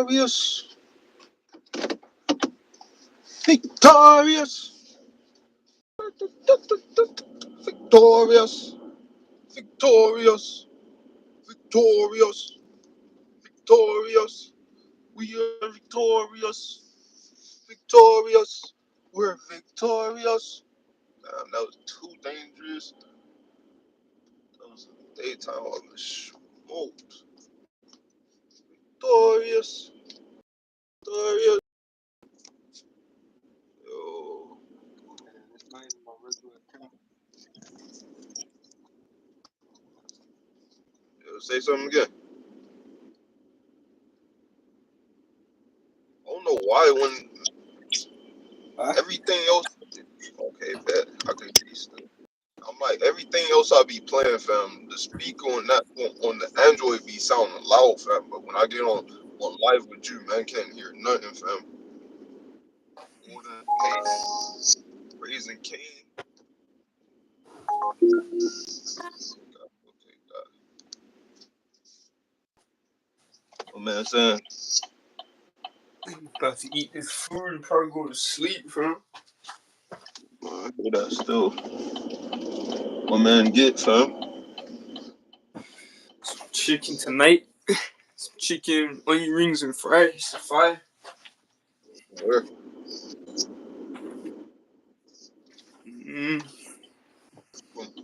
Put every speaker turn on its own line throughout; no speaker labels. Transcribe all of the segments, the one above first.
Victorious, victorious, victorious, victorious, victorious, victorious. We are victorious, victorious. We're victorious. Damn, that was too dangerous. That was daytime on the smoked. Victorious, victorious. Yo, say something again. I don't know why when everything else. Okay, bet I can hear you still. I'm like everything else I be playing, fam. The speaker on that on the Android be sounding loud, fam. But when I get on live with you, man, can't hear nothing, fam. Golden Pace, Raising Cane. Okay, what man saying?
About to eat this food and probably go to sleep, fam.
I hear that still. What man get, fam?
Some chicken tonight. Some chicken, onion rings, and fries. Fire.
Where?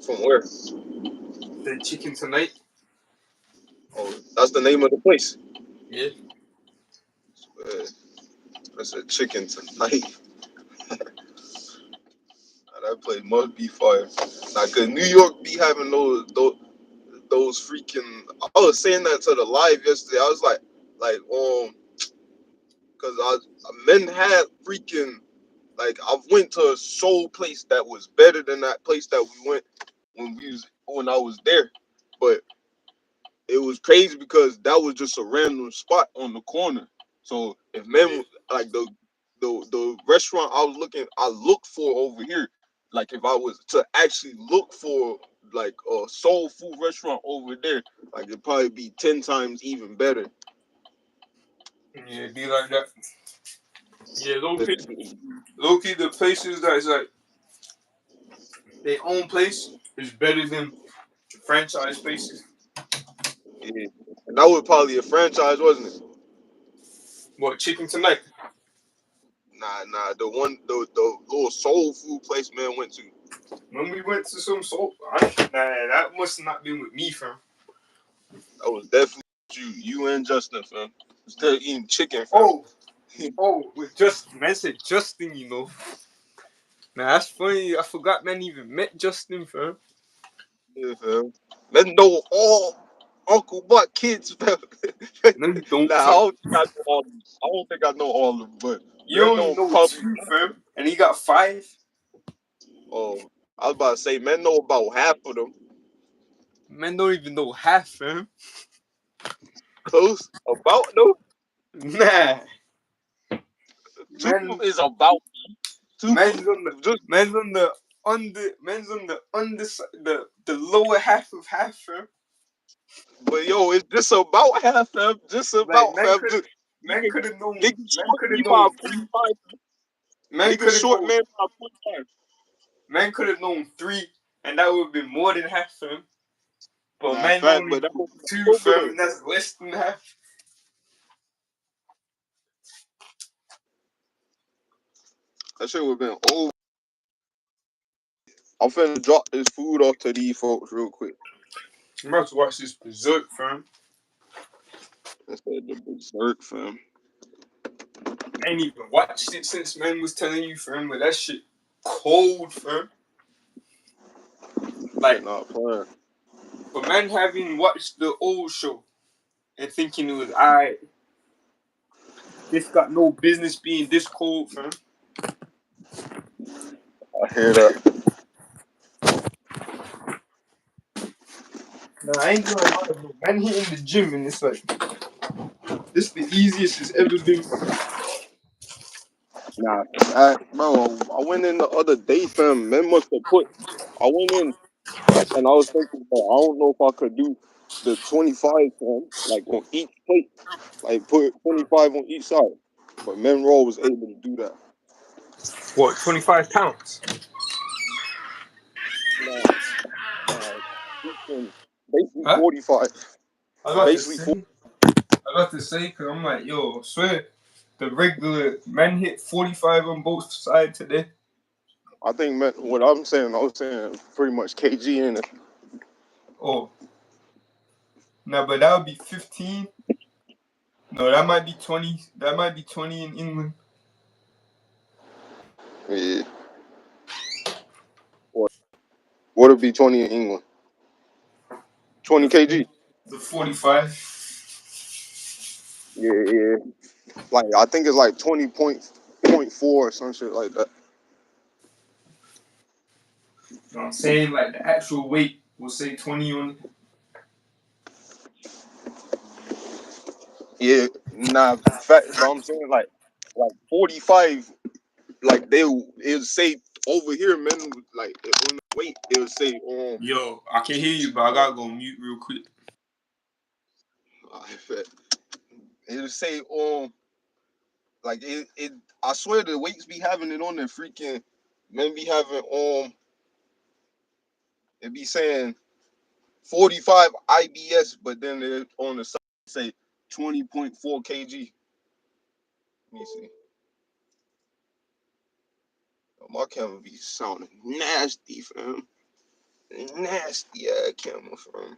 From where?
The chicken tonight.
Oh, that's the name of the place.
Yeah.
That's a chicken tonight. That place must be fire. Like, cause New York be having those freaking. I was saying that to the live yesterday. I was cause men had freaking like I went to a soul place that was better than that place that we went when I was there, but it was crazy because that was just a random spot on the corner. So if men like the restaurant I looked for over here, like if I was to actually look for like a soul food restaurant over there, like it'd probably be 10 times even better.
Yeah, it'd be like that. Yeah, low key the places that is like their own place is better than franchise places.
Yeah. And that was probably a franchise, wasn't it?
What, chicken tonight?
Nah, the little soul food place man went to.
When we went to some soul, that must not been with me, fam.
That was definitely you and Justin, fam. Still eating chicken, fam.
With Justin. Man said Justin, you know. Nah, that's funny. I forgot man even met Justin, fam.
Yeah, fam. Let's know all Uncle Buck kids, fam.
No, you don't,
Nah,
fam.
I don't think I know all of them, but
You
let's
only
know
know
probably.
2, fam. And he got 5.
Oh, I was about to say, man, know about half of them.
Man don't even know half, fam.
Close about though.
Nah.
Two
Man,
is about two.
man's on the
Just,
man's on the man's on the underside, the lower half of half, fam.
but yo, it's just about half, fam. Just
Like
about, fam. Just
man could have known
nigga
man
short
could
me
have
by
known 3.
0.5.
Man
Nigga
could have
short
known
man by 0.5.
Man could have known 3, and that would have been more than half, fam. But
Nah,
man
fact,
only
but that
knew
was
2,
over
fam,
though.
and that's less than half.
That shit would have been over. I'm finna drop this food off to these folks real quick.
I'm about to watch this Berserk, fam.
That's the Berserk, fam.
I ain't even watched it since man was telling you, fam, but that shit cold, fam. Like,
Not playing.
for man having watched the old show and thinking it was alright, this got no business being this cold, fam.
I hear that.
Nah, I ain't gonna lie, bro. Man hitting the gym and it's like, this the easiest it's ever been.
Nah, bro, I went in the other day, fam. Men must have put. I went in and I was thinking, bro, I don't know if I could do. the 25 form, like on each plate, like put 25 on each side. But Men Raw was able to do that.
What, 25 pounds?
Nah, basically
Huh?
45.
I was
Basically,
about to say, because I'm like, yo, I swear, the regular men hit 45 on both sides today.
I think what I was saying pretty much KG in it.
Oh. No, but that would be 15. No, that might be 20. That might be 20 in England.
Yeah. What would be 20 in England? 20 kg.
The 45.
Yeah. Like I think it's like 20.4 or some shit like that.
You know what I'm saying? Like the actual weight will say 20 on it.
Yeah, nah, fact, but I'm saying like 45, like it'll say over here, men, like on the weight, it'll say
Yo, I can hear you, but I gotta go mute real quick.
it'll say like it I swear the weights be having it on there freaking men be having it be saying 45 IBS, but then it on the side say 20.4 kg. Let me see. My camera be sounding nasty, fam. Nasty ass camera, fam.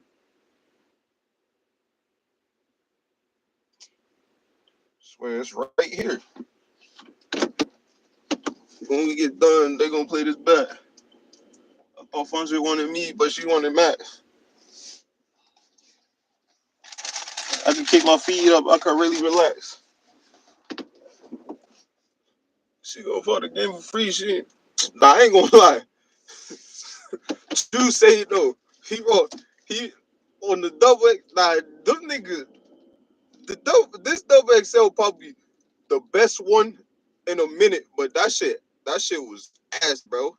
Swear it's right here. When we get done, they gonna play this back. I thought Fonzie wanted me, but she wanted Max. I can kick my feet up. I can really relax. She go for the game for free. Nah, I ain't gonna lie. Stu say it though. He on the double X. Nah, them niggas. This double XL probably the best one in a minute, but that shit was ass, bro.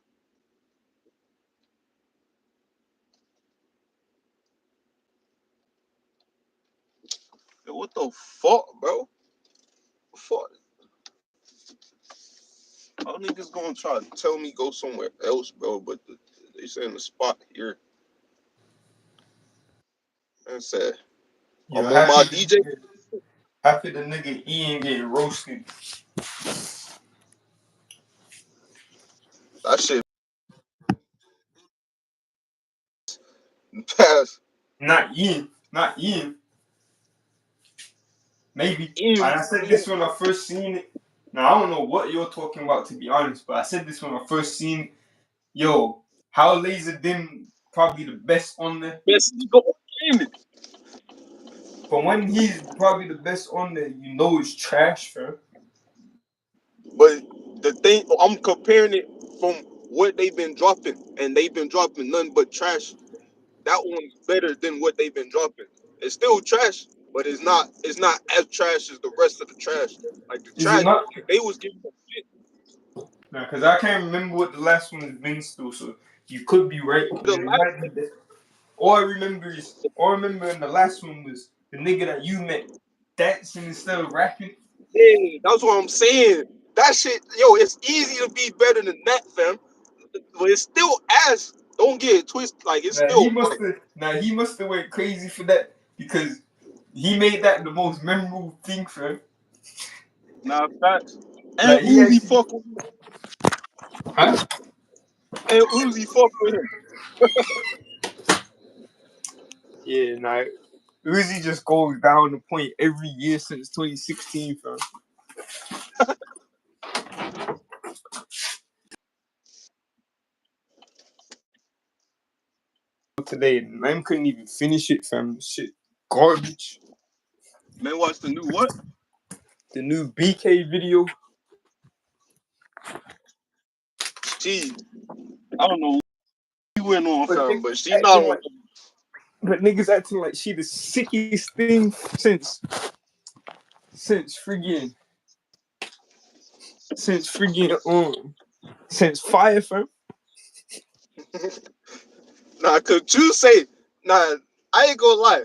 Yo, what the fuck, bro? Fuck. All niggas gonna try to tell me go somewhere else, bro, but they saying the spot here. Man said,
Yo,
I'm on my DJ.
happy the nigga Ian getting roasted.
That shit pass.
Not Ian. Maybe. And I said
Ian,
this when I first seen it. Now, I don't know what you're talking about, to be honest, but I said this when I first seen it. Yo, how Laser Dim probably the best on there.
best nigga in it.
But when he's probably the best on there, you know it's trash, fam.
But the thing, I'm comparing it from what they've been dropping, and they've been dropping nothing but trash. That one's better than what they've been dropping. It's still trash, but it's not as trash as the rest of the trash. Like the
Is it
trash,
not?
they was giving them shit.
Nah, because I can't remember what the last one has been still, so you could be right.
The
It might be that. All I remember in the last one was the nigga that you met dancing instead of rapping.
yeah, that's what I'm saying. That shit, yo, it's easy to be better than that, fam. But it's still ass. Don't get it twisted. Like it's still
He must have went crazy for that because he made that the most memorable thing for him.
nah facts. And
Like he
Uzi
actually,
fuck with him.
huh?
And Uzi fuck with him.
Yeah, nah. Uzi just goes down the point every year since 2016, fam. Today, man couldn't even finish it, fam. Shit, garbage.
Man, watch the new what?
The new BK video.
She, I don't know what she went on,
But
fam,
niggas
but she not
acting
on.
like, acting like she the sickest thing since friggin' since Fire, fam.
Nah, cause you say, nah, I ain't gonna lie.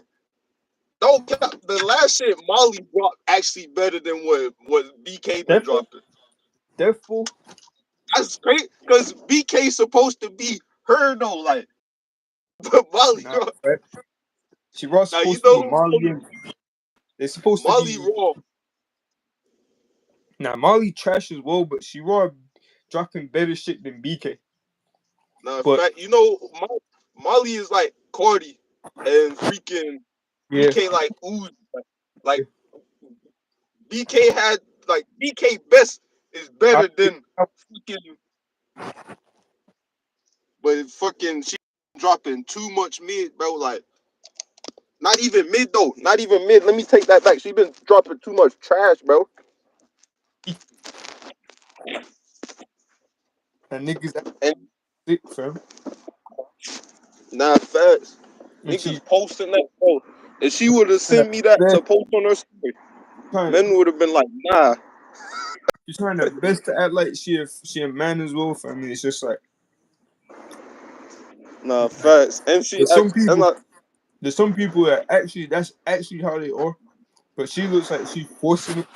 Don't count. The last shit Molly dropped actually better than what BK been
Therefore,
dropping.
therefore,
That's great because BK supposed to be her though, like, but Molly
nah,
raw.
right? She was
Now you
supposed to
know
be
who's
Molly.
supposed to
And
be
they're supposed to
Molly
be.
raw.
Nah, Molly trash as well, but she raw dropping better shit than BK.
Now, in
But
fact, you know Molly is like Cardi, and freaking
yeah,
BK like ooh, like BK had like BK best is
I,
better than freaking, but fucking she dropping too much mid, bro. Like not even mid though, not even mid. Let me take that back. She been dropping too much trash, bro.
and niggas act
And
sick, fam.
nah, facts.
And she
Niggas posting that, bro. If she would have
trying her
sent me that
best,
to post on her story,
trying,
men would have been like, nah,
she's trying her best to act like she a man as well, fam. And it's just like
nah, facts. And she
there's some
act, and
people,
like,
there's some people that actually that's actually how they are, but she looks like she's forcing it.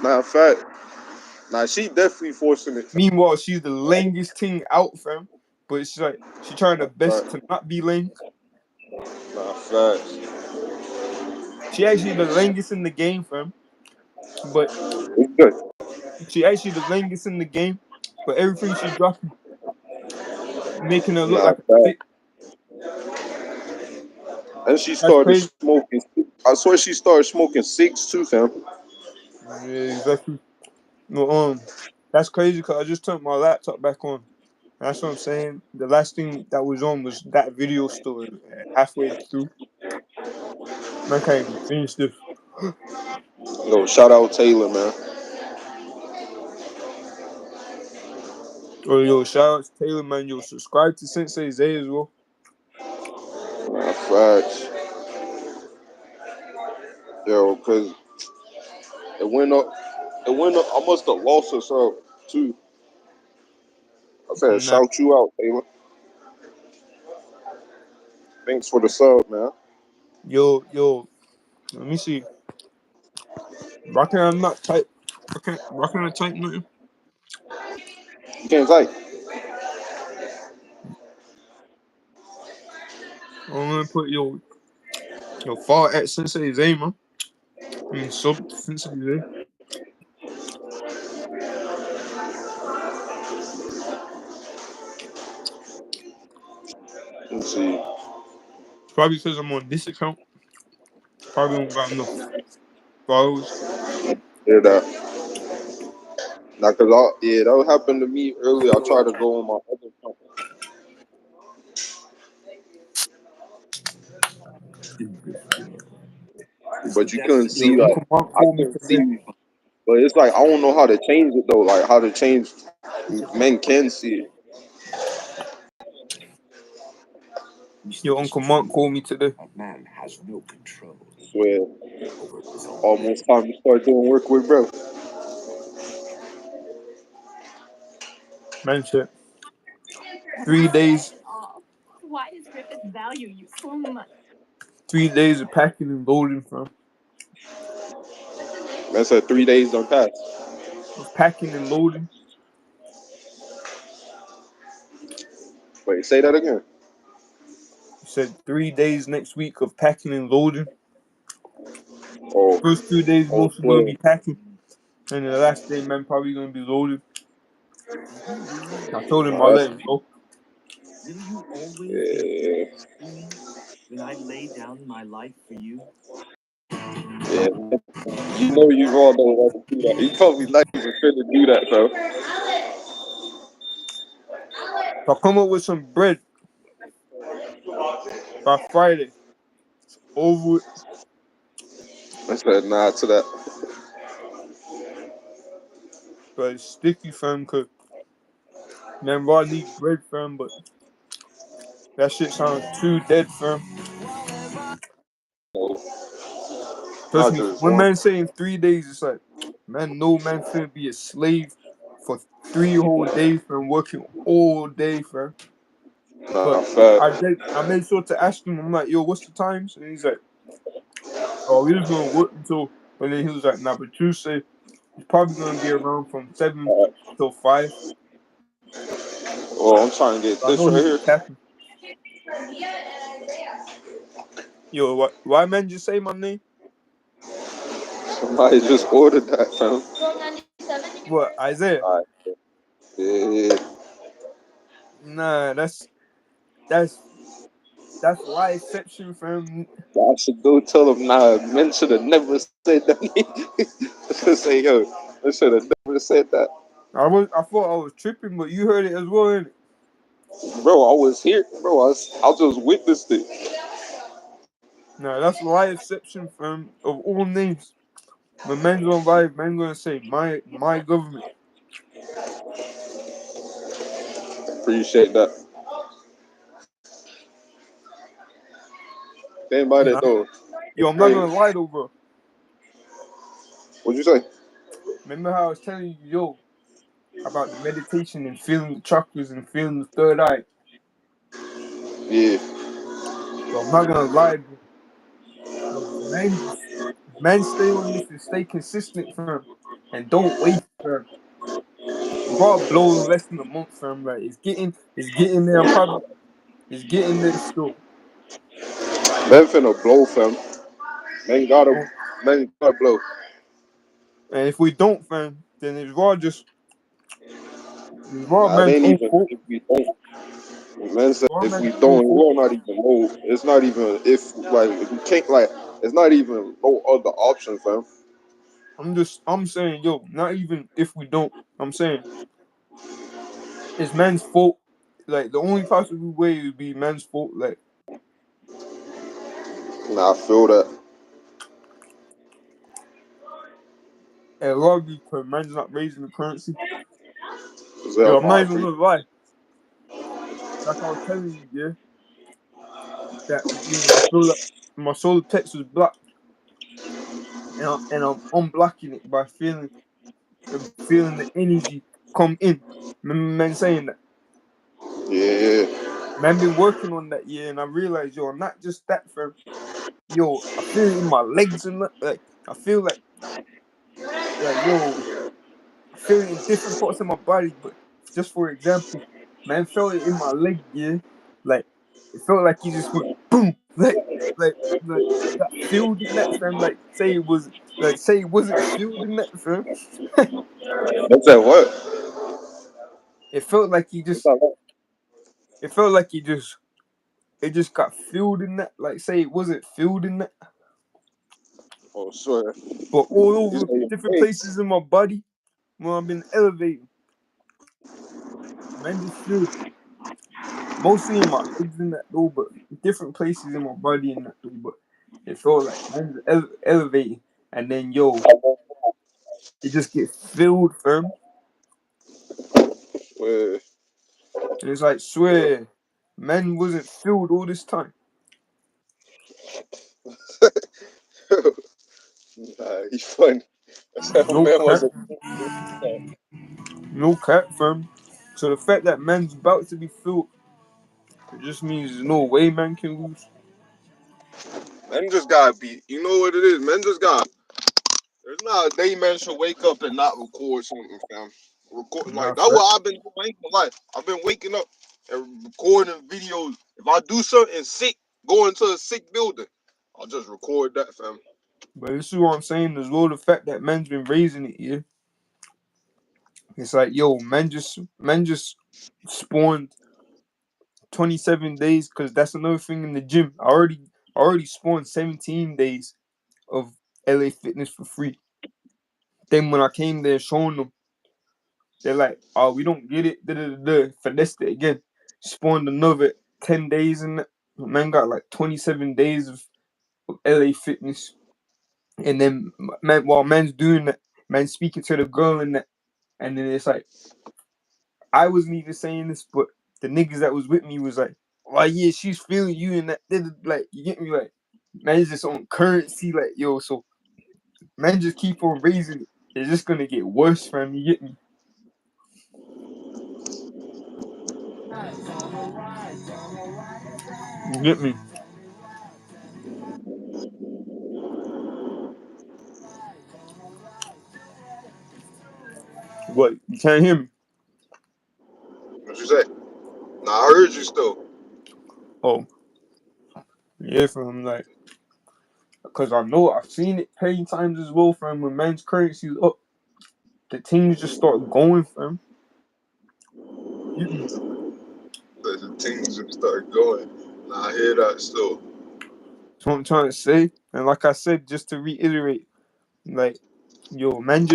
nah, fact. Nah, she definitely forcing it.
Meanwhile, she's the langest thing out, fam. But she's like she trying her best
Fact.
to not be lame.
Nah, facts.
She actually the langest in the game, fam. But
It's good.
she actually the langest in the game. But everything she dropping, making her look
Nah,
like a
fact.
stick.
And she
That's
started
crazy.
smoking. I swear she started smoking six too, fam.
Yeah, exactly. No, that's crazy because I just turned my laptop back on. That's what I'm saying. The last thing that was on was that video story. Halfway through, man, can't even finish this.
Yo, shout out Taylor, man.
Oh, yo, shout out to Taylor, man. Yo, subscribe to Sensei Zay as well.
Nah, facts. Yo, cause it went up. It went up. I must have lost her sub too. I said,
Nah,
shout you out, Taylor. Thanks for the sub, man.
yo, let me see. Why can't I not type? Why can't I type nothing?
You can't type.
I'm gonna put yo far at Sensei Zay, man. I mean, sub to Sensei Zay.
Let's see.
It's probably because I'm on this account. Probably don't got enough followers.
Hear that? Nah, cause yeah, that happened to me earlier. I tried to go on my other account, but you couldn't
Yo,
see like
Uncle Mark
I
called me
couldn't see.
today.
But it's like I don't know how to change it though. Like how to change. Men can see it.
Yo, Uncle Mark called me today.
Swear. Almost time to start doing work with bro.
Man said 3 days. 3 days of packing and loading, fam.
Man said 3 days don't pass.
Of packing and loading.
Wait, say that again.
He said 3 days next week of packing and loading.
Oh,
First 2 days
oh,
mostly gonna
swear.
be packing, and the last day, man, probably gonna be loading. I told him
Oh,
I'll
that's
let him know.
yeah. Yeah. You know you all don't want to do that. He told me not even finna do that, bro.
If I come up with some bread by Friday, over it.
I said nah to that.
But it's sticky, fam, cause man, bro, I need bread, fam, but that shit sounds too dead, fam. Trust
I
me,
just
when
want.
man saying 3 days, it's like, man, no man finna be a slave for 3 whole days, fam, working all day, fam.
Nah,
But
fat.
I made sure to ask him. I'm like, yo, what's the times? And he's like, oh, we just gonna work until. And then he was like, nah, but Tuesday, it's probably gonna be around from 7 till 5.
Oh, I'm trying to get
I
this
know he
right
was
here.
capping. Yo, why man just say my name?
Somebody just ordered that, fam.
What, Isaiah?
Alright. Yeah.
Nah, that's Liveception, fam.
I should go tell them, nah, men should have never said that. Just say, yo, they should have never said that.
I thought I was tripping, but you heard it as well, innit?
Bro, I was here. Bro, I just witnessed it.
Nah, that's Liveception, fam. Of all names, when man's on live, man gonna say my government.
Appreciate that. Think about it,
Nah,
though.
yo, I'm not
Hey,
gonna lie though, bro.
what'd you say?
Remember how I was telling you, yo, about the meditation and feeling the chakras and feeling the third eye?
Yeah.
Yo, I'm not gonna lie, bro. Yo, man, stay on this and stay consistent, fam, and don't wait, fam. You gotta blow in less than a month, fam. Like it's getting there. It's getting there still.
Men finna blow, fam. Men gotta,
And,
men gotta blow.
and if we don't, fam, then it's raw
Nah, it
man's
ain't
own
even
fault.
if we don't. Man said
Raw
if we
man's own
don't,
fault.
we'll not even know. It's not even if like if we can't like. It's not even no other option, fam.
I'm saying, yo, not even if we don't. I'm saying it's man's fault. Like the only possible way would be man's fault. Like
Nah, I feel that.
a lot of because man's not raising the currency.
Is that
Yo, I'm not
my
even gonna lie. Like I was telling you, yeah, that I feel like my solar text was black, and I'm unblocking it by feeling the energy come in. Remember man saying that.
Yeah.
Man been working on that, yeah, and I realized, yo, not just that, fam. Yo, I feel it in my legs and that, like I feel yo, I feel it in different parts of my body. But just for example, man felt it in my leg, yeah, like it felt like he just went boom, like got filled in that, fam. Say it wasn't filled in that, fam.
That's that what?
It felt like he
What's
just,
that?
it felt like it just got filled in that. Like say it wasn't filled in that,
Oh, sure.
but all
You
over
say your
different
face.
places in my body when I've been elevating. Man just feel mostly in my legs in that though, but different places in my body in that though. But it felt like man just elevating, and then yo, it just get filled, fam.
Well,
And it's like swear, man wasn't filled all this time.
nah, he's funny. I said,
No
man
cap,
wasn't.
no cap, fam. So the fact that man's about to be filled, it just means there's no way man can lose.
Men just gotta be. You know what it is? Men just got. There's not a day men should wake up and not record something, fam. Record
Nah,
like that's
fact.
what I've been doing in my life. I've been waking up and recording videos. If I do something sick, go into a sick building, I'll just record that, fam.
But this is what I'm saying. There's well the fact that man's been raising it, yeah. It's like yo, man just spawned 27 days because that's another thing in the gym. I already spawned 17 days of LA Fitness for free. Then when I came there showing them, they're like, "Oh, we don't get it." Finessed it again. Spawned another 10 days in that. Man got like 27 days of LA Fitness, and then man, while man's doing that, man speaking to the girl in that, and then it's like I wasn't even saying this, but the niggas that was with me was like, "Oh yeah, she's feeling you," and that. Like you get me, like man's just on currency, like yo. So man, just keep on raising it. It's just gonna get worse, fam. You get me? You get me? What? You can't hear me?
What you say? Nah, I heard you still.
Oh, yeah, fam. Like, cause I know I've seen it plenty times as well, fam. When man's currency's up, the things just start going, fam. You get me?
The things just start going. Nah, I hear that still.
That's what I'm trying to say. And like I said, just to reiterate, like, yo, man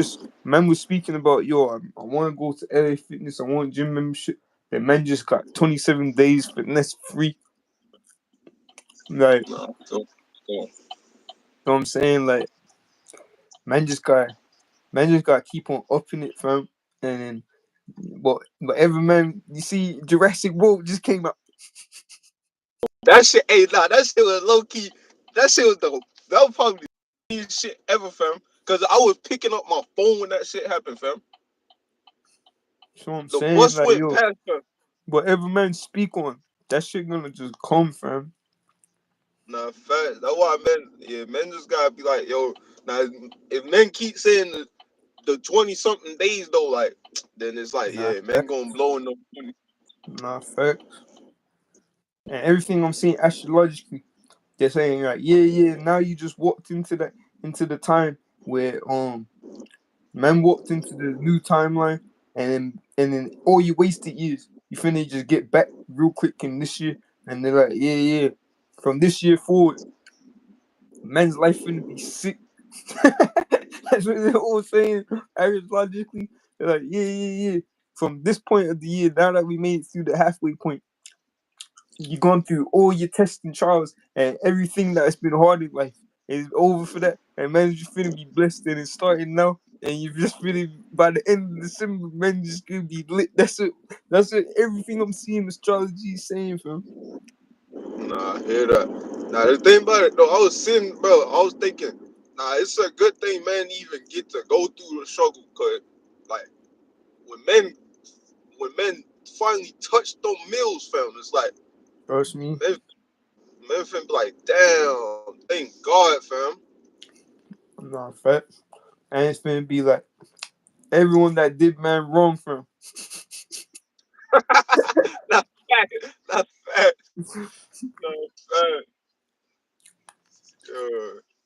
was speaking about, yo, I want to go to LA Fitness, I want gym membership. The man just got 27 days fitness free. Like,
Nah, still.
know what I'm saying? Like, man just got to keep on upping it, fam. And then, but every man, you see, Jurassic World just came out.
That shit, hey, nah, that shit was low key. That shit was dope. That was probably the best shit ever, fam. Cause I was picking up my phone when that shit happened, fam.
That's what I'm
The
saying.
bus
Like,
went
yo,
past, fam.
but every man speak on, that shit gonna just come, fam.
Nah, fast. That's why men just gotta be like, yo, now if men keep saying the 20 something days though, like, then it's like,
Nah,
yeah, men
fact.
gonna blow in the 20.
Nah, fact. And everything I'm seeing astrologically, they're saying like, yeah. Now you just walked into the time where man walked into the new timeline, and then all your wasted years, you finna just get back real quick in this year, and they're like, yeah. From this year forward, man's life finna be sick. That's what they're all saying astrologically. They're like, yeah. From this point of the year, now that we made it through the halfway point, you've gone through all your tests and trials, and everything that's been hard in life is over for that. And man's just finna be blessed, and it's starting now. And you've just finna, by the end of December, man just gonna be lit. That's it. That's it. Everything I'm seeing astrology is saying, fam.
Nah, I hear that. Nah, the thing about it though, I was sitting, bro, I was thinking, nah, it's a good thing men even get to go through the struggle, cause like when men finally touch them mills, fam, it's like
Trust me.
men, men finna be like, damn, thank God, fam.
I'm not fat. And it's finna be like everyone that did man wrong, fam.
Not fact, not fact, not fact.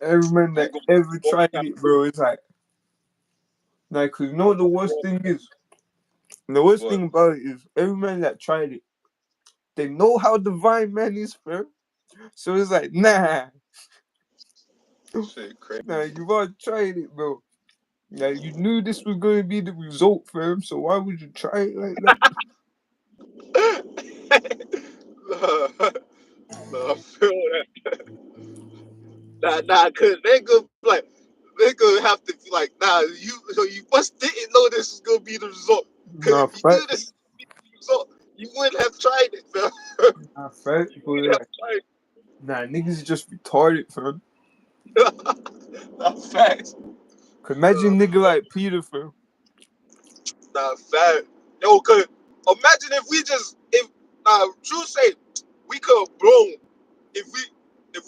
Every man
They
that
gonna
ever
go
tried
down.
it, bro, it's like, cause you know what the worst thing is? The worst
What?
thing about it is every man that tried it, they know how divine man is, fam. So it's like, nah,
Shit crazy.
you've already tried it, bro. Like, you knew this was going to be the result, fam. So why would you try it like that?
Nah, nah, I feel that. Nah, cause they gonna like they gonna have to be like, nah, you must didn't know this was gonna be the result. Cause
Nah,
if you knew
fact,
this was the result, you wouldn't have tried it, fam.
nah, fact.
You
But
wouldn't
like,
have tried
nah, niggas is just retarded, fam.
it. Nah, facts.
Cause imagine nigga like Peter, fam.
Nah, fact. Yo, cause imagine if true say we could have blown if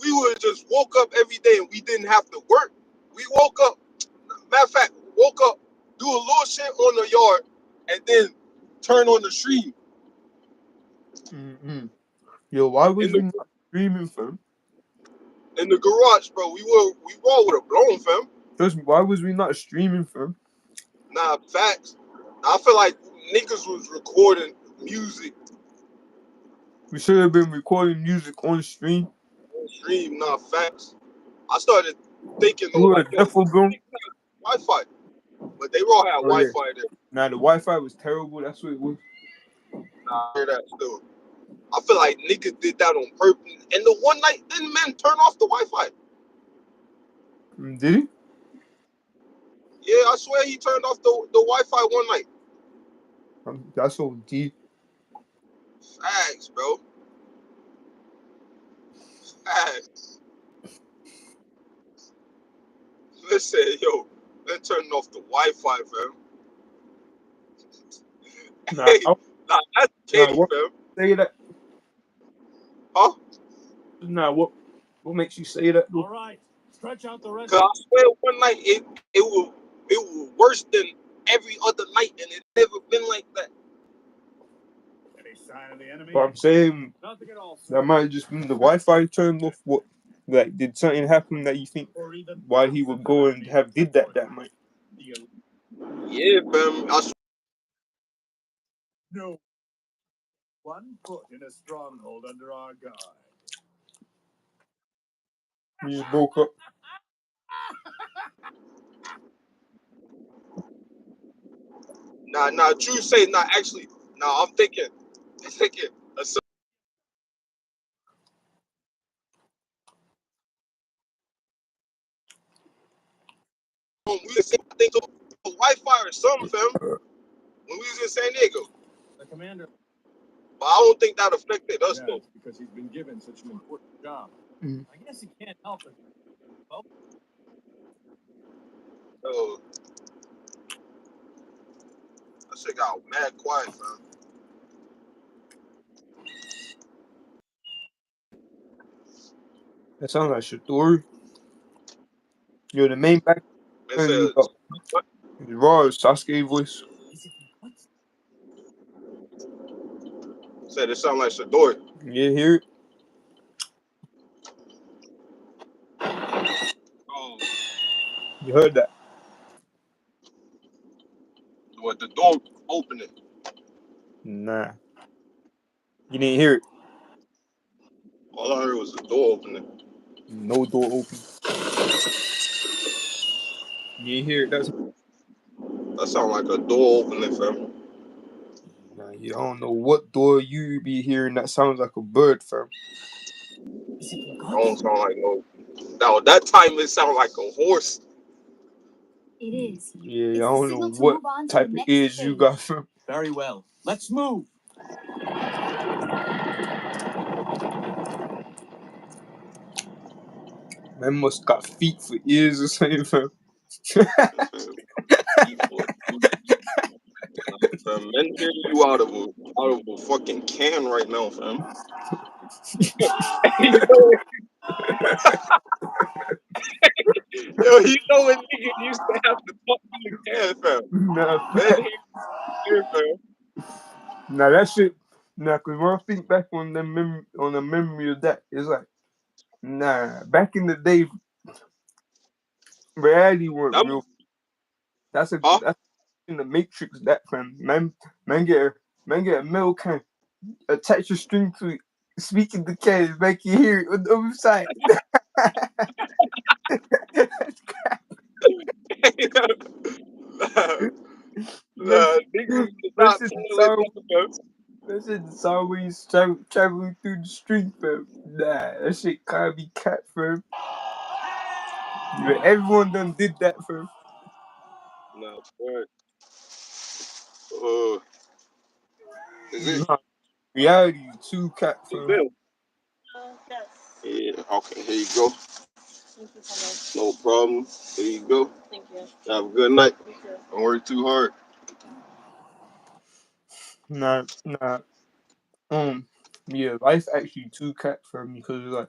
we would have just woke up every day and we didn't have to work. We woke up. Matter of fact, woke up, do a little shit on the yard, and then turn on the stream
Mm-hmm. Yo, why
in
was
the
we not streaming, fam?
in the garage, bro. We all would have blown, fam.
Trust me, why was we not streaming, fam?
Nah, facts. I feel like niggas was recording music
We should have been recording music on stream.
on stream. Nah, facts. I started thinking
We
though,
were
like, yo,
defo bro.
Wi-Fi, but they all had
Oh yeah.
Wi-Fi there.
Nah, the Wi-Fi was terrible. That's what it was.
Nah, I hear that still. I feel like niggas did that on purpose. And the one night, didn't men turn off the Wi-Fi?
Did he?
Yeah, I swear he turned off the Wi-Fi one night.
That's so deep.
Facts, bro. Facts. Listen, yo, they're turning off the Wi-Fi, fam.
Nah,
Hey, nah, that's
nah.
K,
What
fam.
say that?
Huh?
Nah, what makes you say that?
All right, stretch out the rest.
Cause I swear one night it was worse than every other night, and it never been like that.
Any sign of the enemy?
But I'm saying
Nothing at all, sir.
that might have just been the Wi-Fi turned off. What, like, did something happen that you think
Or even
why he would go and have did that night?
Yeah, fam.
No. One foot in a stronghold under our guard.
We just broke up.
Nah. True say, actually, I'm thinking. We was I think it was Wi-Fi or something, fam. When we was in San Diego,
The commander.
but I don't think that affected us though.
Because he's been given such an important job.
Mm.
I guess he can't help it.
That shit got mad quiet, fam.
That sounds like Shadori. You're the main back.
It says, what?
Raw Sasuke voice.
Said it sound like Shadori.
You hear it?
Oh,
You heard that?
what, the door opening?
Nah. You didn't hear it?
All I heard was the door opening.
No door open. You didn't hear it?
That sound like a door opening, fam.
Nah, you don't know what door you be hearing that sounds like a bird, fam.
Don't sound like no. Now that time it sound like a horse.
It is.
Yeah,
It's
I don't know what type of ears you got, fam.
Very well. Let's move.
Man must got feet for ears or something, fam.
Fam, men hear you out of a fucking can right now, fam. Yo, you know when niggas used to have to talk in the can, fam.
Nah,
Men hear fam.
nah, that shit. Nah, cause when I think back on the memory of that, it's like, nah, back in the day, reality weren't real. That's in the Matrix. That fam, man get a metal can, attach a string to it, speak in the can, make you hear it on the other side. That's it. It's always traveling through the street, fam. Nah, that shit can't be cat, fam. Everyone done did that, fam.
No, is it?
Nah, reality, too cat, fam.
Yes.
Yeah, okay, here you go.
Thank you so much.
No problem. Here you go.
Thank you.
Have a good night.
You too.
Don't work too hard.
Nah. Yeah, life actually too cat for me because like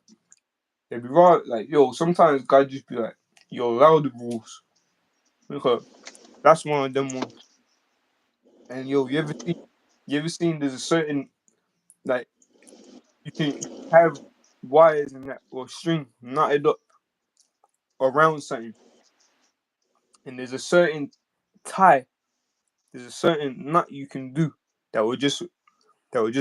they be right. Like yo, sometimes guys just be like, yo, allow the rules because that's one of them ones. And yo, you ever seen? There's a certain like you can have wires and that or string knotted up around something, and there's a certain tie. There's a certain knot you can do that would just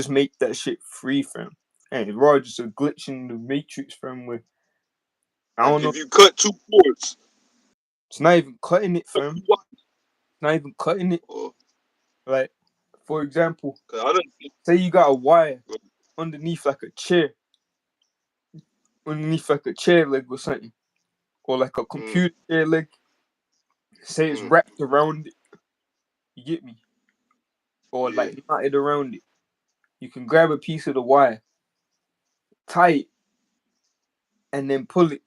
make that shit free, fam. And it's raw just a glitch in the matrix, fam. Where I don't
Like
know.
if you cut two cords.
It's not even cutting it, fam. It's not even cutting it. Like, for example, say you got a wire underneath like a chair, leg or something, or like a computer chair leg. Say it's wrapped around it. You get me? Or like knotted around it. You can grab a piece of the wire, tie it, and then pull it,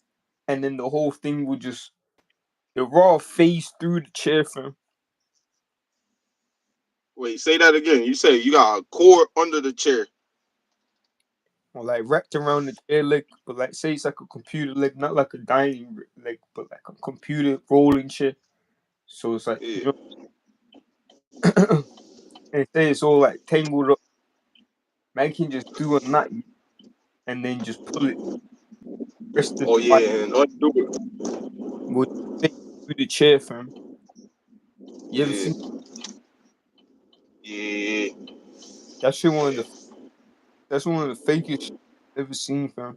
and then the whole thing will just the raw phase through the chair, fam.
Wait, say that again. You say you got a cord under the chair.
or like wrapped around the chair leg, but like say it's like a computer leg, not like a dining leg, but like a computer rolling chair. So it's like
Yeah.
you know, and say it's all like tangled up. Man can just do a knot and then just pull it, rest of the
Oh
wire
yeah, and undo it.
will take through the chair, fam. You ever
Yeah.
seen
Yeah.
that shit?
Yeah.
That's one of the fakest shit I've ever seen, fam.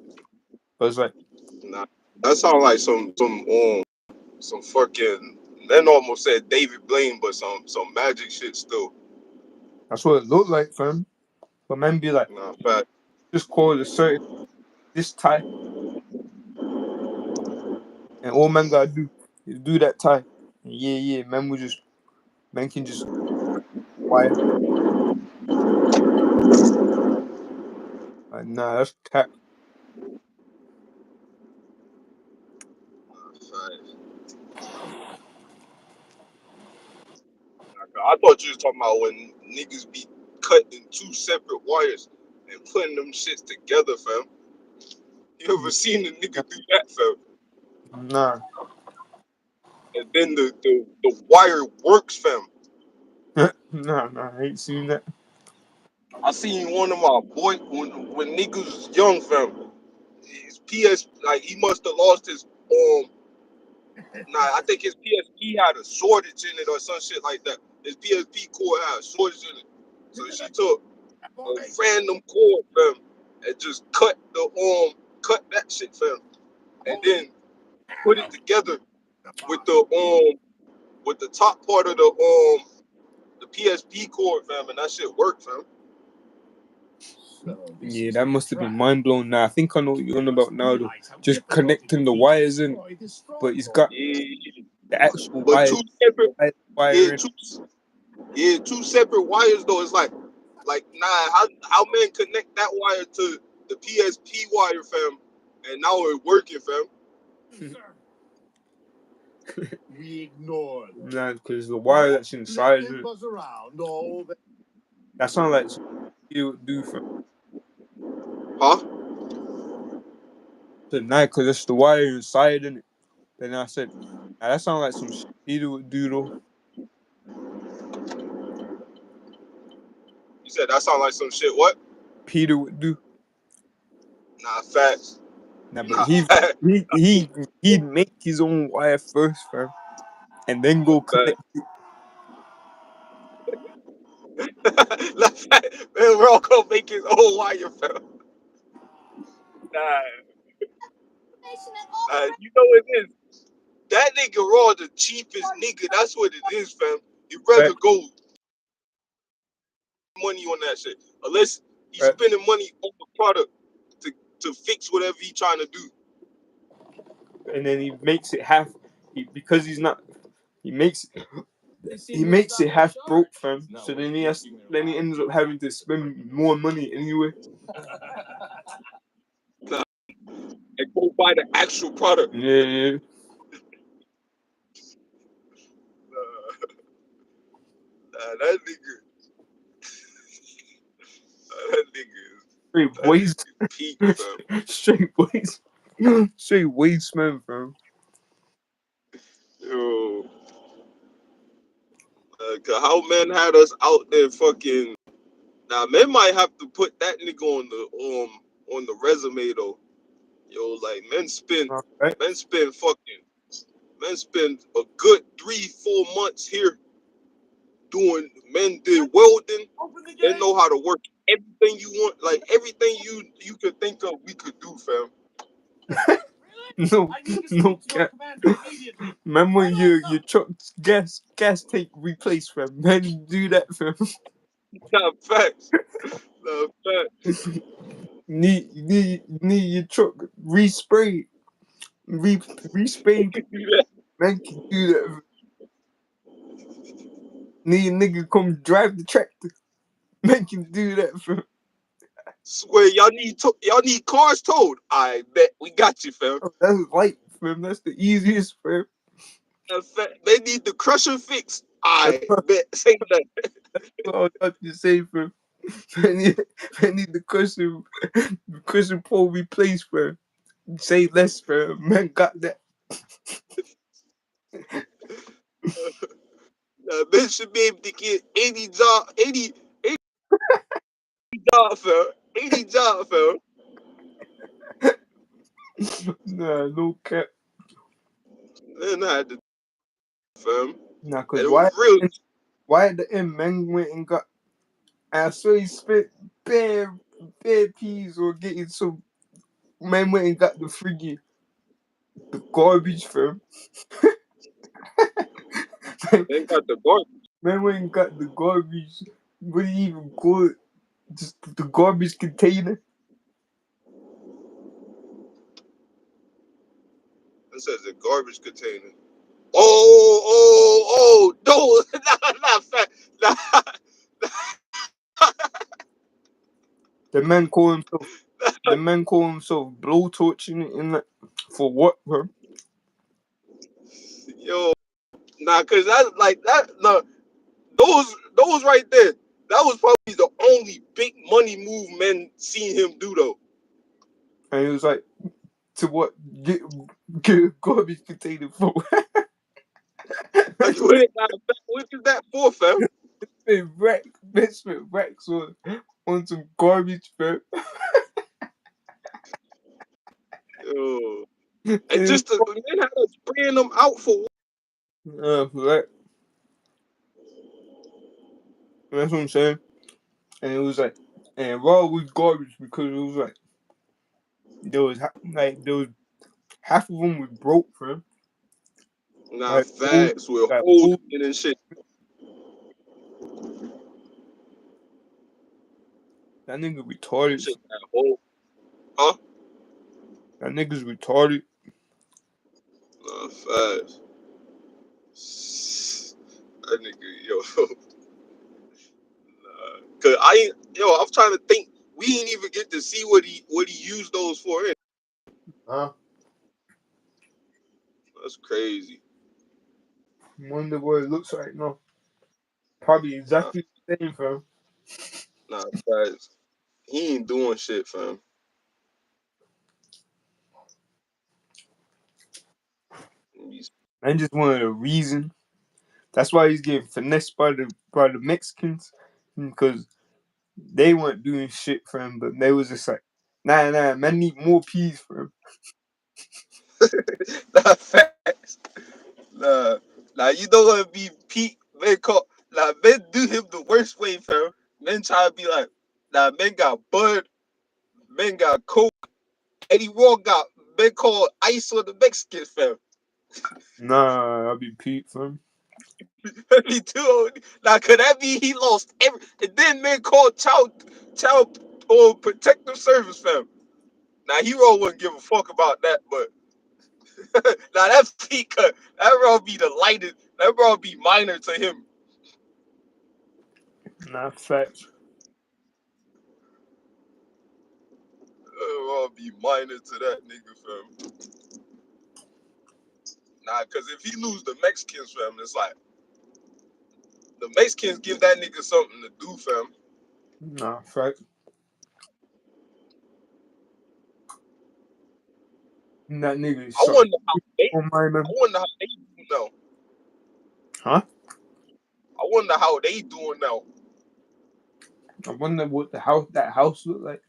But it's like
Nah. That sounds like some fucking, men almost said David Blaine, but some magic shit still.
that's what it looked like, fam. But man be like,
Nah, fact.
just call it a certain this tie, and all man gotta do is do that tie. And yeah, man can just wire. Like, nah, that's cap.
Fact. I thought you was talking about when niggas be cutting two separate wires and putting them shits together, fam. You ever seen a nigga do that, fam?
Nah,
And then the wire works, fam.
nah, I ain't seen that.
I seen one of my boy when niggas was young, fam. His PS, like, he must have lost his I think his PSP had a shortage in it or some shit like that. His PSP cord had a shortage in it. So she took a random cord, fam, and just cut that shit, fam, and then put it together with the top part of the PSP cord, fam, and that shit worked, fam.
Yeah, that must have been mind blown. Now I think I know what you're on about now, though. Just connecting the wires in, but he's got
Yeah,
the actual
but two separate, yeah,
wire in.
two separate wires though. It's like how men connect that wire to the PSP wire, fam, and now it's working, fam.
We ignore them.
Nah, because the wire that's inside
Let them
it,
buzz around all the
that sounds like something you would do for
Huh?
tonight, because it's the wire inside in it. Then I said, nah, that sounds like some shit Peter would do, though.
You said that sound like some shit. What?
Peter would do.
Nah, facts.
Nah, but
Nah, facts.
he'd make his own wire first, fam, and then go connect.
Nah, facts. Man, we're all gonna make his own wire, fam. Nah, you know what it is? That nigga Raw the cheapest nigga. That's what it is, fam. He'd rather
Right,
go money on that shit. Unless he's
right.
spending money on the product to fix whatever he trying to do.
And then he makes it half. Because he's not. He makes it half broke, fam. So then he ends up having to spend more money anyway.
And go buy the actual product.
Yeah.
That nigga. That
Straight
nigga is
waste.
peak, fam.
Straight waste. Straight waste, man, fam.
Yo. 'Cause how men had us out there fucking. Now, men might have to put that nigga on the resume though. Yo, like
Right?
men spend a good 3-4 months here doing. Men did welding. They know how to work everything you want, like everything you could think of. We could do, fam.
No cap. Man, when your truck's gas tank replaced, fam. Man, do that, fam.
Nah, facts. Nah, facts.
Need your truck resprayed. Resprayed.
Do that.
Man can do that. Fam. Need a nigga come drive the tractor. Man can do that, fam.
Swear, y'all need cars towed. I bet we got you, fam.
That's light, fam. That's the easiest, fam.
They need the crusher fixed.
That's
I bet. Say that.
all I have to say, fam. I need the Christian Paul replaced, bro. Say less, bro. Man got that.
Ben should be able to get 80 jobs, fam. 80 jobs, fam.
Nah, no cap.
Then I had to, fam.
Nah,
And
cause
it was real.
why at the end man went and got, I swear he spent bare peas or getting some, man went and got the friggin' the garbage, fam.
They got the garbage.
Man went and got the garbage. What do you even call it? Just the garbage container.
It says a garbage container. Oh, no, not fat. Nah,
The man call himself blowtorching it in that for what, bro?
yo, nah, cause that's like that. Nah, those right there. That was probably the only big money move men seen him do though.
And he was like, to what? Get a garbage container for?
What is that for, fam?
Spent racks on some garbage, bro.
Yo. And just to, men had us spraying them out for what?
For that. That's what I'm saying. And it was like, and raw was garbage because it was like there was half of them was broke, bro.
Nah,
Like old,
facts with
like
holes
old.
in it and shit.
That nigga retarded.
Shit had holes. Huh?
That nigga's retarded.
Nah, facts. That nigga, yo. Cause I'm trying to think. We didn't even get to see what he used those for.
Huh?
That's crazy.
Wonder what it looks like now. Probably
Nah,
exactly the same, fam.
nah, facts. He ain't doing shit, fam. He's-
I just wanted a reason. That's why he's getting finessed by the Mexicans, because they weren't doing shit for him, but they was just like, nah, man need more peas for him.
Nah, facts. Nah, you don't want to be Pete. Men do him the worst way, fam. Men try to be like, men got Bud, men got Coke, Eddie Raw got men called Ice on the Mexicans, fam.
Nah, I'll be Pete for him.
He too. Now, could that be he lost every? And then men called child or protective service, fam. Now, Hero wouldn't give a fuck about that, but now that Pete, that bro be the lightest. That bro be minor to him.
Nah, facts.
That bro be minor to that nigga, fam. Nah, cause if he lose the Mexicans, fam, it's like the Mexicans give that nigga something to do, fam.
Nah, facts. And that nigga is
I
something
wonder how they.
on my
I
man.
wonder how they do now.
Huh?
I wonder how they doing now.
I wonder what that house look like.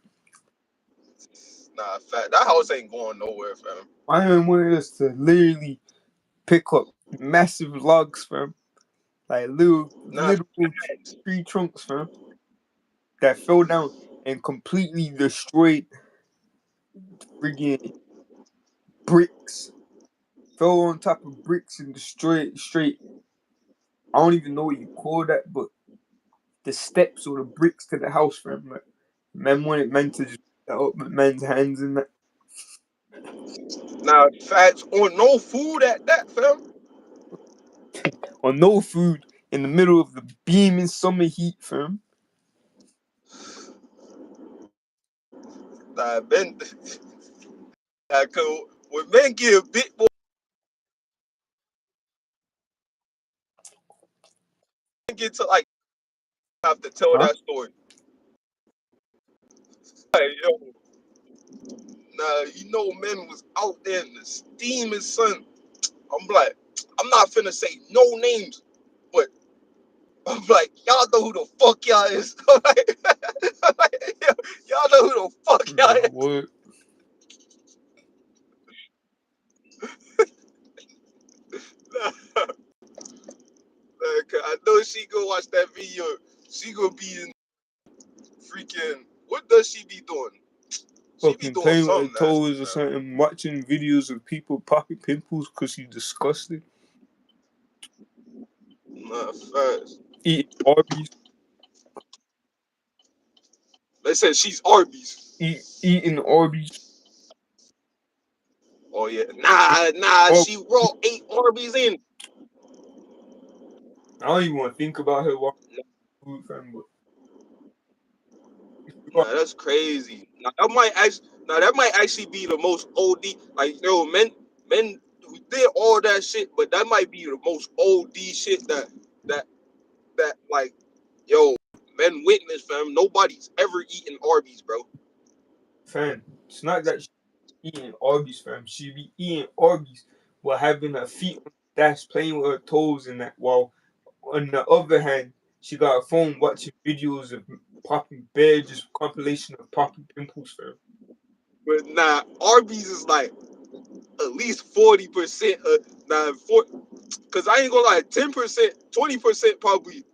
Nah, fat. That house ain't going nowhere, fam.
My man wanted us to literally pick up massive logs, fam. Like little
Nah,
tree trunks, fam, that fell down and completely destroyed friggin' bricks. Fell on top of bricks and destroyed straight. I don't even know what you call that, but the steps or the bricks to the house, fam. Like, man wanted man to just put that up with man's hands in that.
nah, fats on no food at that, fam.
Or no food in the middle of the beaming summer heat, fam.
Nah, men. Nah, cause when men get a bit more, get to like have to tell
Huh?
that story. Like, yo, nah, you know, men was out there in the steaming sun. I'm like, I'm not finna say no names, but I'm like, y'all know who the fuck y'all is. Y'all know who the fuck y'all
Nah,
is.
what?
I know she go watch that video. She gonna be in freaking. What does she be doing? She be
Fucking
doing
playing with her
something nasty,
toes or
man.
something, watching videos of people popping pimples because she's disgusted.
Nah, fast.
Eating Arby's.
They said she's Arby's.
Eating Arby's.
Oh yeah, nah.
Oh,
She raw 8 Arby's in.
I don't even want to think about her watching food, fam. But
Nah, that's crazy. That might actually be the most OD. Like, yo, men who did all that shit, but that might be the most OD shit that like, yo, men witness, fam. Nobody's ever eaten Arby's, bro.
fam, it's not that she eating Arby's, fam. She be eating Arby's while having her feet on the dash, playing with her toes and that. While on the other hand, she got her phone watching videos of popping bear, just compilation of popping pimples, fam.
But nah, Arby's is like at least 40%. Cause I ain't gonna lie, 10%, 20% probably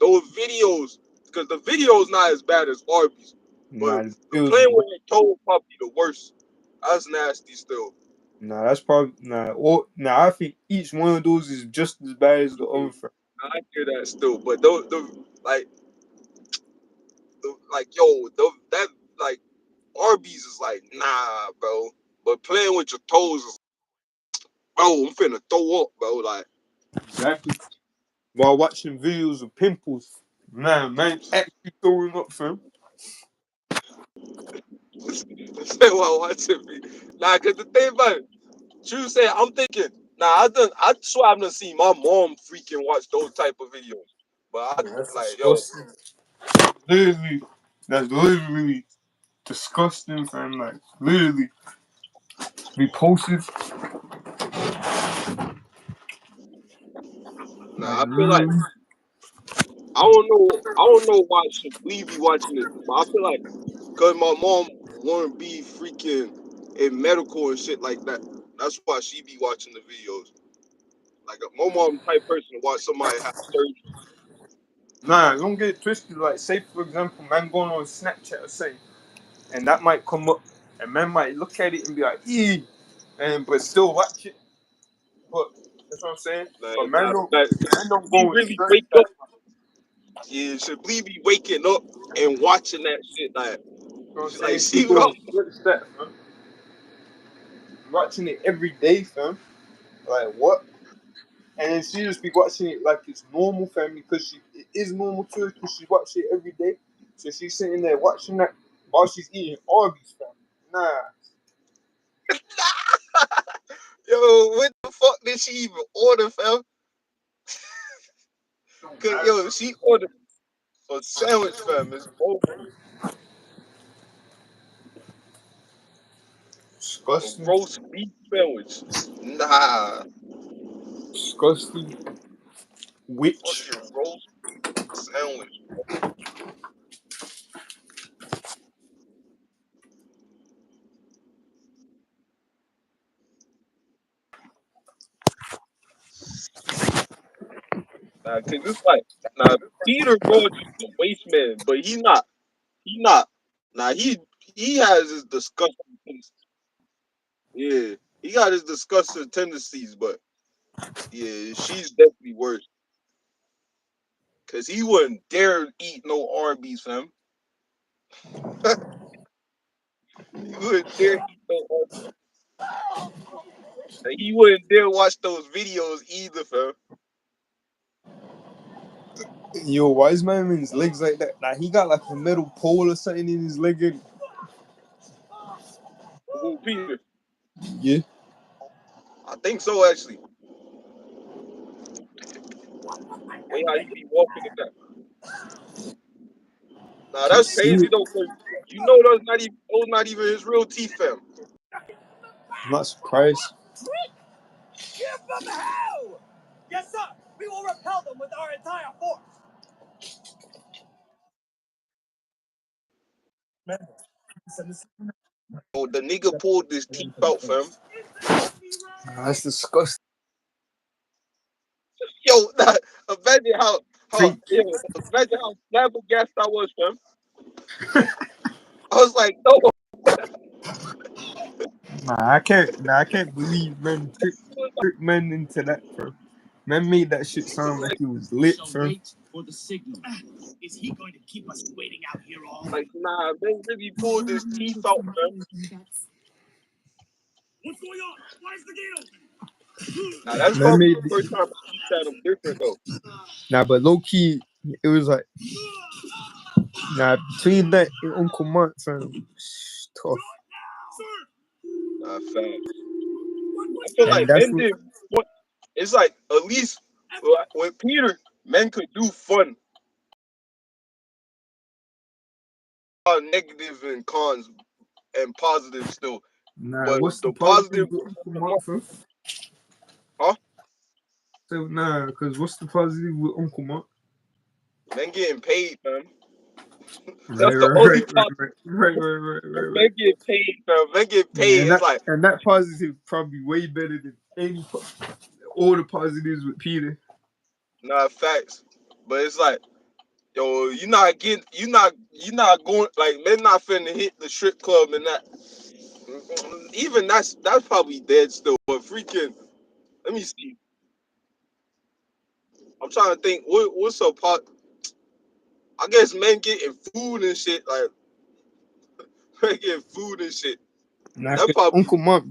those videos. Cause the video's not as bad as Arby's, but
Nah, the
the
videos
playing
is
with your toe probably the worst. That's nasty still.
nah, that's probably nah. Or nah, I think each one of those is just as bad as the other, fam.
I hear that still, but like yo, that like Arby's is like nah, bro. But playing with your toes is, bro, I'm finna throw up, bro. Like,
Exactly. While watching videos of pimples, man, actually throwing up, fam.
say what watching me. Nah, cause the thing about it, you say I'm thinking, nah, I swear I've done seen my mom freaking watch those type of videos. But I
Yeah, that's
like, yo,
disgusting. Literally, that's literally disgusting, fam. Like, literally, repulsive. Like,
nah, I feel like
literally.
I don't know why we be watching this, but I feel like cause my mom wanna be freaking in medical and shit like that. That's why she be watching the videos. Like my mom type person to watch somebody have surgery.
Nah, don't get it twisted. Like, say for example, man going on Snapchat or something, and that might come up, and man might look at it and be like, "Ee," and but still watch it. But that's what I'm saying.
Like,
But man don't
we
go and
really
search
wake
that.
up. Yeah, should we be waking up and watching that shit?
You know what I'm
Like
saying? She
she
go
wrong.
and search that, fam. Watching it every day, fam. Like what? And then she just be watching it like it's normal, fam, because it is normal to her because she watches it every day. So she's sitting there watching that while she's eating Arby's, fam. Nah.
Yo, what the fuck did she even order, fam?
Don't
Cause
matter,
yo,
fam.
she ordered a sandwich, fam. It's over. A
Disgusting.
roast beef sandwich. Nah,
Disgusting. Witch.
fucking roast sandwich. Nah, cause it's like, nah, Peter George is the waste man, but he's not. He not. Nah, he has his disgusting. Yeah, he got his disgusting tendencies, but yeah, she's definitely worse. Cause he wouldn't dare eat no Arby's, fam. He wouldn't dare eat no Arby's. And he wouldn't dare watch those videos either, fam.
Yo, why is man in his legs like that? Like he got like a metal pole or something in his leg.
Who, Peter?
Yeah.
I think so, actually. Way how he be walking in that. Nah,
Can
that's
see
crazy
it.
though, cause you know those not even his real teeth, fam.
I'm not surprised.
Give them hell! Yes, sir. We will repel them with our entire force.
Oh, the nigga pulled his teeth out, fam.
Nah, that's disgusting.
Yo, nah, imagine
Freak.
imagine how flabbergasted I was, fam. I was like, no,
Nah, I can't believe men trick men into that, bro. Man made that shit sound like it was lit, bro.
For the signal. Is he going to keep us waiting out here all
like nah, they really pulled his teeth out, fam.
What's going on? Why is the gate open?
Nah, that's
Man
probably
made
the first time I looked at him different though.
nah, but low key, it was like nah between that and Uncle Mark, fam, tough.
Nah, fact. I feel
And
like
that's
men
what.
did what it's like at least with Peter, men could do fun. Negative and cons and positive still.
Nah,
But
what's the
the
positive
positive,
with Uncle Mark, fam?
huh?
So nah, cause what's the positive with Uncle Mark?
Men getting paid, man.
Right,
That's the
right,
only
right, right,
positive.
right, right, right, right, right, right.
Men get paid, man. Men get
Yeah,
paid. It's like,
and that positive probably way better than all the positives with Peter.
nah, facts. But it's like, yo, you're not going, like, men not finna hit the strip club and that. Even that's probably dead still. But freaking, let me see. I'm trying to think, what's a part? I guess men getting food and shit, like, men getting food and shit.
Nah,
That
'cause
probably,
Uncle Mark,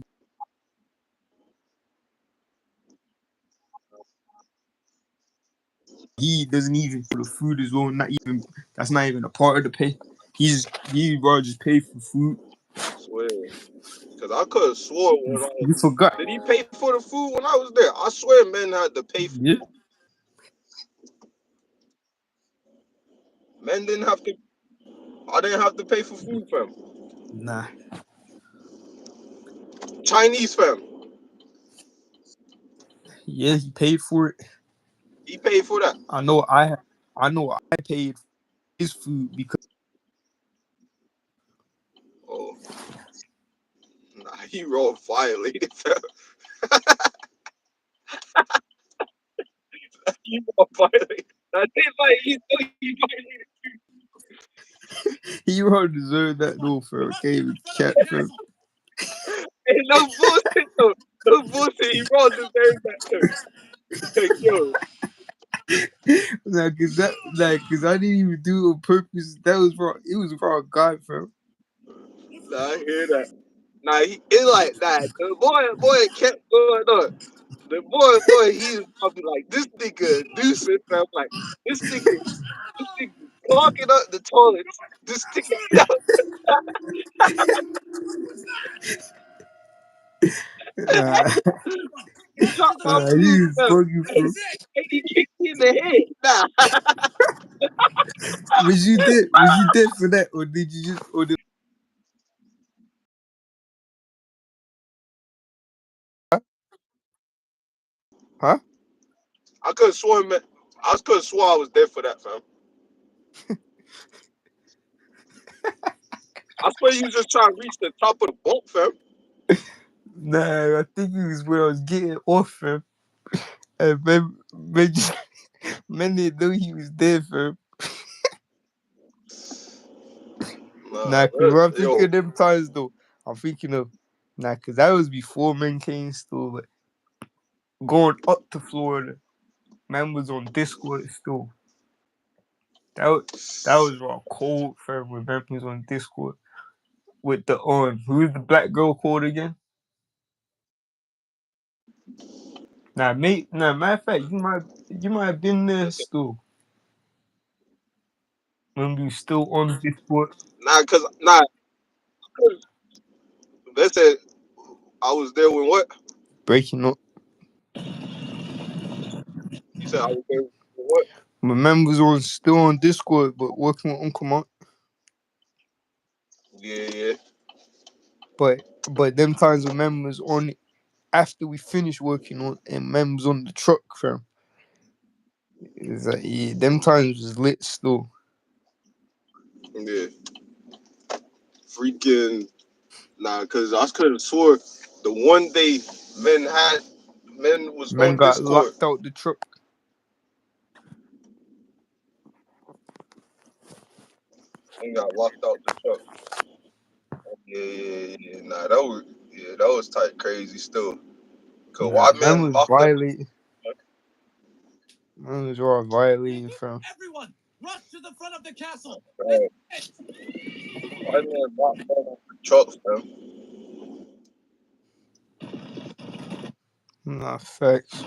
he doesn't even for the food as well. Not even that's not even a part of the pay. He rather just pay for food.
I swear. Because I could have swore when
You forgot.
did he pay for the food when I was there? I swear men had to pay for
Yeah.
men didn't have to I didn't have to pay for food, fam.
Nah.
Chinese fam.
Yeah, he paid for it.
He paid for that.
I know I paid for his food because
Oh nah, he raw violated, fam. He raw violated. I think like he violated.
he rather deserved that though for okay with cat for
Ain't no bullshit though. No bullshit. He raw deserved that too. Like, yo,
cause I didn't even do it on purpose. That was wrong. It was wrong God, fam.
nah, I hear that. Nah, it's like that. The boy kept going on. The boy, he was probably like, this nigga deucing. I'm like, this nigga clogging up the toilets, just sticking it out.
Nah,
He dropped my food,
he was
fam.
bugging, bro.
And he kicked me in the head. Nah,
Was you dead? Was you dead for that, or did you just? Or did, huh?
I could have sworn, man. I could have swore I was dead for that, fam. I swear you just trying to reach the top of the bunk, fam.
Nah, I think it was when I was getting off, fam. And man didn't know he was dead, fam. Nah, cause when I'm thinking
Yo,
of them times though, I'm thinking of cause that was before men came still, but going up to Florida, man was on Discord still. That was raw cold, fam. When man was on Discord with the who's the black girl called again? Matter of fact, you might have been there still when we still on Discord.
cause they said I was there when what?
Breaking up.
You said I was there when what?
My man was still on Discord, but working with Uncle Mark.
Yeah.
But them times when men was on it after we finished working on and men was on the truck, fam. It's like, yeah, them times was lit still.
Yeah. Freaking nah, cause I could have swore the one day men was
Men
on
got
Discord
locked out the truck.
and got locked out the truck. Yeah. Nah, that was tight crazy still. Cause
Nah,
why
men
men
was
locked up?
violating. Man was all violating, fam.
Everyone, rush to the front of the castle.
Why men locked up the trucks, man?
Nah, facts.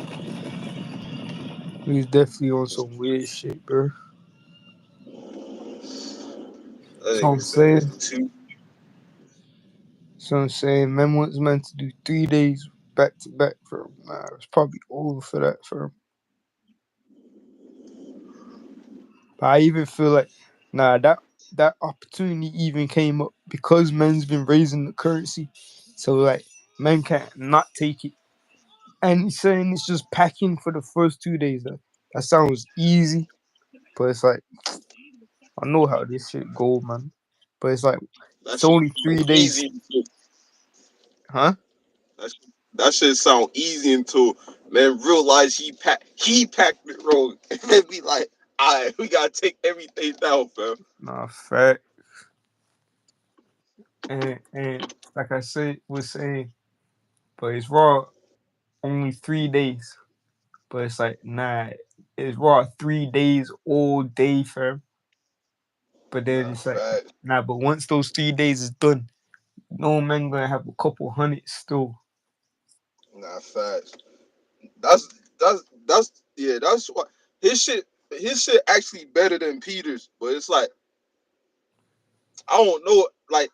We was definitely on some weird shit, bro.
That
So I'm
nigga said
saying,
it's two.
men was meant to do 3 days back to back, fam. Nah, it was probably over for that, fam. But I even feel like, nah, that opportunity even came up because men's been raising the currency. So like, men can't not take it. And he's saying it's just packing for the first 2 days. That sounds easy, but it's like, I know how this shit go, man. But it's like,
That
it's
shit
only
sound
3 days,
easy.
huh?
That, sh- that shit sound easy until man realize he packed it wrong and be like, alright, we gotta take everything down, fam.
Nah, fact. And like I said, was saying, but it's raw only 3 days. But it's like, nah, it's raw 3 days all day, fam. But then
Nah,
it's like,
fact.
nah, but once those 3 days is done, no man gonna have a couple hundred still.
Nah, fact. That's that's what his shit actually better than Peter's, but it's like I don't know, like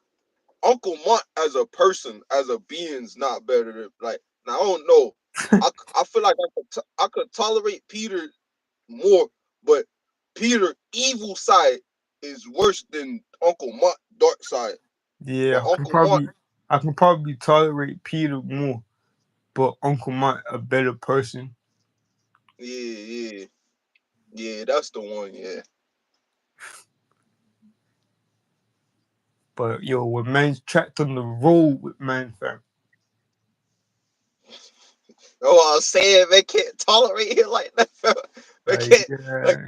Uncle Mont as a person, as a being's not better than like now I don't know. I feel like I could tolerate Peter more, but Peter evil side is worse than Uncle Mont dark side.
Yeah,
But Uncle Mont,
I can probably tolerate Peter more, but Uncle Mike a better person.
yeah, that's the one, yeah.
But yo, when man's trapped on the road with man, fam.
Oh, I was saying they can't tolerate it like that. They
Like,
can't like
yeah.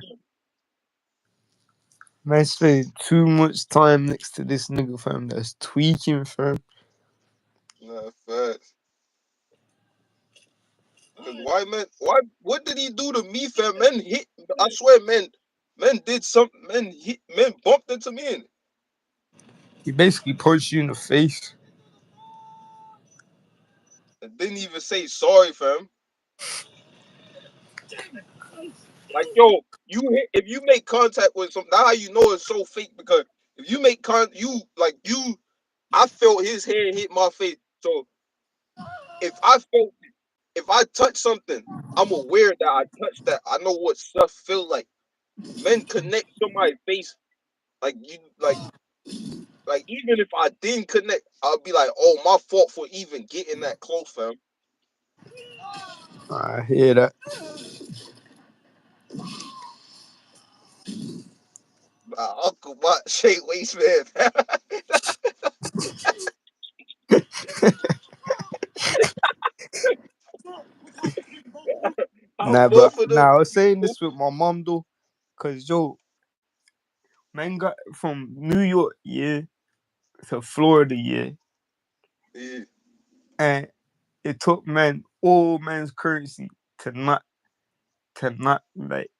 Man spending too much time next to this nigga, fam, that's tweaking, fam.
nah, facts. Cause why man? Why? What did he do to me, fam? Men hit. I swear, men did something. Men bumped into me,
He basically punched you in the face.
and didn't even say sorry, fam. Like, yo, if you make contact with some, now how you know it's so fake because if you make I felt his hand hit my face. So if I touch something, I'm aware that I touched that. I know what stuff feel like. Men connect to my face, like you, like even if I didn't connect, I'll be like, oh, my fault for even getting that close, fam.
I hear that.
Uncle Mott, Shake Waste man. How both of them.
I was saying this with my mom though, cause yo, man got from New York, yeah, to Florida, yeah,
Yeah,
and it took man all man's currency to not like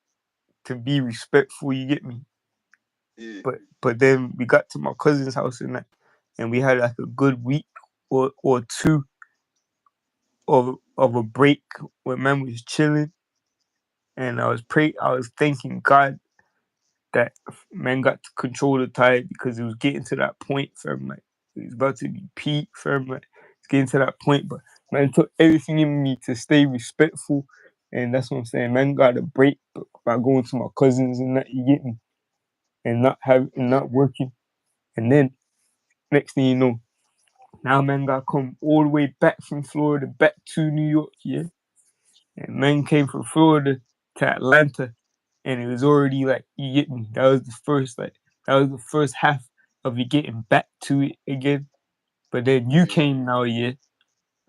to be respectful. You get me?
yeah,
But then we got to my cousin's house and we had like a good week or two of a break where man was chilling, and I was thanking God that man got to control the tide because it was getting to that point, fam. Like it was about to be peak, fam. Like it's getting to that point, but man took everything in me to stay respectful, and that's what I'm saying. Man got a break by going to my cousins and that, you get me, and not
yeah.
working, and then Next thing you know, now man got come all the way back from Florida back to New York, yeah. And man came from Florida to Atlanta, and it was already like you get me. That was the first half of you getting back to it again. But then you
Yeah.
came now, yeah,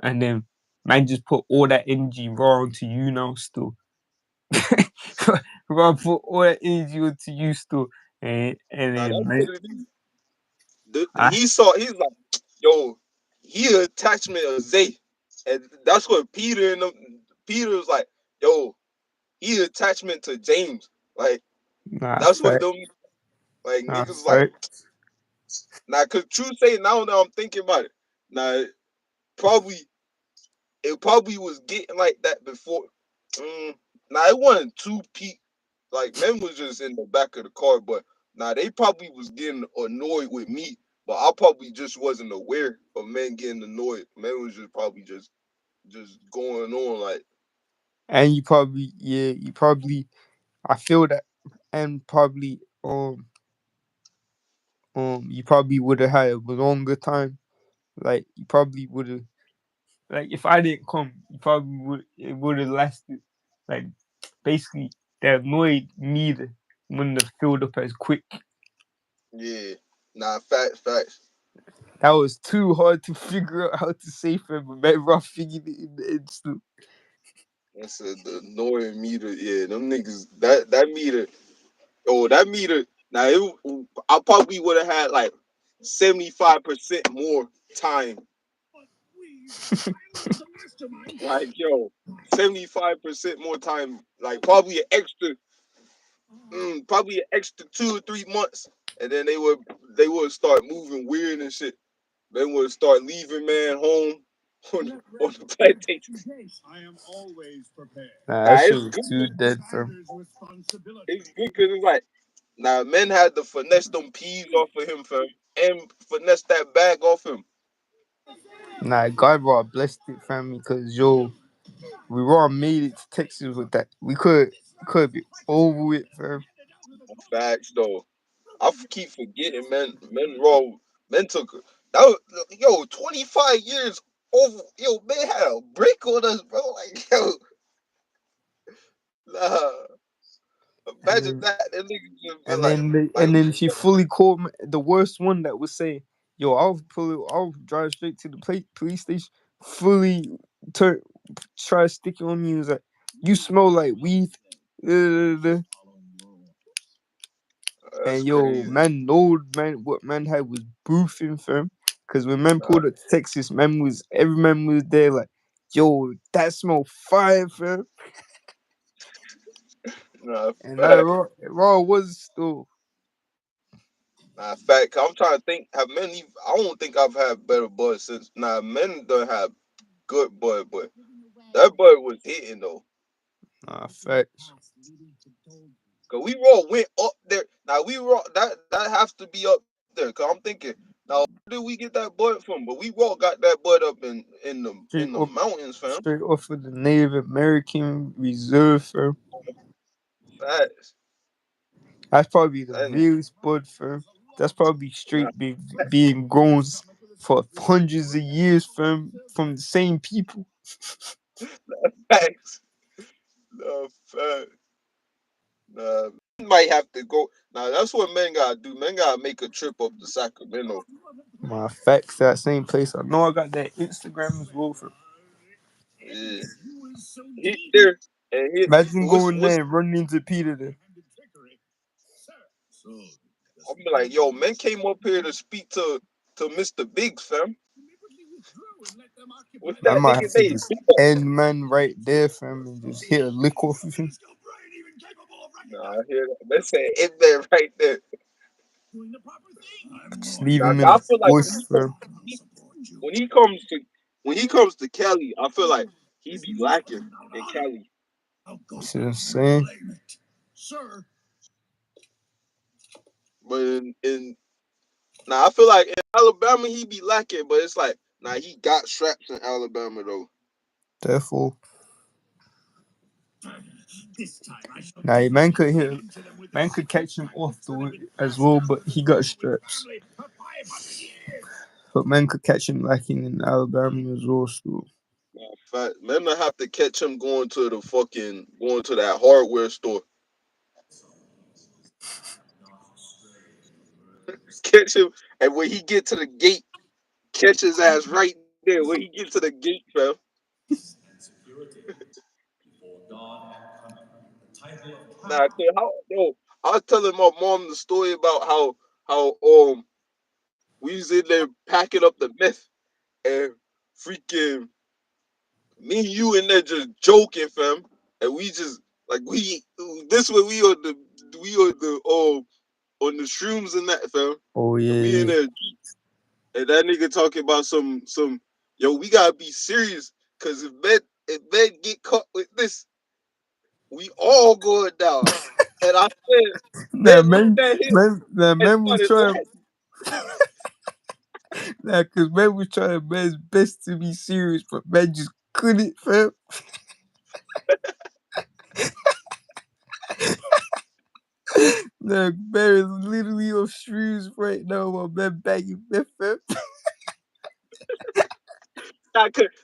and then man just put all that energy raw onto you now still. Raw put all that energy onto you still, and
Nah,
then
that's
man,
what it is.
I
He's like, yo, he an attachment of Zay. And that's what Peter and them, Peter was like, yo, he an attachment to James. Like,
nah
that's what
fact,
them like
nah
niggas like.
fact.
Now, cause true say now that I'm thinking about it. Now, probably it probably was getting like that before. Now it wasn't too peak. Like men was just in the back of the car, but now they probably was getting annoyed with me, but I probably just wasn't aware of men getting annoyed. Men was just probably just going on like
And you probably, I feel that, and probably, you probably would have had a longer time. Like you probably would have, like if I didn't come, you probably it would have lasted. Like basically, they annoyed me that wouldn't have filled up as quick.
yeah. Nah, facts.
That was too hard to figure out how to say for him, but man, I figured it in the instant.
That's the annoying meter. Yeah, them niggas that meter. Oh, that meter. Now I probably would have had like 75% more time. Like yo, 75% more time. Like probably an extra 2 or 3 months, and then they would start moving weird and shit. They would start leaving man home on the plantation.
I am always prepared.
Nah, that
Nah,
shit
it's
was
good.
too dead for him.
It's good because it's like now men had to finesse them peas off of him, fam, and finesse that bag off him.
Nah, God raw blessed it, family, because yo, we raw made it to Texas with that. We could be over it, fam.
Facts though. Keep forgetting, man. Men took that. Yo, 25 years over. Yo, man had a brick on us, bro. Like yo, nah.
And
Imagine
then
that. That nigga just been like, like,
and then she fully called me, the worst one that would say, "Yo, I'll drive straight to the police station." Fully turn try to stick it on me. He was like, "You smell like weed." Uh,
that's
And yo,
crazy.
man, no man, what man had was boofing fam. Cause when man
Nah,
pulled up to Texas, every man was there like, "Yo, that smell fire, fam."
nah,
And that
fact.
raw was still.
Nah, fact. I'm trying to think. Have men even, I don't think I've had better bud since. Nah, men don't have good bud, but that bud was hitting though.
Nah, facts.
Cause we all went up there. Now we raw that has to be up there. Cause I'm thinking now, where did we get that bud from? But we all got that bud up in
Straight
the
up,
mountains, fam.
straight off of the Native American Reserve, fam.
Facts.
That's probably the
And
realest bud, fam. That's probably
nah,
straight being grown for hundreds of years, fam, from the same people.
facts. Nah, facts. Nah, men might have to go. Now that's what men gotta do. Men gotta make a trip up to Sacramento.
My facts, that same place. I know I got that Instagram as well, fam.
Yeah. Hit there and hit.
Imagine going
What's
there and running into Peter there.
I'm be like, yo, men came up here to speak to Mr. Biggs, fam. What's
Man
that
might
nigga
have to
name?
just end man right there, fam, and just hit a lick off of him.
Nah, I hear that. They say in there right there.
Just leave
Now,
him in
I
a
feel like
bush, fam.
when he comes to when he comes to Cali, I feel like he be lacking in Cali.
See what I'm saying?
But in now I feel like in Alabama he be lacking, but it's like now he got straps in Alabama though.
Therefore, now man could catch him off though as well, but he got straps. But man could catch him lacking in Alabama as well. So
Fact, man, I have to catch him going to that hardware store. Catch him, and when he get to the gate, catch his ass right there. When he get to the gate, fam. Nah, 'cause I was telling my mom the story about how we was in there packing up the meth and freaking me and you in there just joking, fam. And we just like this way we on the shrooms and that, fam.
oh
And we in
yeah,
there and that nigga talking about some yo, we gotta be serious because if men get caught with this, we all going down. And I said,
nah,
man looked at him and
man was
started
trying.
laughing.
Nah, cause man was trying man's best to be serious, but man just couldn't, fam. Nah, man is literally on shrooms right now while man bagging meth, fam.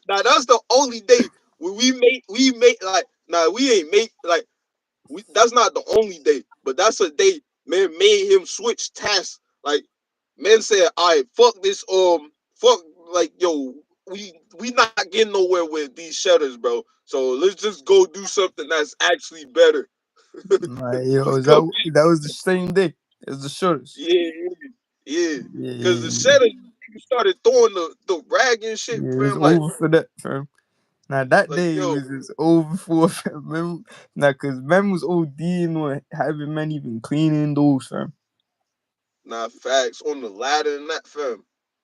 Now that's the only day when we made like we ain't make like that's not the only day, but that's a day man made him switch tasks. Like man said, all right, fuck this, fuck like yo, we not getting nowhere with these shutters, bro. So let's just go do something that's actually better.
Nah, yo,
Let's go.
that was the same day as the shutters.
Yeah, yeah. Cause the
Yeah,
shutters started throwing the rag and shit,
yeah, it's
fam. Like
over for that, fam. Now that day it
yo,
was just over for fam. Man, nah, cause man was ODing on having man even cleaning those, fam.
nah, facts on the ladder and that, fam.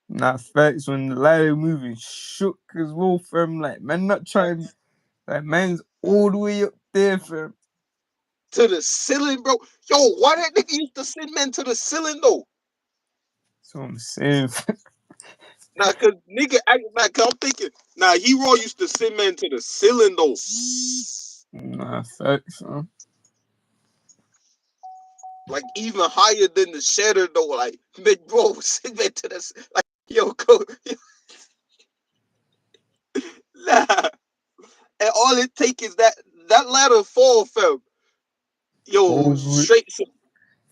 Nah, facts when the ladder moving shook as well, fam. Like man, not trying. Like man's all the way up there, fam.
To the ceiling, bro. Yo, why that nigga used to send men to the ceiling though?
So I'm saying, fam.
Nah, cause nigga act like I'm thinking. Nah, Hero used to send men to the ceiling though.
Nah, facts, fam.
Like even higher than the shatter though. Like man, bro, send men to the like yo, go. Nah. And all it take is that ladder fall, fam. Yo,
Over it.
straight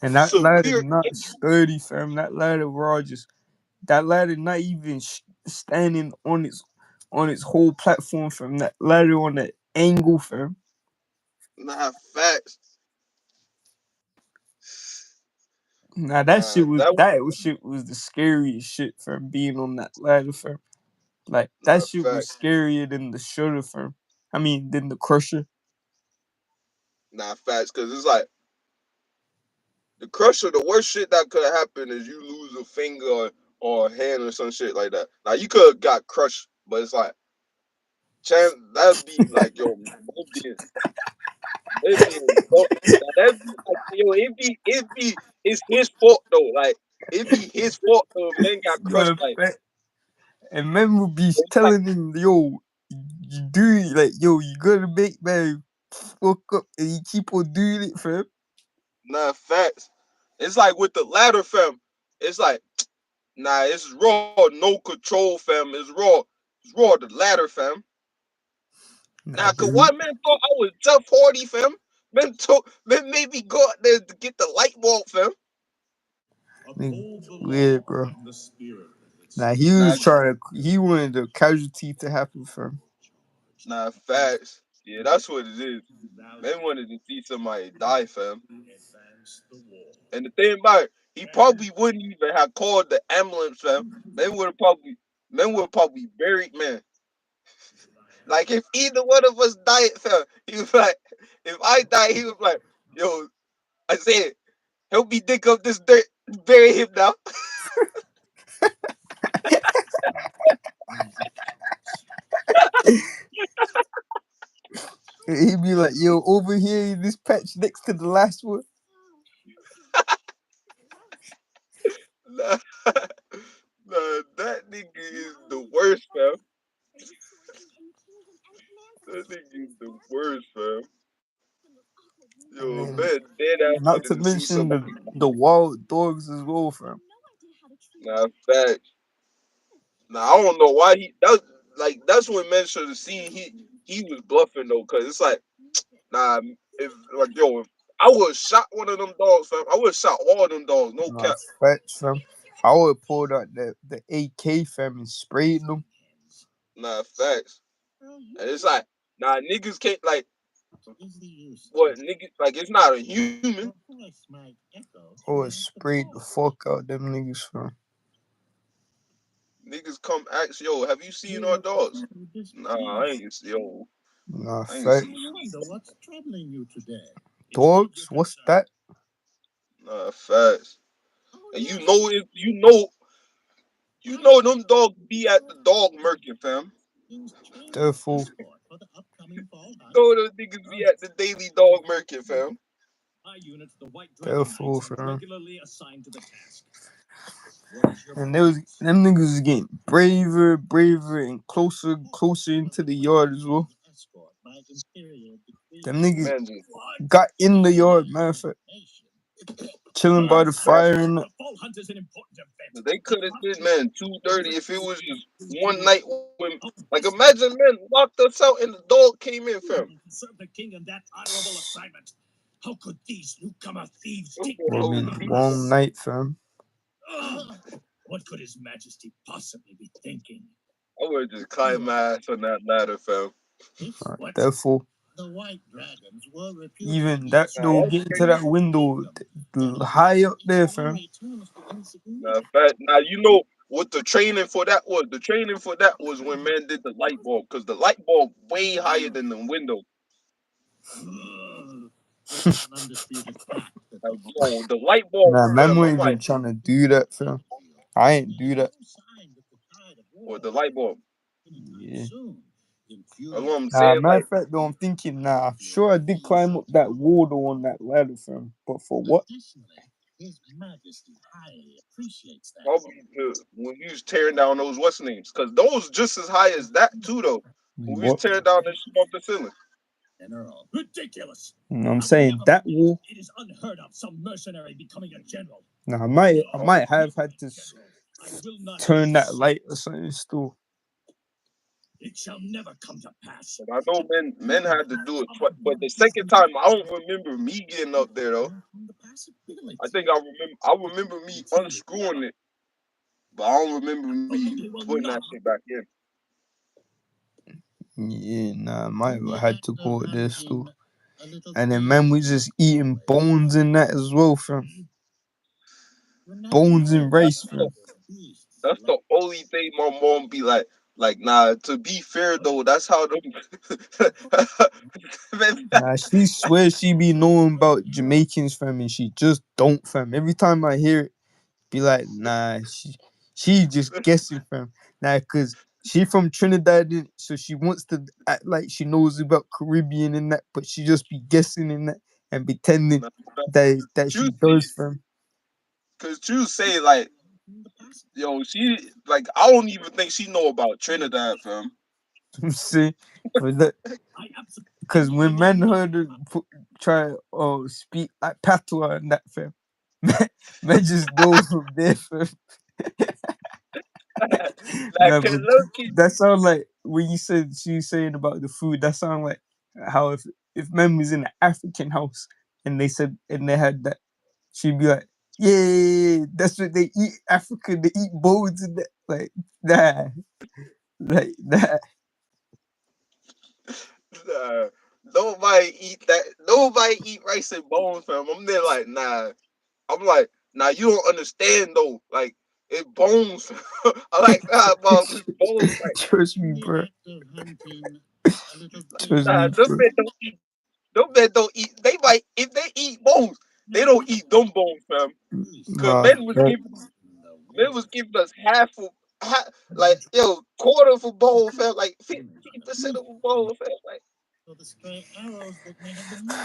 And that ladder
severe.
not sturdy, fam. That ladder raw just that ladder not even standing on its whole platform, fam. That ladder on that angle, fam.
Nah, facts.
Nah,
Nah, that was
shit was the scariest shit, fam. Being on that ladder, fam. Like that
nah,
shit was
facts.
scarier than the shutter, fam. I mean, than the crusher.
Nah, facts. Cause it's like the crusher. The worst shit that could happen is you lose a finger or a hand or some shit like that. Now you could have got crushed, but it's like chance that'd be like yo, it being that'd be like yo, it's his fault though. Like it be his fault though. Man got crushed
Nah,
like.
and men would be
It's like
telling him, yo, you do it, like, yo, you gotta make man fuck up, and he keep on doing it, fam.
nah, facts. It's like with the ladder, fam. It's like nah, it's raw, no control, fam. It's raw. The ladder, fam.
Nah,
Now, cause
dude.
one man thought I was Jeff Hardy, fam. Men made me go out there to get the light bulb, fam.
Yeah, bro. Nah, he
Nah,
was he wanted the casualty to happen, fam.
nah, facts. Yeah, that's what it is. Men wanted to see somebody die, fam. And the thing about it, he probably wouldn't even have called the ambulance, fam. Men would probably buried man. Like if either one of us died, fam, he was like, if I die, he was like, yo, I said, help me dig up this dirt, bury him now.
He'd be like, yo, over here in this patch next to the last one.
Nah, nah, that nigga is the worst, fam. That nigga is the worst, fam.
And
Yo,
then,
man, dead ass
not
wanted
to
to see
mention
somebody.
the wild dogs as well, fam.
Nah, facts. Now I don't know why that's when men should have seen he was bluffing though, cause it's like nah if like yo if I would have shot one of them dogs, fam. I would have shot all of them dogs, no
Nah,
cap.
facts, fam. I would have pulled out the AK, fam, and sprayed them.
Nah, facts. And it's like nah niggas can't like what niggas like it's not a human.
I would have sprayed the fuck out them niggas, fam.
Niggas come ask yo, have you seen our dogs? Nah, I ain't yo,
Nah,
I ain't
facts.
seen
Dogs? What's that?
nah facts. And you know them dogs be at the dog market, fam.
Therefore,
Know those niggas be at the daily dog market, fam.
My unit, the White Dragon
therefore,
Knights, are
fam.
regularly assigned to the task. What is your
And them niggas was getting braver, braver, and closer, closer into the yard as well.
escort by Imperial decree?
Them niggas
Man, just
got in the yard, man, for chilling by
nah,
the
fact.
fire and
The Fall Hunt is an important event.
They could have did, man, 2:30 if it was just one night when, like, imagine, man, locked us out and the dog came in, fam.
Serve the king in that honorable assignment. How could these newcomer thieves take
would have
Holy
been
back
a long night, fam.
What could His Majesty possibly be thinking?
I would have just climbed my ass on that ladder, fam.
What?
Therefore,
The White Dragons were
even that
Nah,
though,
that's
getting to
crazy.
that window, high up there, fam.
Nah, fact. Now, you know what the training for that was? The training for that was when man did the light bulb, because the light bulb way higher than the window. Like, yo, the light bulb,
Nah, man,
fam.
we
I'm
ain't even
like,
trying to do that, fam. I ain't do that.
what, the light bulb?
Yeah.
That's what I'm
Nah,
saying.
matter
Like,
of fact, though, I'm thinking, nah, sure I did climb up that wall though on that ladder, fam. But for what?
His Majesty highly appreciates that.
probably when we was tearing down those what's names, because those just as high as that too, though. When we was
What?
tearing down that shit off the ceiling.
General, ridiculous!
You know what I'm saying? That wall.
It is unheard of some mercenary becoming a general.
Nah, I might have had to
I will not
turn that light or something still.
It shall never come to pass.
But I know men had to do it twice. But the second time, I don't remember me getting up there though. I think I remember me unscrewing it, but I don't remember me putting that shit back in.
Yeah, nah, I might have had to go there still. And then man, we just eating bones in that as well, fam. Bones and rice, fam.
That's the only thing my mom be like, nah. To be fair though, that's how them.
Nah, she swears she be knowing about Jamaicans, fam, and she just don't, fam. Every time I hear it, be like, nah, she just guessing, fam. Nah, cause she from Trinidad, so she wants to act like she knows about Caribbean and that, but she just be guessing in that and pretending that she does, fam.
Cause you say like, yo, she like I don't even think she know about Trinidad, fam.
I'm saying, but that, cause when men heard her try speak like patois and that, fam, man just go from there, fam.
Like,
Nah,
cause
but
look,
that sound like when you said she was saying about the food. That sound like how if men was in an African house and they said and they had that, she'd be like, yeah, that's what they eat. Africa, they eat bones and that, like that, like that.
nobody eat that. Nobody eat rice and bones, fam. I'm there like, nah. I'm like, nah. You don't understand though. Like, it bones. I like, nah, mom, it's bones. Like,
Trust me, bro. Trust
nah,
me,
them
bro.
men don't eat. Them men don't eat. They might if they eat bones. They don't eat them bones, fam. Cause
Nah,
men was giving us half, like yo, quarter for bowl, fam. Like 50% of a bowl, fam. Like,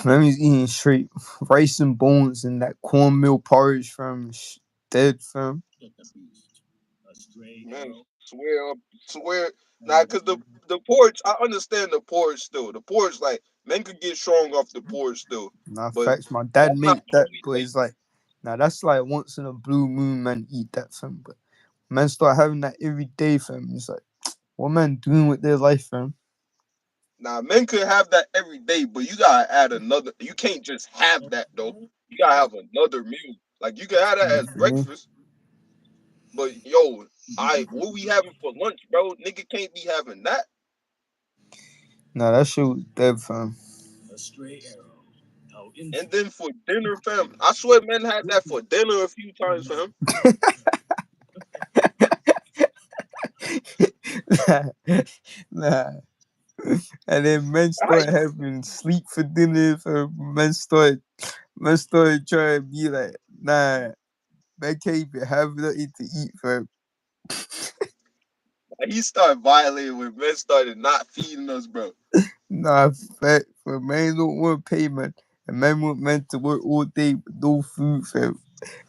man was eating straight rice and bones and that cornmeal porridge, fam. Dead, fam.
man, swear. Nah, cause the porridge, I understand the porridge still. The porridge, like men could get strong off the porridge still,
Nah,
but
facts. My dad
that's not
made that,
always
but
like
it's like, nah, that's like once in a blue moon, man, eat that, fam. But Man start having that every day, fam. It's like, what man doing with their life, fam?
Nah, men could have that every day, but you gotta add another. You can't just have that though. You gotta have another meal. Like you can have that
You
as
feel me?
breakfast, but yo, what we having for lunch, bro? Nigga can't be having that.
Nah, that shit was dead, fam.
A stray arrow. How
And then for dinner, fam, I swear men had that for dinner a few times, fam.
Nah. And then men
Right?
start having sleep for dinner, fam. Men started trying to be like, nah, man can't even have nothing to eat, fam.
He started violating when men started not feeding us, bro.
Nah, fat, for man don't want to pay, man. And man want men to work all day with no food, fam.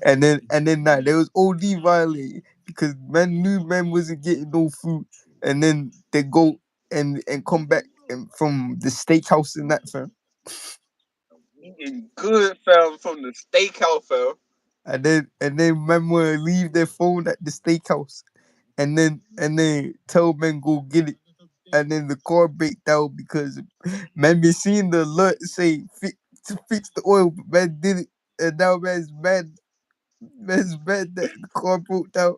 And then nah, there was OD violating because man knew man wasn't getting no food. And then they go and come back from the steakhouse and that, fam.
Eating good, fam, from the steakhouse, fam.
And then man wanna leave their phone at the steakhouse. And then tell men go get it. And then the car break down because man be seeing the alert say to fix the oil, but man did it. And now man's mad that the car broke down.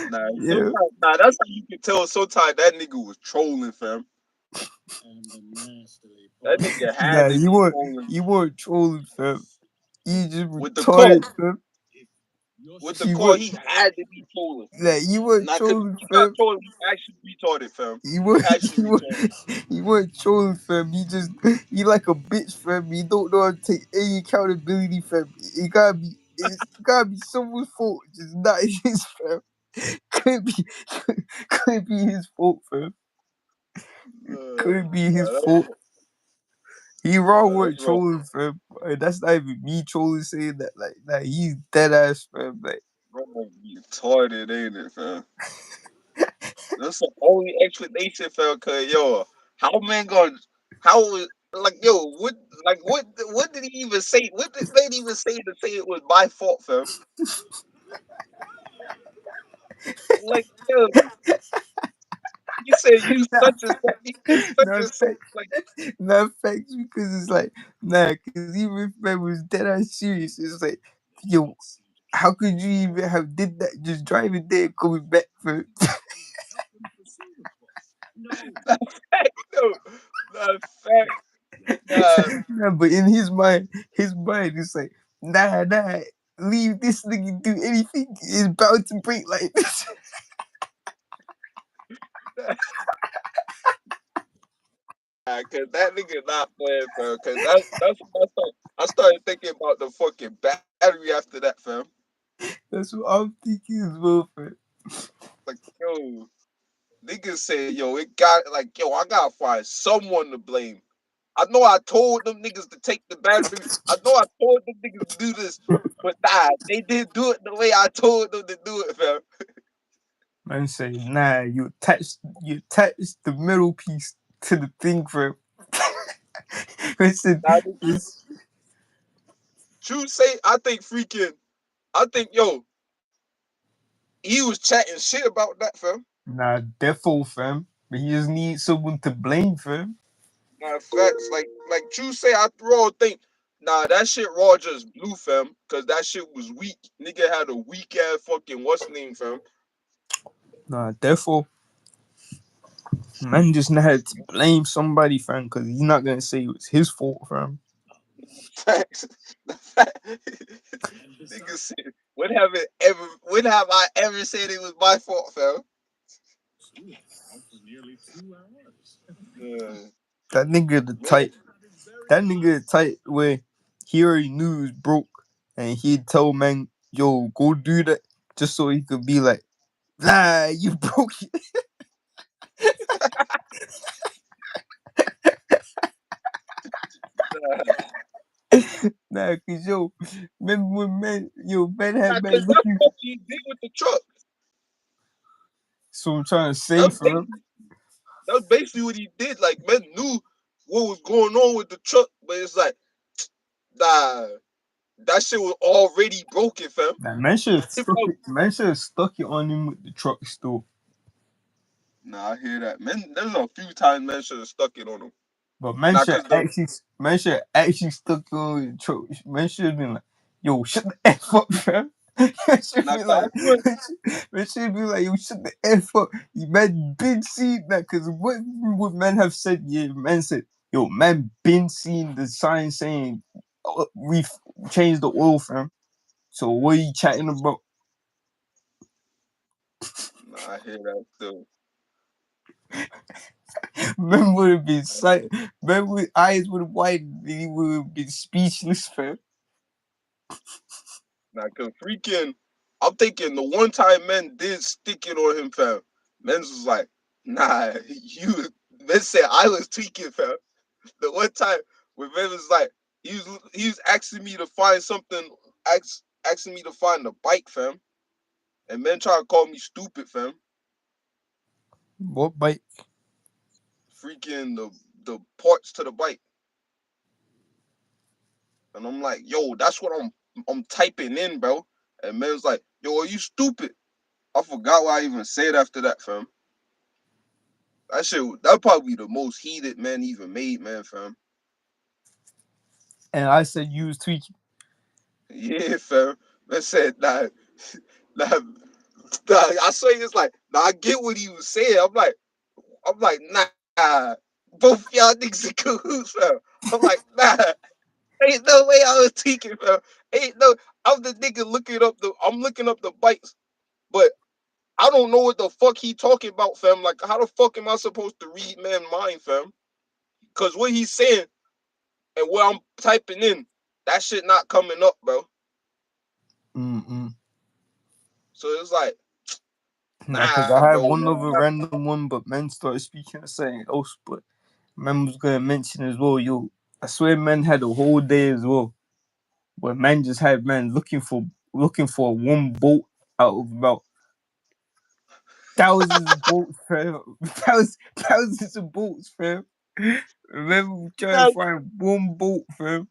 Nah,
Yeah.
nah, that's how you can tell sometimes that nigga was trolling, fam. That nigga had
Nah,
to be trolling
you weren't trolling, fam. You just
with the car.
retarded, fam.
With the
You
car,
weren't
he had to be trolling.
like you weren't
Nah, cause
trolling,
he not
fam.
trolling. He actually retarded, fam.
You
He
weren't
actually
you weren't,
retarded.
you weren't trolling, fam. You like a bitch, fam. You don't know how to take any accountability, fam. It's gotta be someone's fault, just not his, fam. Couldn't be couldn't be his fault, fam. Couldn't be his
Nah,
fault. He wrong
that's
word
wrong.
trolling, fam. That's not even me trolling saying that. Like he's dead ass, fam. Like
Bro, retarded, ain't it, fam? That's the only explanation, fam. Cause yo, how man gonna how was like yo what did he even say? What did man even say to say it was my fault, fam? Like yo, he said you
nah,
such and such. He said such
not
and such.
facts,
Like
not facts because it's like nah, because even if man was dead ass serious, it's like yo, how could you even have did that? Just driving there and coming back, fam.
fact, no, not fact. Nah,
Nah, but in his mind, it's like nah, leave this nigga do anything. It's bound to break like this.
cause that nigga not playing, fam. Cause that's what I started thinking about the fucking battery after that, fam.
That's what I'm thinking as well, fam.
Like yo, niggas say yo, it got like yo, I gotta find someone to blame. I know I told them niggas to take the battery. I know I told them niggas to do this, but nah, they didn't do it the way I told them to do it, fam.
Man say, nah, you attach the middle piece to the thing, fam. Listen,
Nah,
it's
true say, I think yo, he was chatting shit about that, fam.
nah, defo, fam. But he just needs someone to blame, fam.
Nah, facts. Like true say, I raw think, nah, that shit raw just blew, fam. Cause that shit was weak. Nigga had a weak ass fucking what's name, fam.
Nah, defo. Man just had to blame somebody, fam, because he's not gonna say it was his fault, fam.
Facts. Nigga said, when have I ever said it was my fault, fam? Yeah.
That nigga the type where he already knew he was broke and he'd tell man, yo, go do that just so he could be like, nah, you broke. Nah, cause yo, remember when man
Nah,
had
cause
man
that's
looking.
what he did with the truck.
So I'm trying to say
That's
for him.
that's basically what he did. Like men knew what was going on with the truck, but it's like, nah, that shit was already broken, fam.
Nah, man should have
If
stuck
I-
it. Man should have stuck it on him with the truck still.
Nah, I hear that. Man, there's a few times man should have stuck it on him.
But man
Nah,
should
cause the
actually stuck it on the truck. Man should have been like, yo, shut the F up, fam. Man should
nah,
be
'cause
like,
I feel-
man should be like, yo, shut the F up. You man been seen that, cause what would men have said? Yeah, man said, yo, man been seeing the sign saying we've changed the oil, fam. So what are you chatting about?
Nah, I hear that still.
Man would have been silent. Man with eyes would have widened. He would have been speechless, fam.
Nah, cause freaking, I'm thinking the one time men did stick it on him, fam. Men's was like, nah, you. Men said I was tweaking, fam. The one time when men was like, he was asking me to find something, asking me to find the bike, fam. And men try to call me stupid, fam.
What bite?
Freaking the parts to the bike. And I'm like, yo, that's what I'm typing in, bro. And man's like, yo, are you stupid? I forgot what I even said after that, fam. That probably the most heated man even made, man, fam.
And I said you was tweaking.
Yeah, fam. Man said, nah, nah, I swear it's like, nah, I get what he was saying. I'm like, nah, both y'all niggas in cahoots, fam. I'm like, nah, ain't no way I was tweaking, fam. Ain't no, I'm the nigga I'm looking up the bikes, but I don't know what the fuck he talking about, fam. Like, how the fuck am I supposed to read man's mind, fam? Cause what he's saying and what I'm typing in, that shit not coming up, bro. So it's like,
Nah, because
nah,
I had
bro.
one other random one, but men started speaking of something else. But man was gonna mention as well, yo. I swear, men had a whole day as well, where man just had man looking for one boat out of about thousands of boats, fam. Thousands of boats, fam. Remember, we trying to find one boat, fam.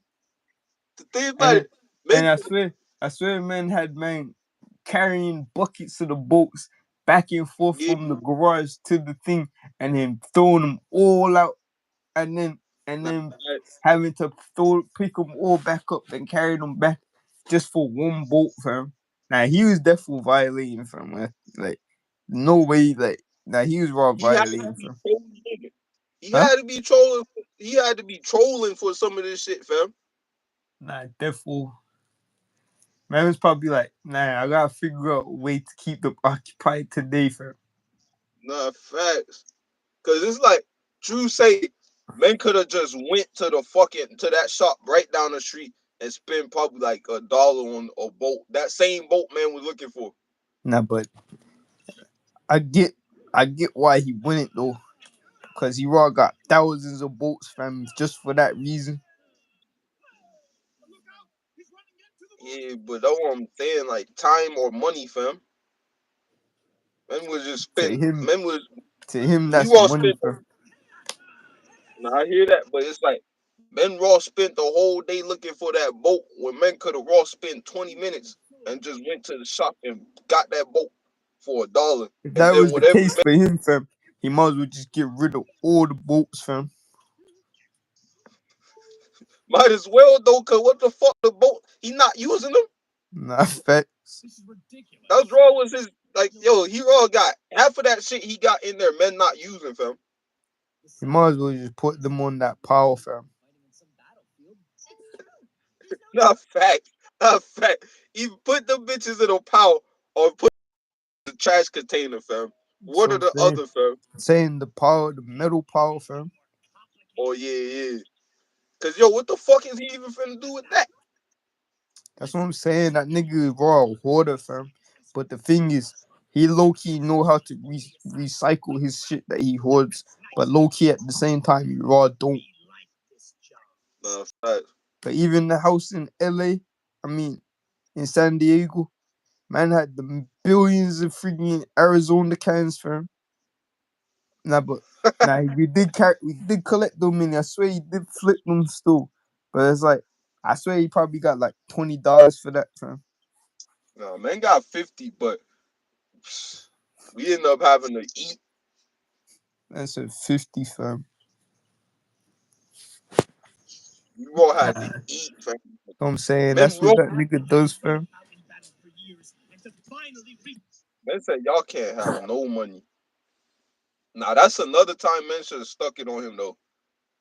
The thing about
And
it, man,
and I swear, men had man carrying buckets of the boats back and forth
yeah,
from the garage to the thing, and then throwing them all out, and
nah,
then having to pick them all back up and carry them back just for one boat, fam. Now he was definitely violating, fam. Like no way, like now he was raw
he had to
violating,
be
fam.
trolling. He
Huh?
had to be trolling. He had to be trolling for some of this shit, fam.
Nah, definitely. Man was probably like, nah, I gotta figure out a way to keep them occupied today, fam.
Nah, facts. Cause it's like, Drew say, men could have just went to that shop right down the street and spent probably like $1 on a boat. That same boat man was looking for.
Nah, but I get why he wouldn't though, because he raw got thousands of boats, fam, just for that reason.
Yeah, but that's what I'm saying, like time or money, fam. Men was just
To
spent.
him,
Men was he
that's
was
money,
spent.
fam.
Now I hear that, but it's like men raw spent the whole day looking for that boat when men could have raw spent 20 minutes and just went to the shop and got that boat for $1.
If
And
that
then
was the
whatever
case for him, fam, he might as well just get rid of all the boats, fam.
might as well though, cause what the fuck the boat? He not using them.
Nah, facts.
That raw was his like yo, he raw got half of that shit he got in there, men not using, fam.
He might as well just put them on that power, fam.
Not fact. Not fact. Either put them bitches in a pile or put the trash container, fam. What
So
are
I'm
the other, fam?
saying the power, the metal power, fam.
Oh yeah. Cause yo, what the fuck is he even finna do with that?
That's what I'm saying. That nigga is raw hoarder, fam. But the thing is, he low key know how to recycle his shit that he hoards. But low key at the same time, he raw don't.
Nah, fact.
But even the house in LA, I mean, in San Diego, man had the billions of freaking Arizona cans, fam. Nah, but we did collect them, and I swear he did flip them still. But it's like I swear he probably got like $20 for that, fam.
No, man got 50, but we end up having to eat.
That's a 50, fam.
We all had to
Nah,
eat, fam.
what I'm saying,
Men,
that's what that nigga does, fam.
men said y'all can't have no money. Nah, that's another time men should have stuck it on him though.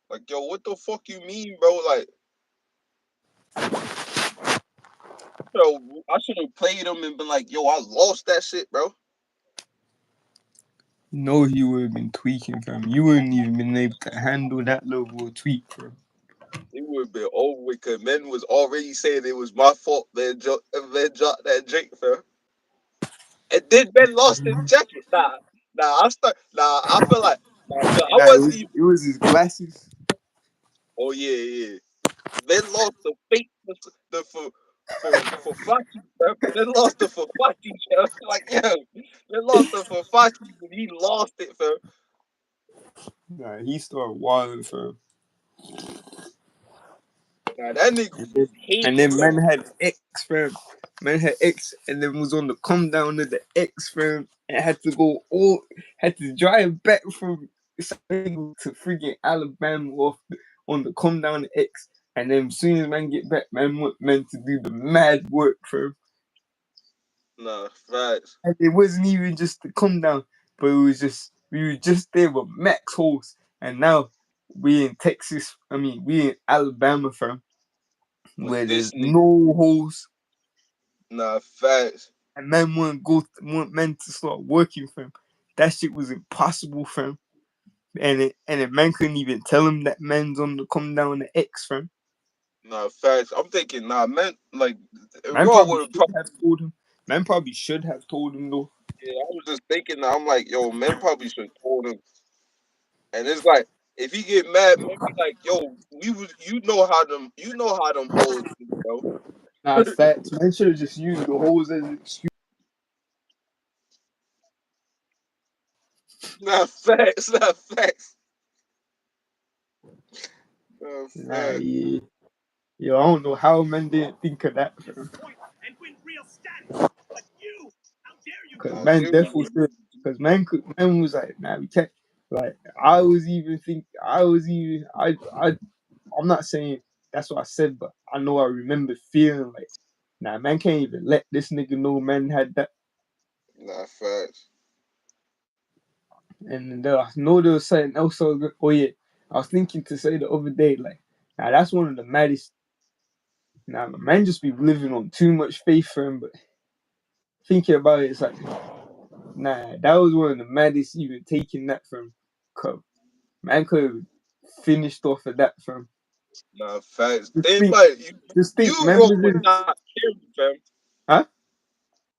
Like, yo, what the fuck you mean, bro? Like, yo, I should have played him and been like, yo, I lost that shit, bro.
No, he would have been tweaking, fam. You wouldn't even been able to handle that level of tweak, fam.
It would have been over with because men was already saying it was my fault. Man dropped that drink, fam. And then Ben lost his jacket. I feel like, nah, 'cause I
Nah,
wasn't even.
it was his glasses.
Oh yeah. Ben lost the fake the for Fati, bro. Ben lost the for Fati, fam. Like, yeah, Ben lost the for Fati, but he lost it, fam.
Nah, he started wilding, fam.
Nah, that nigga
And
was
then,
hating,
man
fam.
had X, fam. Man had X, and then was on the come down of the X, fam. And had to drive back from San Diego to freaking Alabama on the come down of X. And then as soon as man get back, man want man to do the mad work, fam.
Nah, facts.
And it wasn't even just the come down, but it was just we were just there with max holes, and now we in Texas. I mean, we in Alabama, fam,
With
where
this
there's
nigga,
no holes,
nah, facts.
and man want men to start working, fam. That shit was impossible, fam. And man couldn't even tell him that man's on the come down the X, fam.
Nah, facts. I'm thinking, nah, man, like,
Man
Raw
probably
would have
should
probably,
have told him. Man probably should have told him though.
yeah, I was just thinking, I'm like, yo, men probably should have told him. And it's like, if he get mad, man be like, yo, you know how them hoes do, bro.
Nah, facts. Man should have just used the holes as an excuse.
Not facts, not facts. Not
Nah,
facts.
yeah. Yo, I don't know how man didn't think of that, fam.
And win real status. But you, how dare you
Cause
Nah,
man definitely
seriously.
said, cause man was like, nah, we can't. Like I'm not saying that's what I said, but I know I remember feeling like, nah, man can't even let this nigga know man had that.
Nah, facts.
And then I know there was something else. Oh yeah, I was thinking to say the other day, like, nah, that's one of the maddest. Nah, man just be living on too much faith for him, but thinking about it, it's like, nah, that was one of the maddest even taking that from. Cause man could have finished off of that from.
Nah, facts.
Just
Then
think,
like
just think,
you
man
Raw
was
was
in,
not caring, fam.
huh?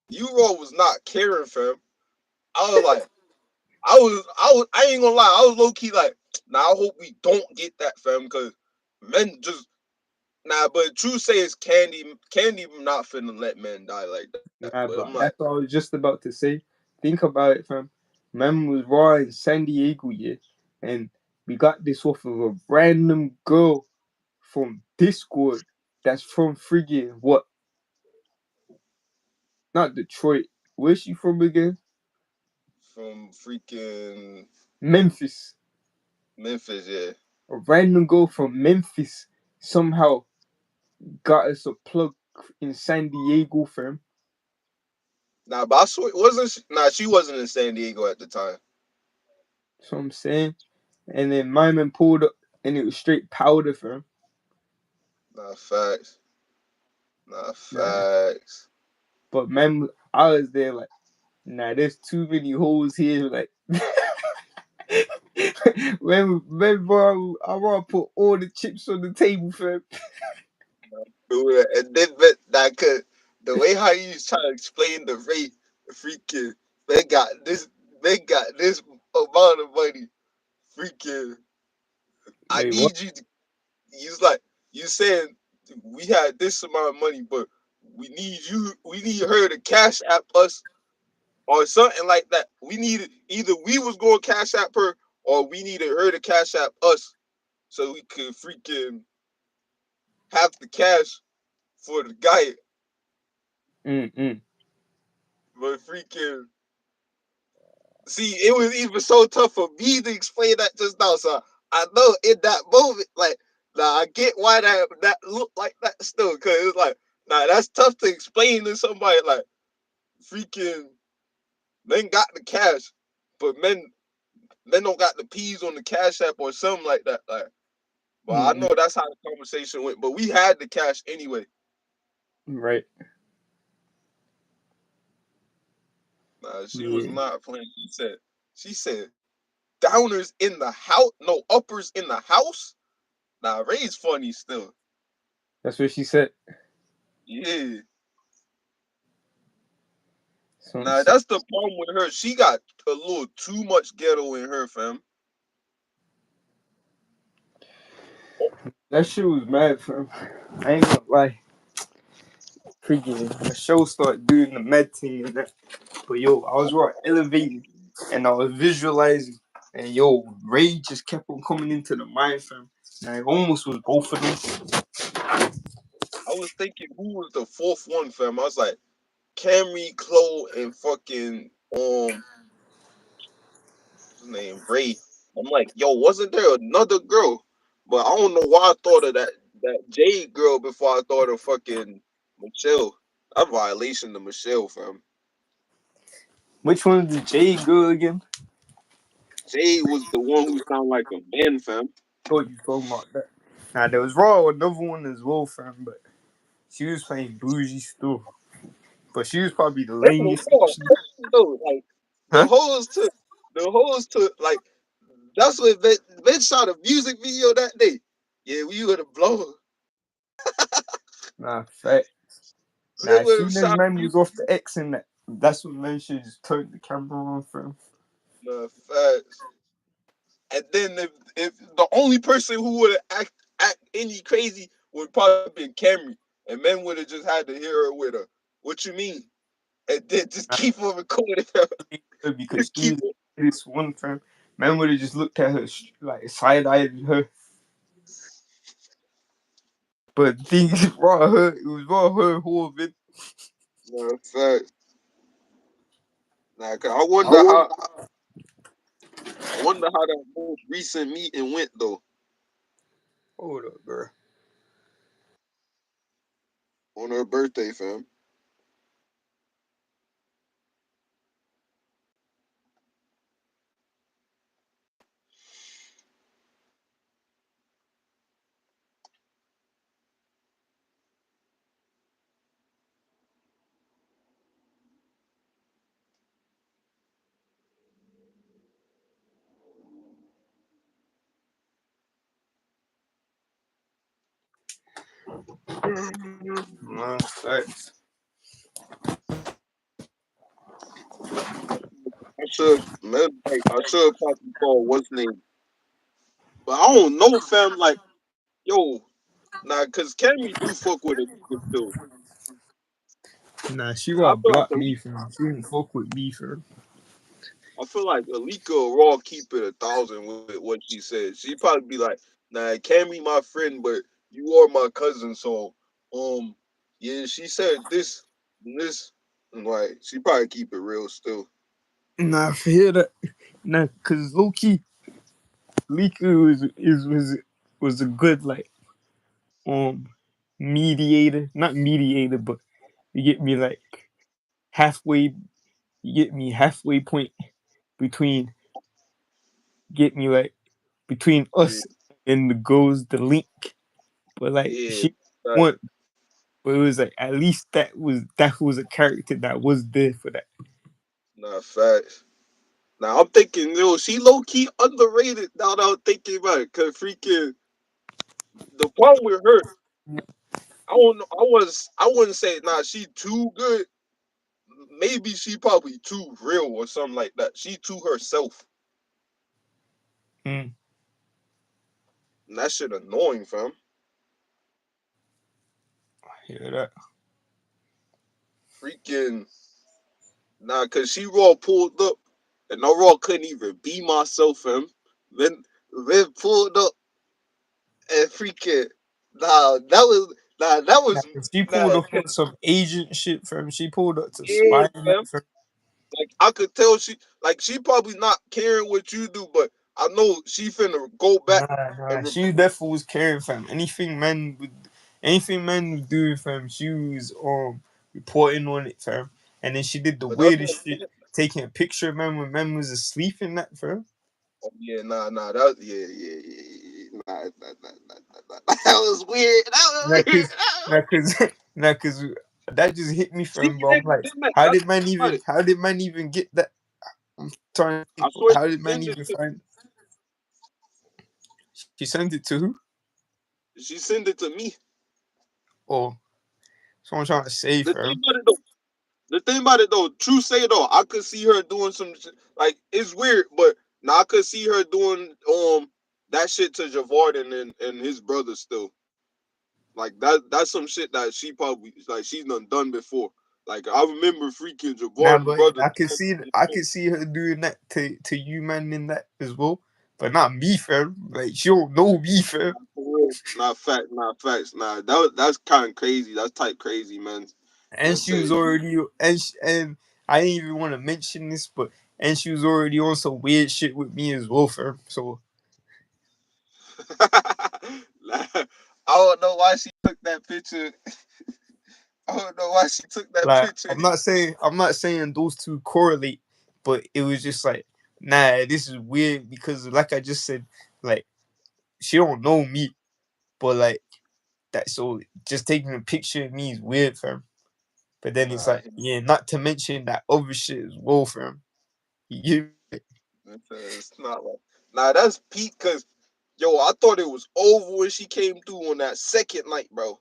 You Raw was not caring, fam. I was like, I ain't gonna lie, I was low key like, nah, I hope we don't get that, fam, because men just nah, but true say it's Candy not finna let men die like that.
Nah,
But
but
I'm like,
that's what I was just about to say. Think about it, fam. Man was raw in San Diego, yeah, and we got this off of a random girl from Discord that's from friggin' what? Not Detroit. Where's she from again?
from freaking
Memphis.
Memphis, yeah.
A random girl from Memphis somehow got us a plug in San Diego, fam.
Nah, but I swear, she wasn't in San Diego at the time.
So I'm saying. And then my man pulled up and it was straight powder, fam.
Nah, facts. Nah,
Nah.
facts.
But man, I was there like, nah, there's too many holes here. Like, bro, I want to put all the chips on the table, fam.
And then that could the way how you try to explain the rate, freaking they got this amount of money. Freaking I
Wait, what?
need you to use like you saying we had this amount of money, but we need her to cash app us or something like that. We needed either we was going to cash app her or we needed her to cash app us so we could freaking half the cash for the guy, but freaking see, it was even so tough for me to explain that just now. So I know in that moment, like, nah, I get why that looked like that still, cause it's like, nah, that's tough to explain to somebody. Like, freaking men got the cash, but men don't got the peas on the cash app or something like that. Like, but I know that's how the conversation went. But we had the cash anyway.
Right.
Nah, she was
Yeah.
not playing. She said, downers in the house, no uppers in the house. Nah, Ray's funny still.
That's what she said.
Yeah.
So
Nah, that's the problem with her. She got a little too much ghetto in her, fam.
that shit was mad, fam. I ain't gonna lie. Freaking the show started doing the med thing and that. But yo, I was right elevating and I was visualizing. And yo, Ray just kept on coming into the mind, fam. And I almost was both of them.
I was thinking who was the fourth one, fam. I was like, Camry, Chloe, and fucking his name Ray. I'm like, yo, wasn't there another girl? But I don't know why I thought of that Jade girl before I thought of fucking Michelle. That violation to Michelle, fam.
Which one is the J girl again?
Jade was the one who sounded like a man, fam.
Thought you talking about that. Nah, there was Raw, another one as well, fam, but she was playing bougie still. But she was probably the
That's no
lamest
fault.
actually.
Though, like
Huh?
the hoes took like that's what Ben shot a music video that day. Yeah, we would have blown.
Nah, fact.
They
Nah,
would
she
have
knows
shot
man was
music.
off the X and that. That's when man should just turn the camera on, fam.
Facts. And then if the only person who would have act any crazy would probably been Camry, and men would have just had to hear her with her. What you mean? And then just
Nah,
keep on recording her.
because she
Keep
was
it.
this one, fam. Man would have just looked at her like side eyed her. But the thing is, raw her. It was raw her whole of it.
Facts. Nah, 'cause I wonder how that most recent meeting went though.
Hold up, bro.
On her birthday, fam.
Nah, facts.
I should probably call what's name. But I don't know, fam. Like, yo, nah, cause Cammy do fuck with a still.
Nah, she
I
raw
feel like
blocked me, fam. She didn't fuck with me, fam.
Alika will raw keep it 1,000 with what she said. She probably be like, nah, Cammy my friend, but you are my cousin, so yeah, she said this and this, and like she probably keep it real still.
Nah, for hear that. Nah, cause low key, Lika was a good like um mediator, not mediator, but you get me like halfway. You get me halfway point between get me like between
Yeah,
us and the girls, the link. But like
yeah,
she
like,
want, but it was like at least that was a character that was there for that.
nah, facts. Now I'm thinking, yo, she low key underrated. Now that I'm thinking about it, cause freaking the problem with her, I don't know. I wouldn't say nah. She too good. Maybe she probably too real or something like that. She too herself.
Mm,
And that shit annoying, fam.
hear that?
Freaking nah, cause she raw pulled up, and I raw couldn't even be myself, fam. Then pulled up and freaking that
Nah,
was
'cause she pulled
nah,
up on some agent shit, fam. She pulled up to
yeah,
spy on
fam.
that, fam.
Like I could tell she probably not caring what you do, but I know she finna go back
Nah.
and
She definitely was caring, fam. Anything men would do, fam, she was reporting on it, fam. And then she did the
but that's what
weirdest shit, taking a picture of men when men was asleep in that, fam.
yeah, nah, that yeah. That was weird. That
Nah,
was weird.
cause, nah, cause, nah, cause that just hit me,
She
fam. But I'm like,
connected them. That's about it.
how did man even get that? I'm trying to
I
think,
swear
how
she
did man
sent it
even
to
find? She sent it to who?
she sent it to me.
Or someone trying to say,
The thing
fam.
about it though, true say though, I could see her doing some shit. Like it's weird, but now I could see her doing that shit to Javarden and his brother still. Like that's some shit that she probably like she's done before. Like I remember freaking
Nah,
Javarden
but
brother.
I could see her doing that to you, man, in that as well. But not me, fam. Like she don't know me, fam.
Not facts. Nah, that's kind of crazy. That's type crazy, man.
And
Let's
she was
say.
already and I didn't even want to mention this, but and she was already on some weird shit with me as well, fam. So
I don't know why she took that picture. I don't know why she took that
like
picture.
I'm not saying those two correlate, but it was just like, nah, this is weird because like I just said, like she don't know me, but like that so just taking a picture of me is weird, fam. But then it's
Nah,
like, yeah, not to mention that other shit as well, fam. You
it's not like. Nah, that's peak. Cause yo, I thought it was over when she came through on that second night, bro.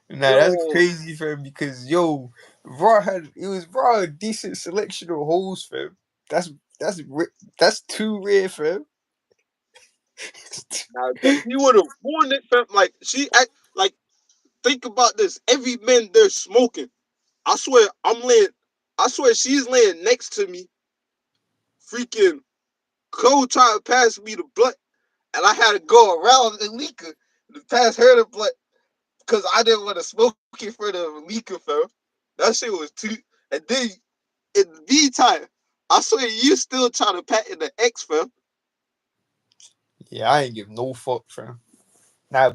Nah, that's
Yo,
crazy, fam. Because yo, Raw a decent selection of hoes, fam. That's that's too rare, fam.
now if he would have won it, fam, like she act like think about this. Every man they're smoking. I swear, I'm laying. I swear, she's laying next to me. Freaking Cole trying to pass me the blunt, and I had to go around Alika to pass her the blunt because I didn't want to smoke it for the Alika, fam. That shit was too. And then in the meantime, I swear you still trying to pat in the X, fam.
Yeah, I ain't give no fuck, fam. Nah,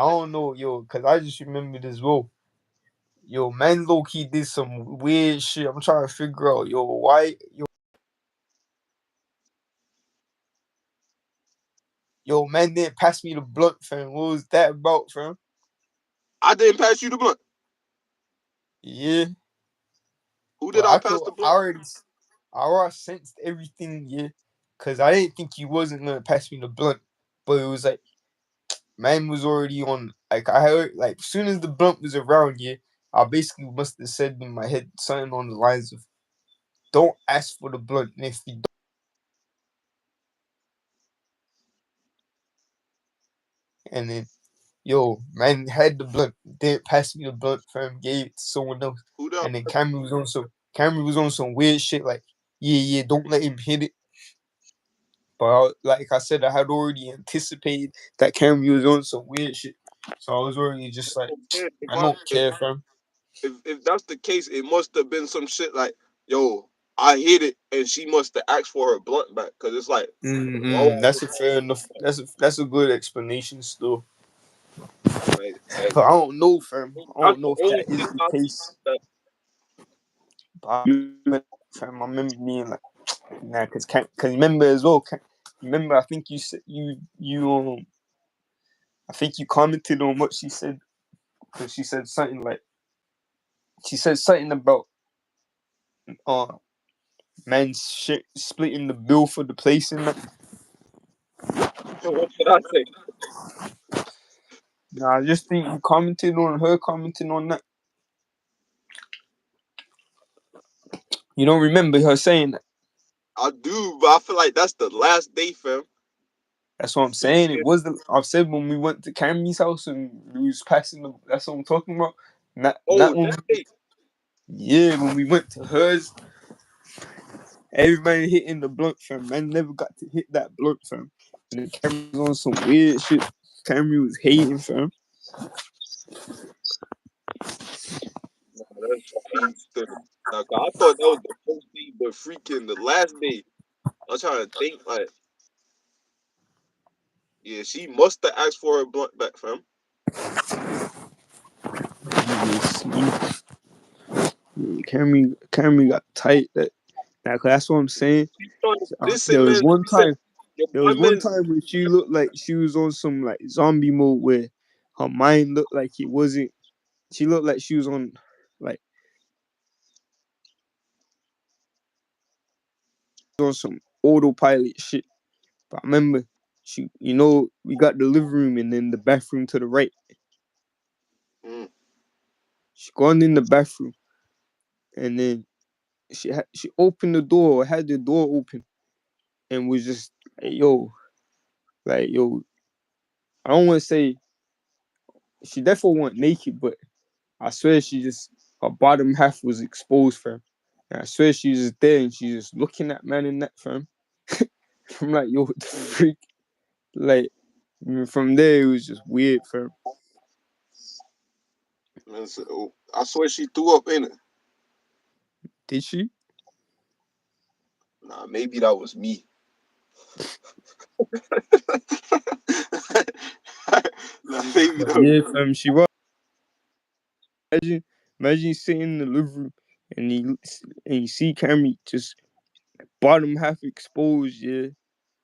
I don't know, yo, cause I just remembered as well. Yo, man, low key did some weird shit. I'm trying to figure out, yo, why, yo, man didn't pass me the blunt, fam. What was that about, fam?
I didn't pass you the blunt.
Yeah,
Who
but
did I pass the
I
blunt?
already sensed everything, yeah. Cause I didn't think you wasn't gonna pass me the blunt, but it was like man was already on. Like I heard, like as soon as the blunt was around, yeah, I basically must have said in my head something on the lines of, "Don't ask for the blunt, and if you don't," and then yo, man had the blunt, didn't pass me the blunt, fam, gave it to someone else,
Who did I
and then
pass?
Cameron was on some weird shit like, yeah, don't let him hit it. But like I said, I had already anticipated that Cameron was on some weird shit, so I was already just like,
If
I don't
if
care, fam.
if that's the case, it must have been some shit like, yo, I hit it, and she must have asked for her blunt back, cause it's like, whoa,
That's a fair enough. That's a good explanation still.
like
But I don't know, fam. I
that's
don't
the
know if
only
that is
thing
the
I
case.
that
But fam, I remember being like, nah, cause remember as well. Remember, I think you said I think you commented on what she said because she said something about uh man splitting the bill for the place and that.
what should I say?
Nah, I just think you commented on her commenting on that. You don't remember her saying that.
I do, but I feel like that's the last day, fam.
That's what I'm saying. It was I've said when we went to Cammy's house and we was passing the. That's what I'm talking about. Not
Oh,
when.
that day.
Yeah, when we went to hers, everybody hitting the blunt, fam. Man never got to hit that blunt, fam. And the camera was on some weird shit. Camera was hating, fam.
That's cheap still. Nah, 'cause I thought that was the first day, but freaking the last day, I was trying to think like, yeah, she must have asked for her blunt back, fam.
Camera got tight. That's what I'm saying.
She started
There
dissing,
was
man.
one
She said,
time.
"Yo,
There
my
was one
man's
time when she looked like she was on some like zombie mode where her mind looked like it wasn't. She looked like she was on like on some autopilot shit. But I remember we got the living room and then the bathroom to the right.
mm,
She gone in the bathroom and then she opened the door, had the door open, and was just like yo. I don't want to say she definitely wasn't naked, but I swear her bottom half was exposed, fam. And I swear she was just there and she just looking at man in that, fam. I'm like, yo, what the freak? Like, from there it was just weird, fam.
man said, oh, I swear she threw up in it.
Did she?
Nah, maybe that was me. Nah, maybe that was
Yeah,
me.
fam, she was. Imagine you sitting in the living room and you see Camry just bottom half exposed, yeah,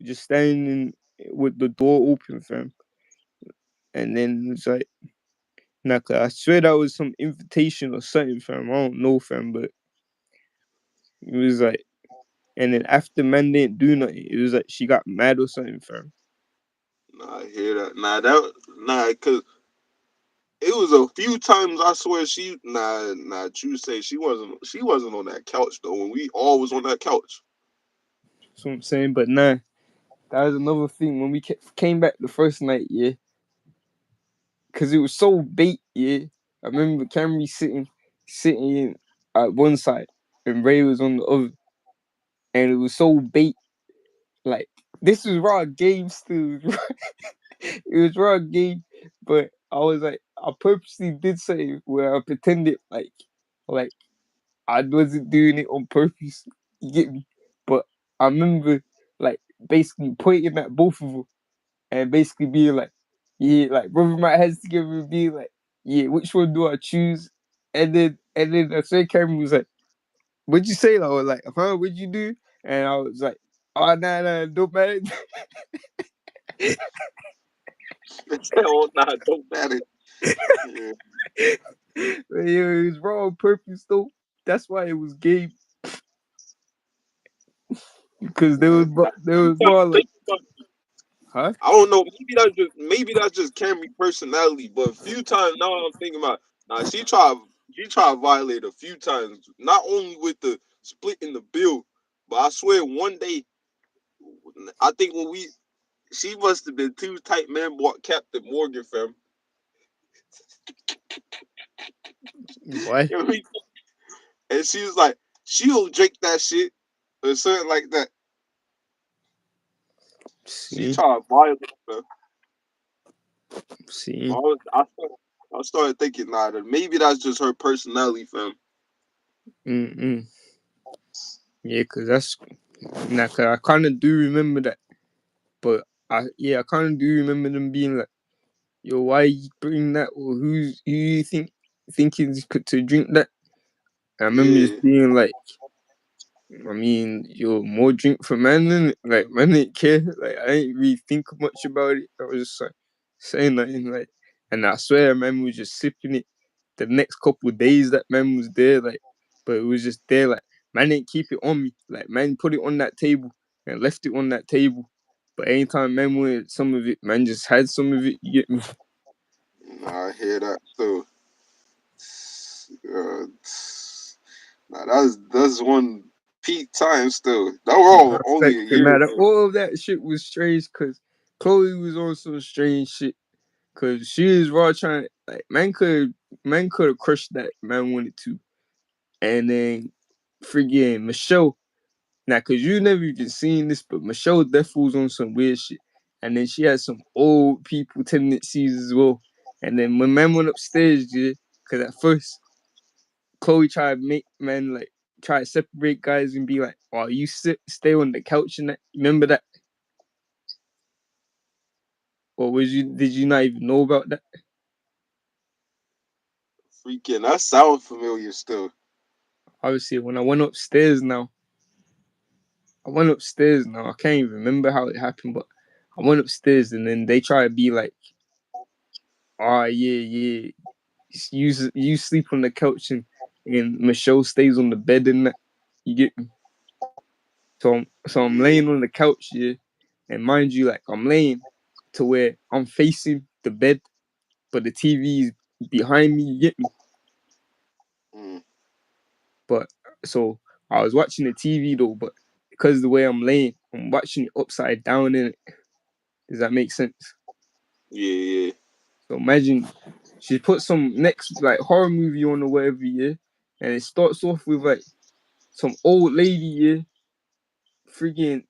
just standing with the door open, fam. And then it's like, nah, 'cause I swear that was some invitation or something, fam. I don't know, fam, but it was like, and then after man didn't do nothing, it was like she got mad or something, fam.
Nah, I hear that. Nah, cause it was a few times I swear True say she wasn't on that couch though. When we all was on that couch.
That's what I'm saying. But nah, that was another thing when we came back the first night, yeah, because it was so bait, yeah. I remember Camry sitting at one side and Ray was on the other, and it was so bait. Like this was raw game still. It was raw game, but I was like, I purposely did something where I pretended like I wasn't doing it on purpose. You get me? But I remember like basically pointing at both of them and basically being like, yeah, like rubbing my hands together and being like, yeah, which one do I choose? And then I said Cameron was like, what'd you say? I was like, huh, what'd you do? And I was like, oh nah, don't matter.
Oh nah, don't matter. Yeah.
But, yeah, it was wrong on purpose though. That's why it was gay. Because there was more like, huh?
I don't know. Maybe that's just Camry personality. But a few times now I'm thinking about. Nah, she tried to violate a few times. Not only with the splitting the bill, but I swear one day, I think she must have been too tight. Man, bought Captain Morgan, fam.
What?
And she was like, she'll drink that shit or something like that. She
See,
tried to violate, fam.
see.
I started thinking, nah, that maybe that's just her personality, fam.
Mm-mm. Yeah, cause I kind of do remember that, but I kind of do remember them being like, "Yo, why you bring that? Or who you thinking to drink that?" I remember
Yeah,
just being like, "I mean, yo, more drink for man, innit? Like man didn't care. Like I didn't really think much about it. I was just like saying nothing, like, and I swear, man was just sipping it. The next couple of days that man was there, like, but it was just there, like, man didn't keep it on me. Like, man put it on that table and left it on that table. But anytime man wanted some of it, man just had some of it. You get me?
nah, I hear that too. Nah, that's one peak time still. That were all only a year ago.
All of that shit was strange because Chloe was on some strange shit. Cause she was raw trying, like, man could have crushed that man wanted to. And then freaking Michelle. Now, cause you never even seen this, but Michelle definitely was on some weird shit. and then she had some old people tendencies as well. And then when man went upstairs, yeah, because at first Chloe tried to make man like try to separate guys and be like, "Oh, you stay on the couch and that." Remember that? Or did you not even know about that?
Freaking, that sounds familiar still.
Obviously, when I went upstairs now, I can't even remember how it happened, but I went upstairs and then they try to be like, "Oh yeah, you sleep on the couch and Michelle stays on the bed and that." You get me? So I'm
Yeah.
laying on the couch, yeah, and mind you, like I'm laying to where I'm facing the bed, but the TV is behind me. You get me?
Mm.
But so I was watching the TV though, but because of the way I'm laying, I'm watching it upside down in it. Does that make sense?
Yeah.
So imagine she put some next like horror movie on or whatever, yeah, and it starts off with like some old lady, yeah, freaking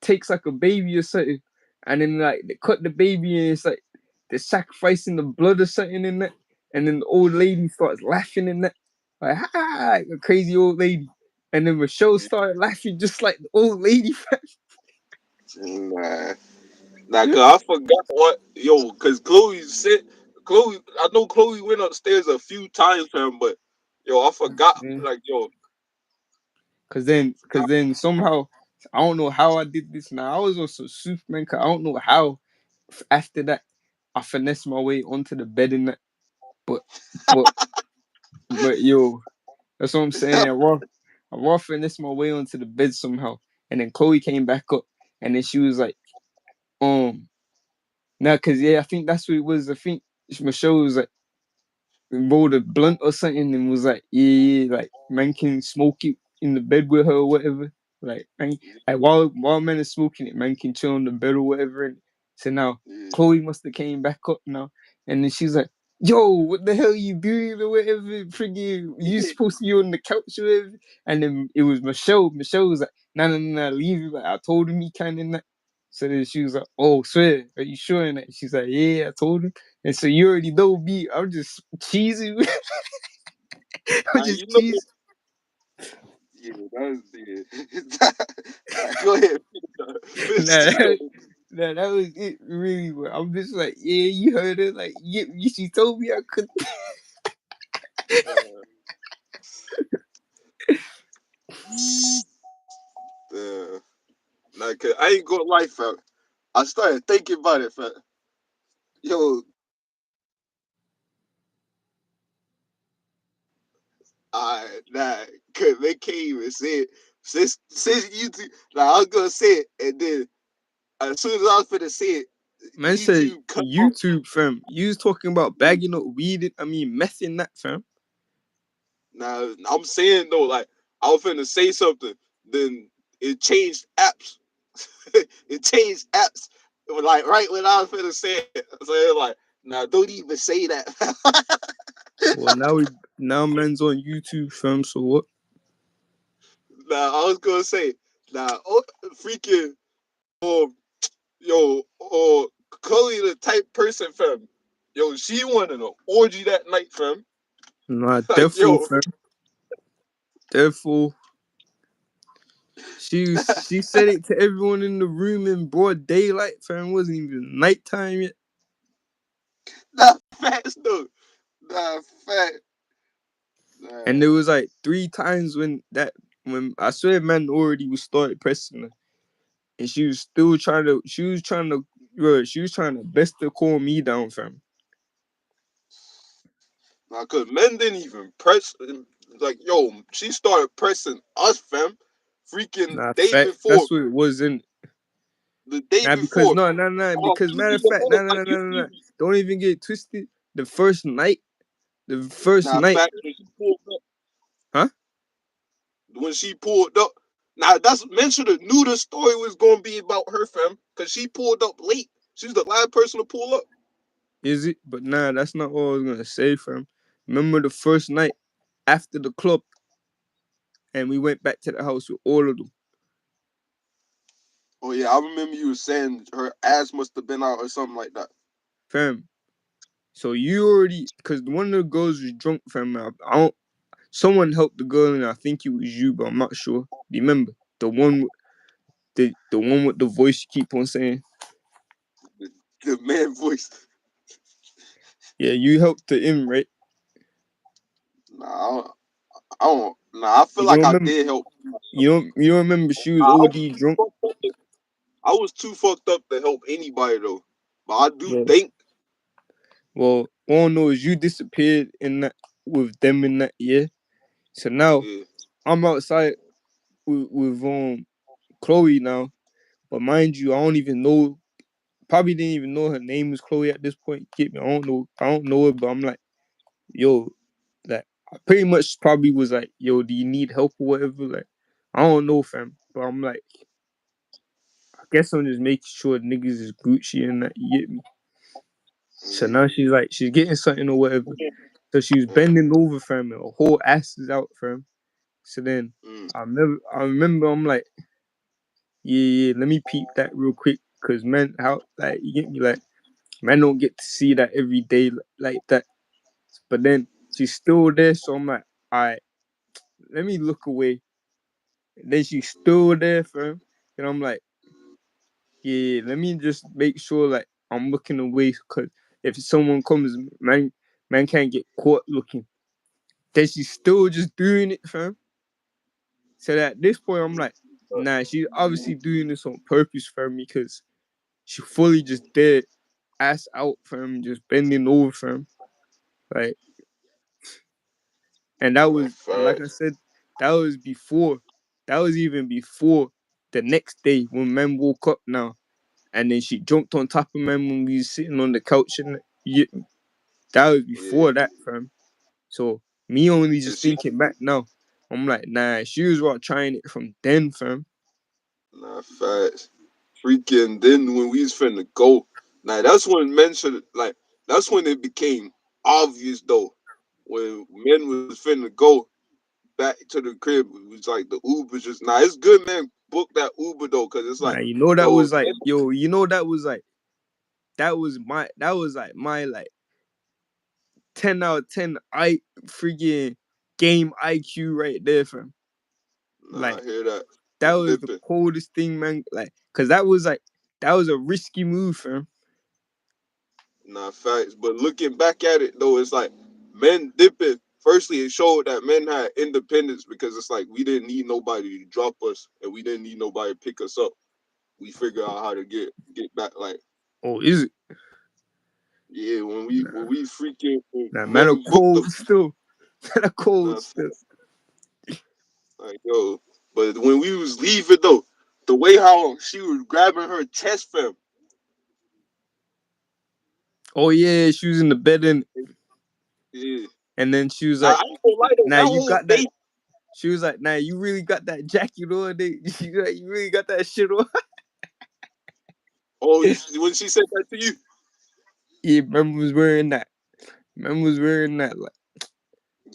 takes like a baby or something, and then like they cut the baby and it's like they're sacrificing the blood or something in that, and then the old lady starts laughing in that, like ha, like a crazy old lady, and then Michelle started laughing just like the old lady.
Nah, cause I forgot cause Chloe, I know Chloe went upstairs a few times, fam, but I forgot,
Yeah.
like,
Cause then somehow I don't know how I did this. Now I was also Superman. Cause I don't know how after that I finessed my way onto the bed in that, but but yo, that's what I'm saying. I raw finessed my way onto the bed somehow, and then Chloe came back up, and then she was like, nah, cause yeah, I think that's what it was. I think Michelle was like rolled a blunt or something and was like, yeah, like man can smoke it in the bed with her or whatever. Like, man, like while man is smoking it, man can chill on the bed or whatever. And so now
yeah.
Chloe must have came back up now, and then she's like, "Yo, what the hell you doing or whatever? Friggin', you supposed to be on the couch or whatever." And then it was Michelle. Michelle was like, "Nah, leave it." Like I told him he can in that. So then she was like, "Oh, swear, are you sure?" And that she's like, "Yeah, I told him." And so you already know me. I'm just cheesy. I'm
Nah,
just cheesy.
yeah, that was Nah, go ahead, finish
Nah,
the story.
that was it. Really, bro. I'm just like, yeah, you heard it. Like, yeah, she told me I could.
Uh, nah, cause I ain't gonna lie, fam. I started thinking about it, fam. Yo, nah, cause they can't even say it. Since YouTube, nah, I was gonna say it, and then as soon as I was finna say it,
Man said
YouTube cut off.
YouTube, fam. You was talking about bagging up weed. I mean, meth in that, fam.
Nah, I'm saying though, like I was finna say something, then it changed apps. It changed apps. Like right when I was finna say it, so it was like, nah, don't even say that.
Well, now man's on YouTube, fam. So what?
Nah, I was gonna say, nah, freaking, um, Chloe the type person, fam. Yo, she wanted an orgy that night, fam.
Nah,
Like,
therefore, fam. Therefore, she said it to everyone in the room in broad daylight, fam. It wasn't even nighttime yet.
not facts though, not fact.
And there
Nah,
was like 3 times when I swear man already was started pressing her. And she was still she was trying to best to calm me down, fam.
nah, cause men didn't even press. Like, she started pressing us, fam. Freaking
Nah,
day
fact.
before,
That's what it was in.
the day
Nah, because
before.
no,
Oh,
because
you
matter
be
of
the
fact,
one, like you
no.
be.
Don't even get it twisted. The first night, the first
Nah,
night,
fact when she pulled up.
huh?
When she pulled up. Now that's mentioned. Knew the story was gonna be about her, fam, because she pulled up late. She's the last person to pull up.
Is it? But nah, that's not what I was gonna say, fam. Remember the first night after the club, and we went back to the house with all of them.
Oh yeah, I remember you were saying her ass must have been out or something like that.
Fam. So you already, because one of the girls was drunk, fam. I don't. Someone helped the girl, and I think it was you, but I'm not sure. Do you remember the one, the one with the voice you keep on saying?
The man voice.
Yeah, you helped her in, right?
Nah, I don't. Nah, I feel
You
like
don't
I
remember?
did help.
You don't remember she was
Nah,
OD drunk?
I was too fucked up to help anybody though. But I do
Well,
think.
all I know is you disappeared in that with them in that year. So now
Yeah,
I'm outside with Chloe now, but mind you, I don't even know. Probably didn't even know her name was Chloe at this point. Get me? I don't know her, but I'm like, yo, like I pretty much probably was like, yo, do you need help or whatever? Like, I don't know, fam. But I'm like, I guess I'm just making sure niggas is Gucci and that. You get me? So
yeah,
now she's like, she's getting something or whatever. So she was
yeah.
bending over, fam, and her whole ass is out, fam. So then
Mm,
I remember I'm like, yeah, let me peep that real quick. Cause man, how like you get me, like man don't get to see that every day like that. But then she's still there, so I'm like, alright, let me look away. And then she's still there, fam. And I'm like, yeah, let me just make sure like I'm looking away, cause if someone comes, man can't get caught looking. Then she's still just doing it, fam. So that at this point, I'm like, nah, she's obviously doing this on purpose, fam, because she fully just dead ass out, fam, just bending over, fam. Like, and that
nah,
was, and like I
facts.
said, that was before, that was even before the next day when man woke up now. And then she jumped on top of man when we was sitting on the couch, and yeah, that was
Yeah,
before that, fam. So me only
and
just
she.
thinking back now, I'm like, nah, she was right trying it from then, fam.
Nah, facts. Freaking. Then when we was finna go, now that's when men should like. That's when it became obvious though. When men was finna go back to the crib, it was like the Uber just. Nah, it's good, man. Book that Uber though, cause it's like,
Nah, you know that
yo,
was like, yo, you know that was like, that was like my like 10 out of 10 I freaking game IQ right there, fam.
nah,
Like
I hear that.
that
Men
was the
dipping.
coldest thing, man. Like, cause that was a risky move, fam.
Nah, facts. But looking back at it though, it's like men dipping. Firstly, it showed that men had independence because it's like we didn't need nobody to drop us and we didn't need nobody to pick us up. We figure out how to get back. Like,
Oh, is it?
yeah, when we freaking when
Nah, man, a
men booked the
cold still. Man, a cold
nah,
still.
like yo. But when we was leaving though, the way how she was grabbing her chest, fam.
Oh yeah, she was in the bed
Yeah.
and then she was
Nah,
like,
I ain't gonna lie though.
"Nah,
That
you
whole
got that."
day,
She was like, "Nah, you really got that jacket on. You really got that shit on."
oh, when she said that to you,
Yeah, remember was wearing that. Remember was wearing that. Like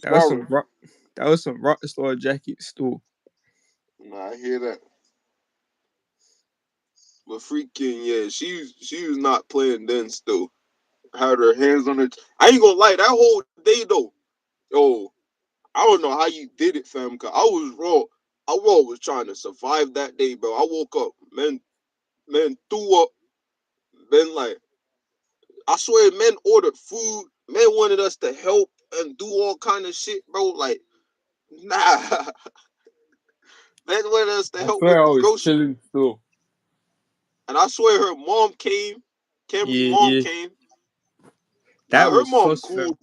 that was
Zara.
some rock. That was some rock star jacket still.
Nah, I hear that. But freaking yeah, she was not playing then still. Had her hands on her. I ain't gonna lie, that whole day though, yo, I don't know how you did it, fam. Cause I was raw. I was trying to survive that day, bro. I woke up, men threw up, men like I swear, men ordered food. Men wanted us to help and do all kind of shit, bro. Like, nah, men wanted us to
I
help
swear
with
I
the
was
grocery.
chilling still.
And I swear, her mom came. Cameron's
Yeah,
mom
yeah.
came. Now
That
her
was
mom
sus,
cool.
fam.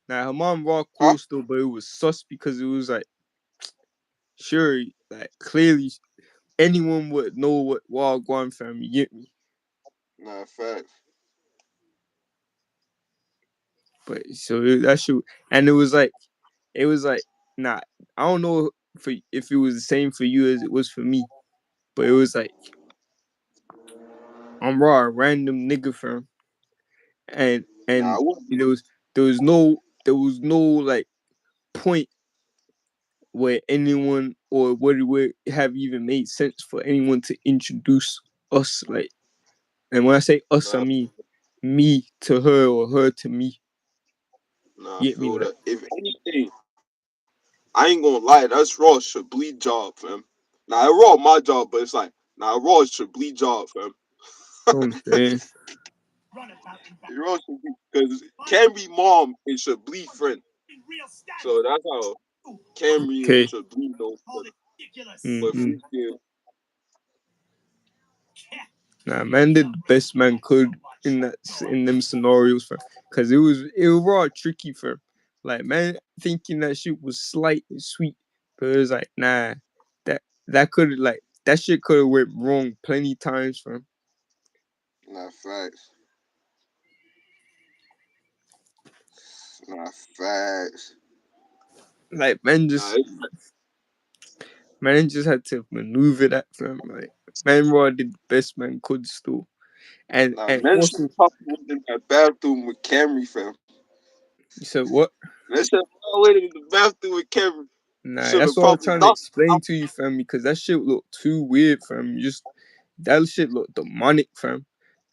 Nah, her mom raw
Huh?
cool still, but it was sus because it was like, sure, like clearly anyone would know what Wagwan fam. You get me?
Nah, facts.
But so that shit, and it was like, nah, I don't know for if it was the same for you as it was for me, but it was like I'm raw, a random nigga fam,
Nah,
and there was no like point where anyone or would it have even made sense for anyone to introduce us, like, and when I say us, I
Nah,
mean me to her or her to me.
nah, I
You get me?
feel
Like,
that. If anything, I ain't gonna lie, that's Raw Chablis job, fam. Now, it Raw my job, but it's like, nah, Raw Chablis job, fam.
you know what I'm saying?
Raw Chablis, because Camry mom is Chablis friend. So that's how Camry and
Okay.
Chablis know. But
Mm-hmm.
freaking,
Nah, man did the best man could in them scenarios, for because it was raw tricky for like, man thinking that shit was slight and sweet, but it was like, nah, that could like that shit could have went wrong plenty times for him.
nah, facts. Nah, facts.
Like,
Nah, it's,
man just had to maneuver that for him. Like, man raw did the best man could still, and
nah,
and
men should
also,
probably went in that bathroom with Camry, fam.
you said what?
Men should probably went in the bathroom with Camry.
Nah,
Should
that's
have
what I'm
probably
trying to
knocked
explain
out.
to you, fam, because that shit looked too weird, fam. Just that shit looked demonic, fam.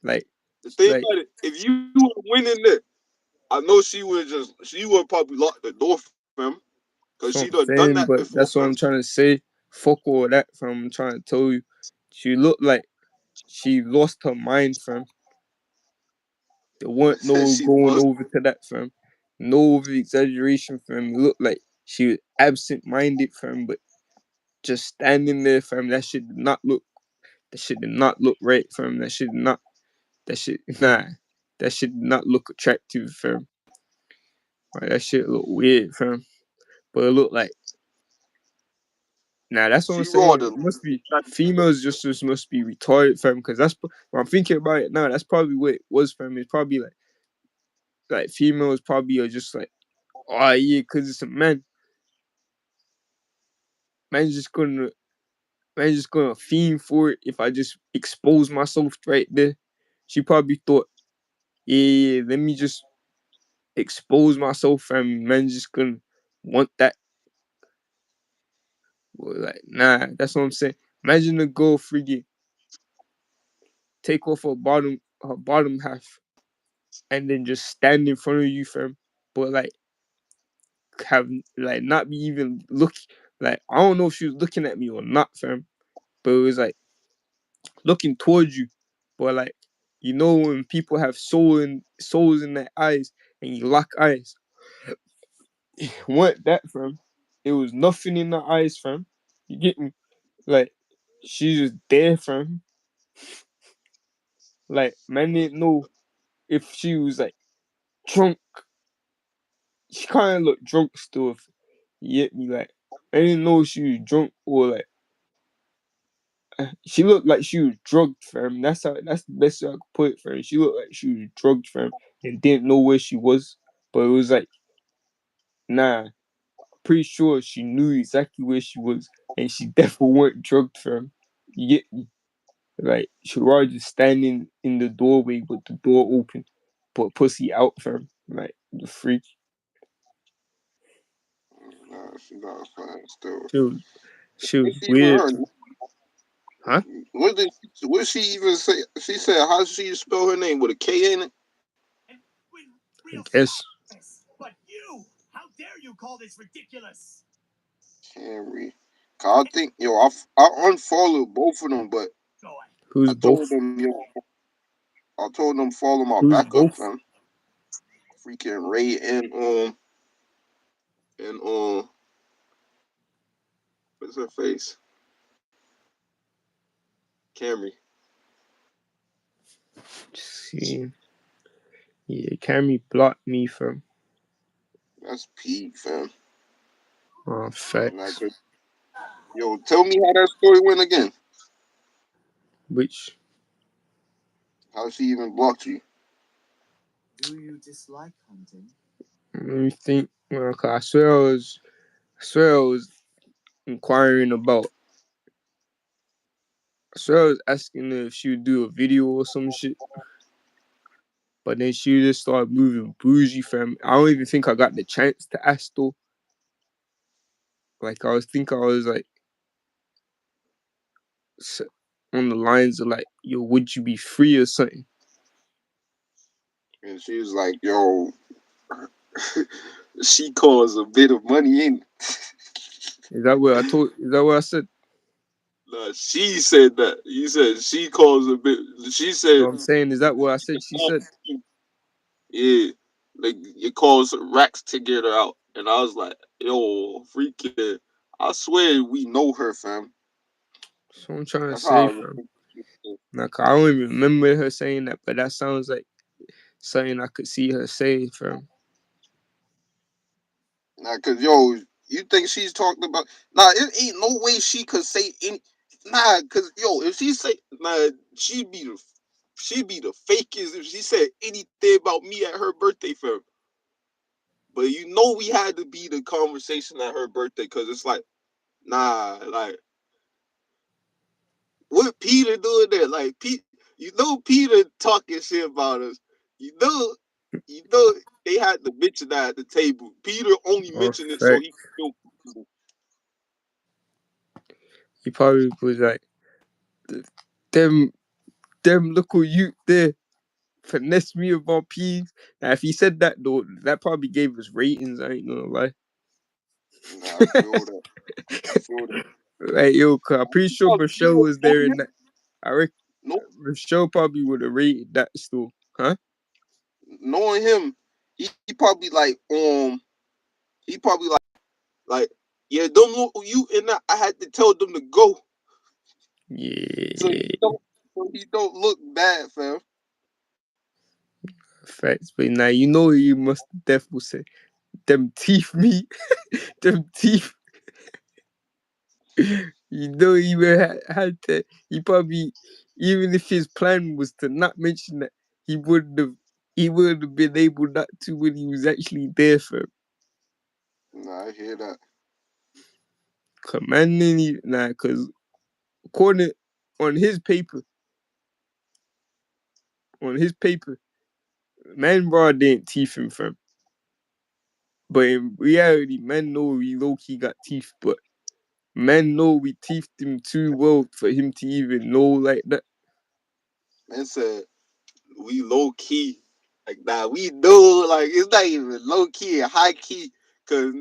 Like,
The thing
like
about it, if you would went in there, I know she would probably lock the door, fam. Cause
that's what
she
I'm
done
saying,
that
but
before,
that's what
fam.
I'm trying to say. Fuck all that, fam. I'm trying to tell you, she looked like she lost her mind, fam. There weren't no
She
going
lost.
over to that, fam. No over exaggeration, fam. It looked like she was absent-minded, fam, but just standing there, fam. That shit did not look. That shit did not look right, fam. That shit did not. That shit, nah. That shit did not look attractive, fam. Like, that shit look weird, fam. But it looked like, nah, that's what I'm
She
saying.
raw
It
the.
must be females just must be retarded, fam. Because that's when I'm thinking about it now. That's probably what it was, fam. It's probably like females probably are just like, oh yeah, because it's a man. Man's just gonna man's just gonna fiend for it if I just expose myself right there. She probably thought, yeah, let me just expose myself, fam. Man's just gonna want that. Well, like, nah, that's what I'm saying. Imagine a girl freaking take off her bottom half, and then just stand in front of you, fam. But like, have like not be even looking. Like, I don't know if she was looking at me or not, fam. But it was like looking towards you. But like, you know when people have souls in their eyes and you lock eyes. It weren't that, fam. It was nothing in the eyes, fam. You get me? Like, she's just there, fam. Like, man didn't know if she was like drunk. She kind of looked drunk still. If you get me, like, I didn't know if she was drunk or like she looked like she was drugged, fam. That's the best way I could put it, fam. She looked like she was drugged, fam, and didn't know where she was. But it was like, nah, pretty sure she knew exactly where she was, and she definitely weren't drugged, fam. You get me? Like, she was just standing in the doorway with the door open, but pussy out, fam. Like, the freak.
Nah, she not fine still.
She was, she was
What's even
weird,
her?
huh?
What she even say? She said how she spell her name with a K in it.
I guess.
But you, how dare you call this ridiculous?
Camry. Cause I think I unfollowed both of them, but
Go ahead.
Who's
I told
both?
them I told them follow my
Who's
backup,
both?
fam. Freaking Ray and what's her face? Camry.
See, yeah, Cammy blocked me from
That's Pete, fam. Not
facts.
good. Yo, tell me how that story went again.
Which
How she even blocked you?
Do you dislike hunting?
let me think. Well, 'cause I swear I was inquiring about. I swear I was asking her if she would do a video or some shit. But then she just started moving bougie, fam. I don't even think I got the chance to ask though. Like I was thinking, I was like on the lines of like, yo, would you be free or something?
And she was like, yo, she calls a bit of money in.
Is that what I told? Is that what I said?
Nah, she said that. You said she calls a bit. She
No,
said,
I'm saying, is that what I said? She said.
yeah, like it calls racks to get her out. And I was like, yo, freaking, I swear we know her, fam.
So I'm trying to
That's
say,
how
fam. Like I don't even remember her saying that, but that sounds like something I could see her say, fam.
Nah, cause yo, you think she's talking about? Nah, it ain't no way she could say any. Nah, cause yo, if she say nah, she'd be the fakest if she said anything about me at her birthday, fam. But you know we had to be the conversation at her birthday, cause it's like, nah, like what Peter doing there? Like Pete, you know Peter talking shit about us. You know they had to mention that at the table. Peter only
Oh,
mentioned it so
fact.
he could feel.
He probably was like, them little youth there finesse me with my peas. Now, if he said that though, that probably gave us ratings. I ain't gonna lie.
Nah, I feel that. I feel that.
Like yo, cause I'm pretty sure Rochelle was there in that. I reckon
No,
Rochelle probably would have rated that still, huh?
knowing him, he probably he probably like yeah, them little you and that I had to tell them to go so
Yeah,
he don't look bad, fam.
facts. But now you know you must definitely say them teeth, me, them teeth. You know he had to. He probably, even if his plan was to not mention that, he wouldn't have. He would have been able not to when he was actually there for him.
Nah, I hear that.
Commanding, nah, because according on his paper, on his paper, man, bro, didn't teeth him from. But in reality, man know we low key got teeth, but man know we teethed him too well for him to even know like that.
Man said we low key. Like nah, we know like it's not even low key and high key. Cause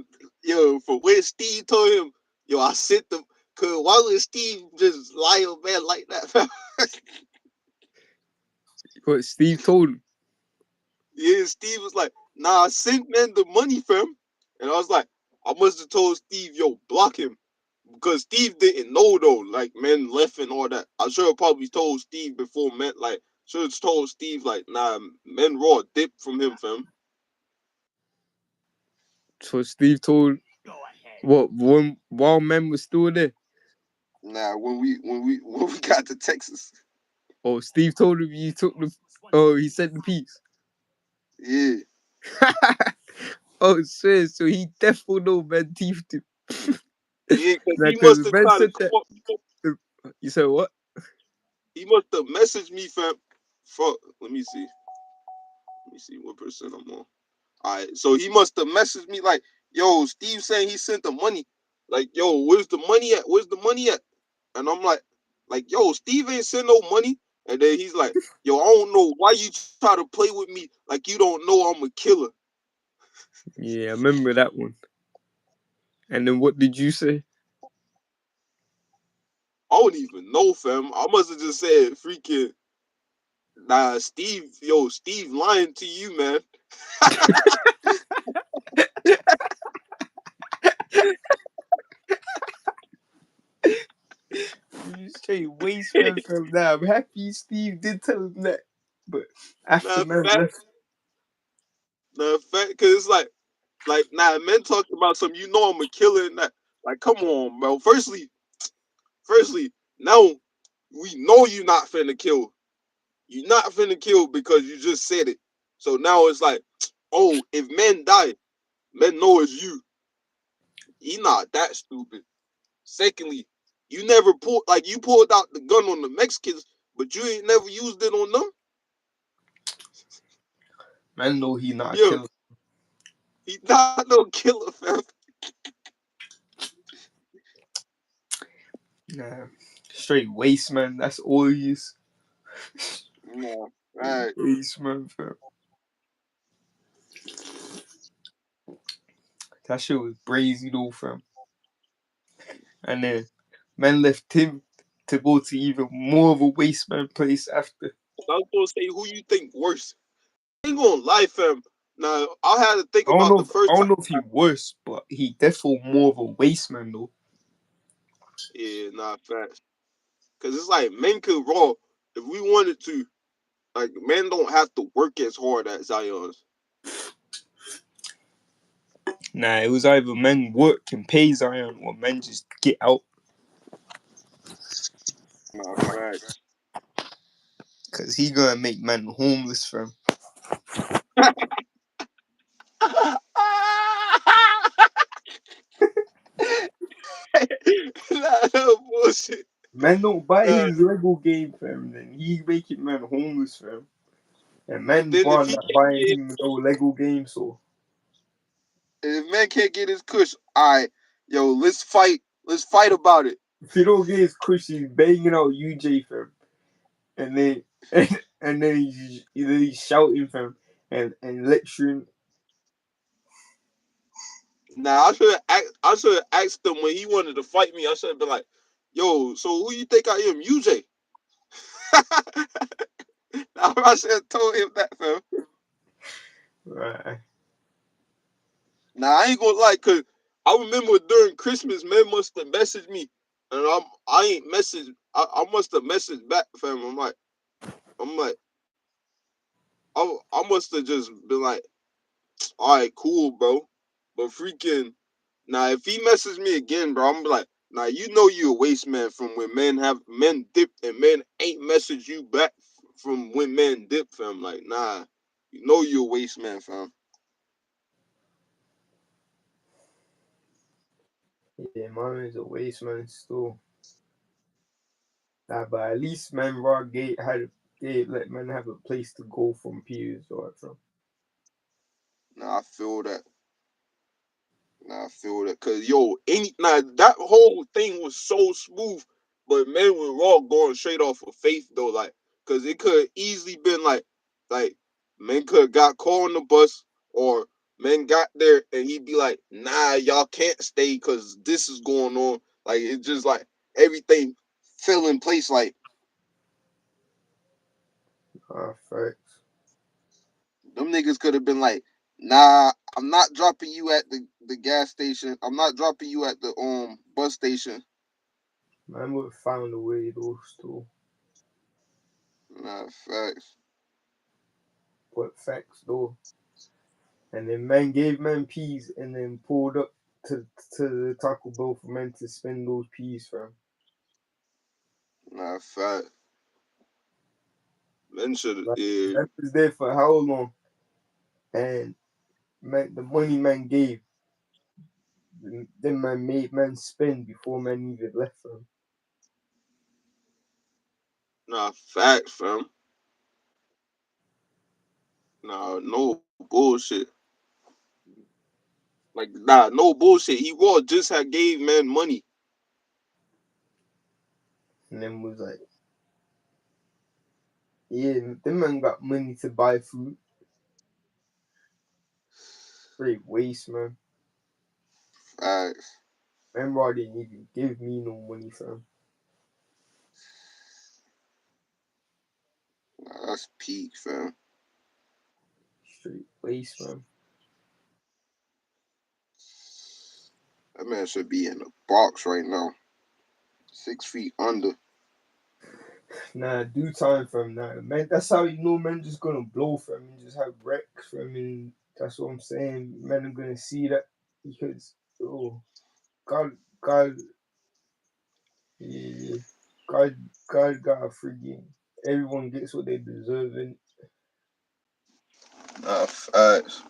yo, for when Steve told him, yo, I sent them. Cause why would Steve just lie on man like that, fam?
But Steve told him,
Yeah, Steve was like, nah, I sent man the money, fam. And I was like, I must have told Steve, yo, block him. Because Steve didn't know though, like men left and all that. I should have probably told Steve before men like should have told Steve like, nah, men raw dip from him, fam.
so Steve told what when while men was still there.
Nah, when we got to Texas.
Oh, Steve told him you took the. Oh, he said the piece.
Yeah.
Oh, shit. So he definitely know man teethed him.
Yeah, because
Like,
he
cause
must have
man
tried to
said
come
that.
up.
You said what?
He must have messaged me, fam. Fuck. Let me see. Let me see what percent I'm on. Alright, so he must have messaged me like, yo, Steve saying he sent the money. Like, yo, where's the money at? Where's the money at? And I'm like, yo, Steve ain't send no money. And then he's like, yo, I don't know why you try to play with me like you don't know I'm a killer.
Yeah, I remember that one. And then what did you say?
I don't even know, fam. I must have just said freaking nah, Steve, yo, Steve lying to you, man.
You straight waste man from now. I'm happy Steve did tell him that. But after
Nah,
man
fact,
left.
cause it's like nah, men talking about some, you know I'm a killer and that. Like, come on, bro. Firstly, now we know you're not finna kill. You're not finna kill because you just said it. So now it's like, oh, if men die, men know it's you. He not that stupid. Secondly, you never pulled like you pulled out the gun on the Mexicans, but you ain't never used it on them.
Man know he not a
Yo,
killer.
he not no killer, fam.
Nah, straight waste, man. That's all he is.
Nah, right.
Waste, man, fam. That shit was brazy though, fam. And then man left him to go to even more of a waste man place after.
I was gonna say, who you think worse? I ain't gonna lie, fam. Now I had to think
I don't
about
know.
the first
I
time.
don't know if he worse, but he definitely more of a waste man though.
Yeah, nah, facts. Cause it's like men could raw if we wanted to. Like men don't have to work as hard as Zion's.
Nah, it was either men work and pay Zion or men just get out.
Nah, facts.
Cause he gonna make man homeless, fam.
Nah, bullshit.
Man don't buy
Nah.
his Lego game, fam. Then he making man homeless, fam. And man
Then if
born
he
not
can't
buying
get
him no Lego game, so
if man can't get his kush, alright, yo, let's fight. Let's fight about it.
if he don't get his cushy, he's banging out UJ, fam. And then and then he's shouting, fam, and lecturing.
Now I should have asked him when he wanted to fight me. I should have been like, yo, so who you think I am? UJ. I should have told him that, fam.
Right.
Now I ain't gonna lie, cause I remember during Christmas, man must have messaged me, and I ain't messaged. I must have messaged back, fam. I'm like, I must have just been like, all right, cool, bro. But freaking, now if he messes me again, bro, I'm like, now you know you a waste man from when men dip and men ain't message you back from when men dip, fam. Like, nah, you know you a waste man, fam.
Yeah, man is a waste man still. Nah, but at least man Raw Gate let man have a place to go from peers or from.
Nah, I feel that. Nah, I feel that. Cause yo, that whole thing was so smooth, but men were raw going straight off of faith though, like, cause it could easily been like men could have got caught on the bus, or men got there and he'd be like, nah, y'all can't stay because this is going on. Like it just like everything fell in place. Like
Facts.
them niggas could have been like, nah, I'm not dropping you at the gas station. I'm not dropping you at the bus station.
Man would have found a way though still.
Nah, facts.
But facts though. And then man gave man peas and then pulled up to the Taco Bell for men to spend those peas, fam.
Nah, facts. Men should,
Like,
yeah.
man was there for how long? And man, the money man gave, then man made man spend before man even left, fam.
Nah, facts, fam. Nah, no bullshit. Like, nah, no bullshit. He was just had gave man money.
And then was like, yeah, them man got money to buy food. Great waste, man.
Facts.
Remember, I didn't even give me no money, fam.
Nah, that's peak, fam.
Straight waste, man.
That man should be in the box right now. 6 feet under.
Nah, do time, fam. Nah, man, that's how you know man just gonna blow, fam. And just have wrecks, fam. And that's what I'm saying. Man, I'm gonna see that because, oh, God, yeah, God got a freaking. Everyone gets what they deserve, and
Nah, facts.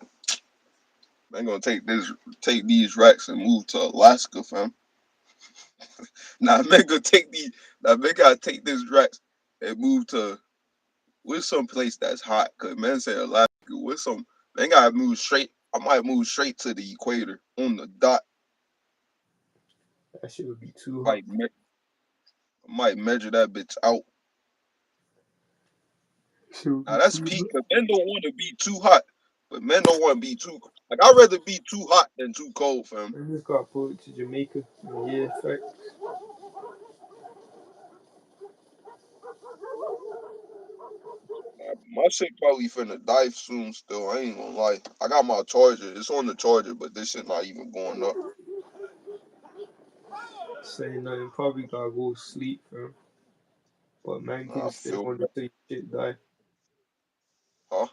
Man gonna take these racks and move to Alaska, fam. Nah, man gonna take these. Nah, man gotta take these racks and move to with some place that's hot. Cause man say Alaska with some. Man gotta move straight. I might move straight to the equator on the dot.
that shit would be too hot.
Like I might measure that bitch out.
Shoot,
Now that's peak, because men don't want to be too hot, but men don't want to be too. Like I'd rather be too hot than too cold, fam.
I just got put to Jamaica. Yeah, fact.
My shit probably finna die soon. Still, I ain't gonna lie. I got my charger. It's on the charger, but this shit not even going up.
Saying nothing, probably gotta go sleep, fam. But man
Nah,
can
I
stay
feel
on
that.
until your shit die.
Huh?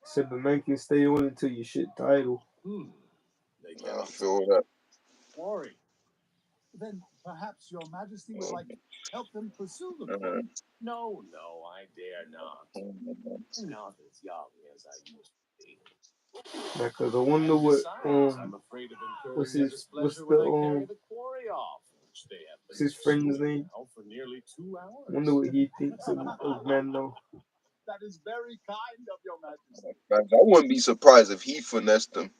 Said the man can stay on until your shit die though.
They
Nah, I
cannot
feel that.
quarry. Then perhaps your majesty would like to help them pursue the
Uh,
quarry. No, I dare not. Not as young as I used to be.
Because I wonder
And
what
besides, I'm afraid of
what's
incurring their
his what's
displeasure
the
when I carry the quarry off, which they have
what's
been
his friend's
pursuing
name?
now for nearly 2 hours.
Wonder what he thinks of man now.
That is very kind of your majesty.
I wouldn't be surprised if he finessed them.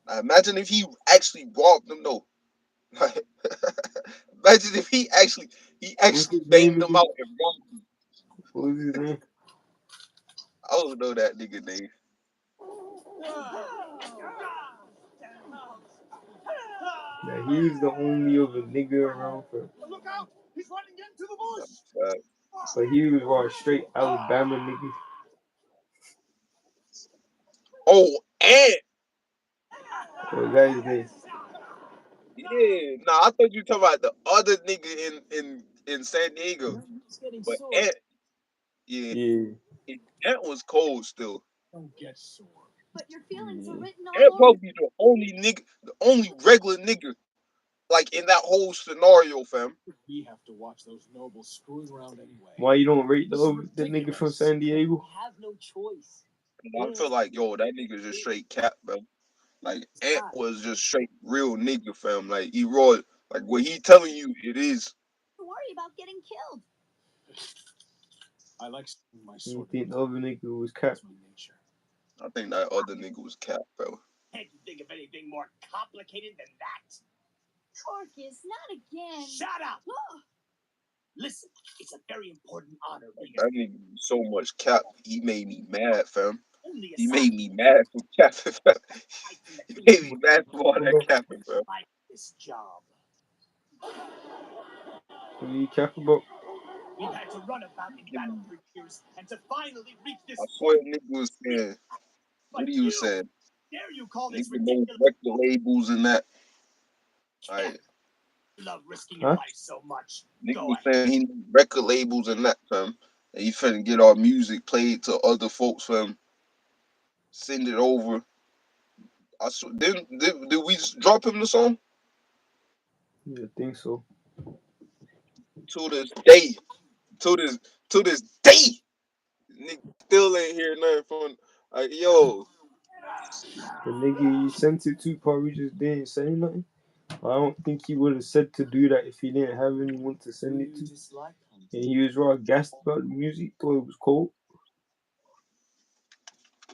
Now, imagine if he actually robbed them though. Imagine if he actually
What's his
banged
name
them
again?
out and robbed them.
What was his name?
I don't know that nigga name.
Yeah, he was the only other nigga around for.
Look out! He's running into the bush.
But he was raw straight Alabama nigga.
Oh, and
What guy's name?
yeah, nah, I thought you were talking about the other nigga in San Diego.
He's getting
But
sore.
Ant, yeah,
Yeah.
Ant was cold still.
Don't get sore.
But your feelings are written
Ant
all over.
probably the only nigga, the only regular nigga, like in that whole scenario, fam.
We have to watch those nobles screwing around anyway.
Why you don't rate
This is
the nigga from
ridiculous.
San Diego?
We have no choice.
I feel like yo, that nigga just straight cap, bro. Like Ant was just straight real nigga, fam. Like he raw, like what he telling you, it is.
Don't worry about getting killed.
I like my
You
sword.
think the other nigga was cat?
That's my nature.
I think that other nigga was cap, bro.
Can't you think of anything more complicated than that?
Orcus, not again.
Shut up! Listen, it's a very important honor. Being
That nigga was so much cap, he made me mad, fam.
only
He made me mad for capping, fam. He made me mad for all that capping, fam.
like this job.
What are you cap about?
We've had to run about in battle for years, and to finally reach this
I swear
point.
nigga was saying, what
But
are you saying?
dare you call this
Nigga knows
ridiculous?
record labels and that. Like,
Love risking your life so much.
nigga
Go
was
ahead.
saying he knew record labels and that, fam. And he finna get our music played to other folks, fam. Send it over. I swear, did we drop him the song?
Yeah, I think so.
To this day. To this day. Nigga still ain't hear nothing from, like, yo.
The nigga he sent it to probably just didn't say nothing. I don't think he would have said to do that if he didn't have anyone to send it to. And he was raw gassed about the music, thought it was cold.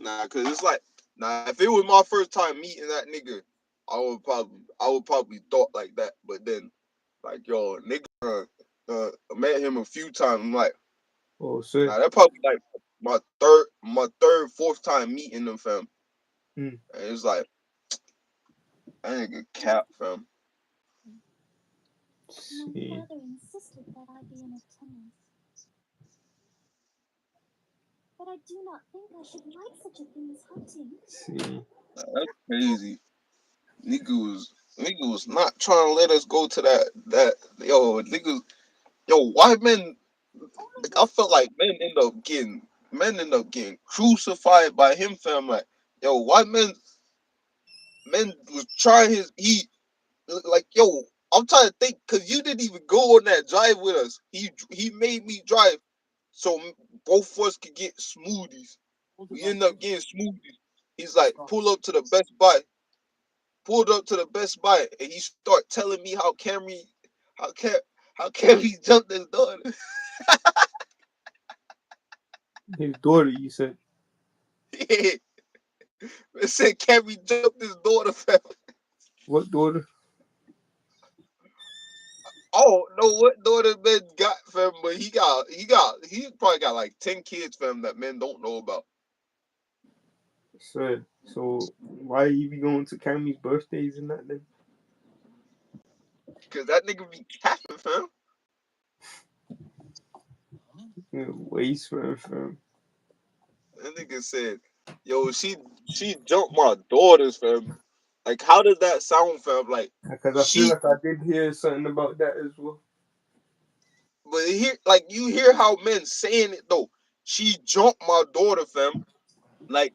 Nah, cause it's like, if it was my first time meeting that nigga, I would probably thought like that. But then, like, yo, nigga, I met him a few times. I'm like,
Oh, so
that probably like my third, fourth time meeting them, fam. And it's like, that nigga cap, fam.
My father insisted that I be in attendance. But I do not think I should like such a thing as hunting.
see.
That's crazy. Nigga was not trying to let us go to that white men. Like, I felt like men end up getting crucified by him, fam. Like, yo, white men was trying I'm trying to think, cause you didn't even go on that drive with us. He made me drive so both of us could get smoothies. We ended up getting smoothies. He's like, pull up to the Best Buy. Pulled up to the Best Buy, and he start telling me how Camry jumped his daughter.
His daughter, you said.
Yeah. It said Camry jumped his daughter, fam.
What daughter?
I don't know what daughter men got, fam, but he probably got like 10 kids, fam, that men don't know about.
So why you be going to Cammy's birthdays and that then?
Cause that nigga be capping, fam.
Waste fam.
That nigga said, yo, she jumped my daughters, fam. Like, how does that sound, fam? Like,
Because I feel like I did hear something about that as well.
but like, you hear how men saying it though. She jumped my daughter, fam. Like,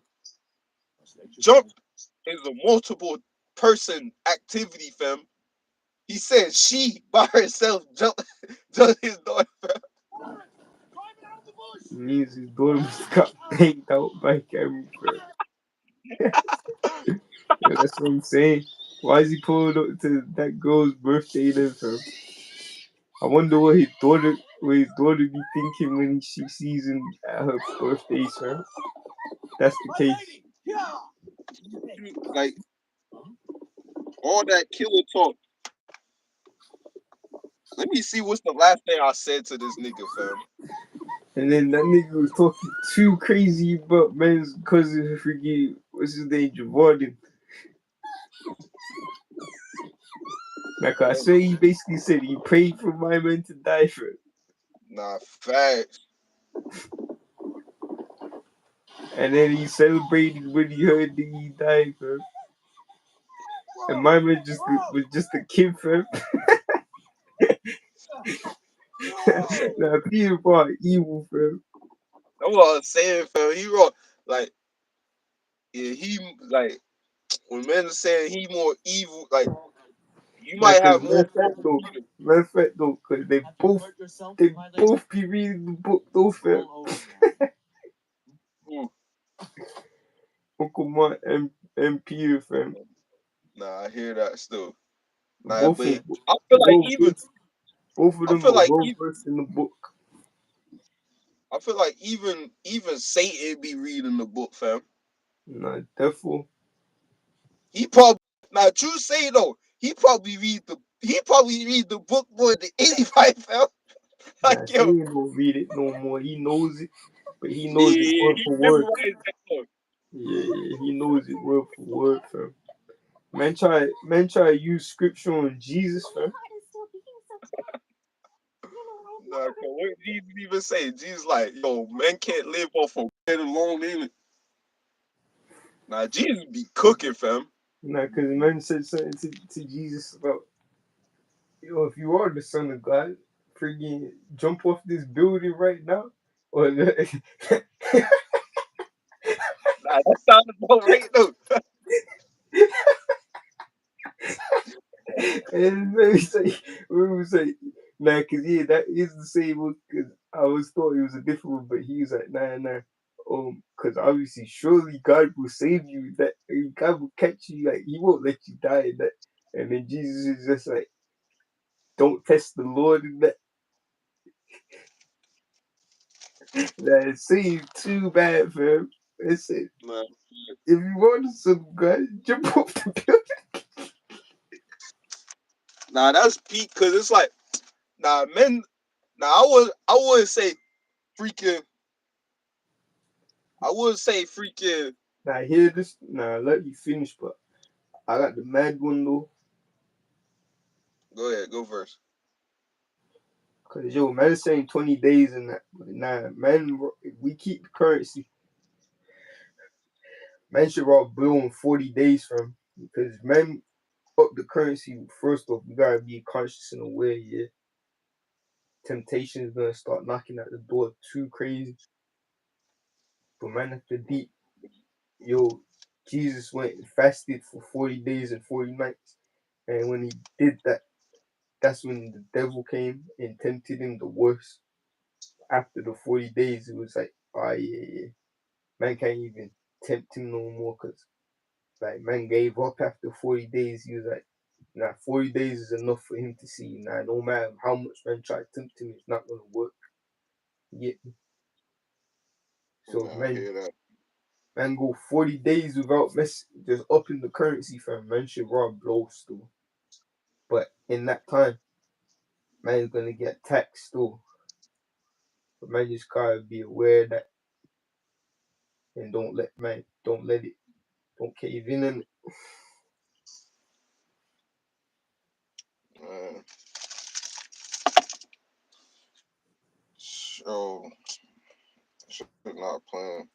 jump is a multiple person activity, fam. He said she by herself jumped his daughter, fam.
It means his daughter must got banged out by Cammy, fam. Yeah, that's what I'm saying. Why is he pulling up to that girl's birthday then, fam? I wonder what his daughter be thinking when she sees him at her birthday, fam. That's the case.
Like, all that killer talk. Let me see what's the last thing I said to this nigga, fam.
And then that nigga was talking too crazy about man's cousin, forget what's his name, Javardin. Like I say, he basically said he prayed for my man to die for it.
Nah, facts.
And then he celebrated when he heard that he died, fam. And my man was just a kid, fam. Nah, Peter Park evil, fam.
That's what I'm saying, fam. He wrote, like, yeah, he, like, when men are saying he more evil, like, you
Like,
might
cause
have more
matter of fact though, cause they both be reading the book though, fam. Uncle Mark and Peter, fam.
Nah, I hear that still. Nah,
Both
but
of
I feel like even,
both of
I
them
feel
are
like
well
even,
versed in the book.
I feel like even Satan be reading the book, fam.
Nah, therefore.
He probably, now true say though, he probably read the book more than anybody, fam. Like,
Nah,
yo,
Satan don't read it no more. He knows it, but he knows it
yeah,
word
he
for word.
memorized that book.
Yeah, he knows it word for word, fam. Man try to use scripture on Jesus, fam.
Nah, cause what Jesus even say? Jesus like, yo, man can't live off of bread alone, ain't it? Nah, Jesus be cooking, fam.
Nah, cause man said something to Jesus about, yo, if you are the son of God, freaking jump off this building right now. Or
Nah, that sounded about right though.
and then we was like, nah, cause yeah, that is the same one. Cause I always thought it was a different one, but he was like, nah. Cause obviously, surely God will save you. That God will catch you. Like He won't let you die. In that, and then Jesus is just like, don't test the Lord in that. That seems too bad, fam. It's it.
Nah,
If you want some God, jump off the building.
nah, that's peak. Cause it's like, nah, men. Nah, I wouldn't say freaking. I wouldn't say freaking.
Now hear this. Nah, let you finish, but I got the mad one though.
Go ahead, go first.
Cause yo, man is saying 20 days and that. But nah, man, if we keep the currency, man should rock blue in 40 days from. Because man up the currency, first off, we gotta be conscious and aware, yeah. Temptation is gonna start knocking at the door too crazy. But man, have to deep, yo, Jesus went and fasted for 40 days and 40 nights. And when he did that, that's when the devil came and tempted him the worst. After the 40 days, it was like, oh yeah. Man can't even tempt him no more because like man gave up after 40 days. He was like, nah, 40 days is enough for him to see. Nah, no matter how much man try to tempt him, it's not gonna work. You get me? So
Nah, I
man,
hear that.
man go 40 days without just upping the currency, fam. Man should rob blow still. But in that time, man's gonna get taxed still. But man just gotta be aware of that and don't let it, don't cave in and
Man. So, shit not playing.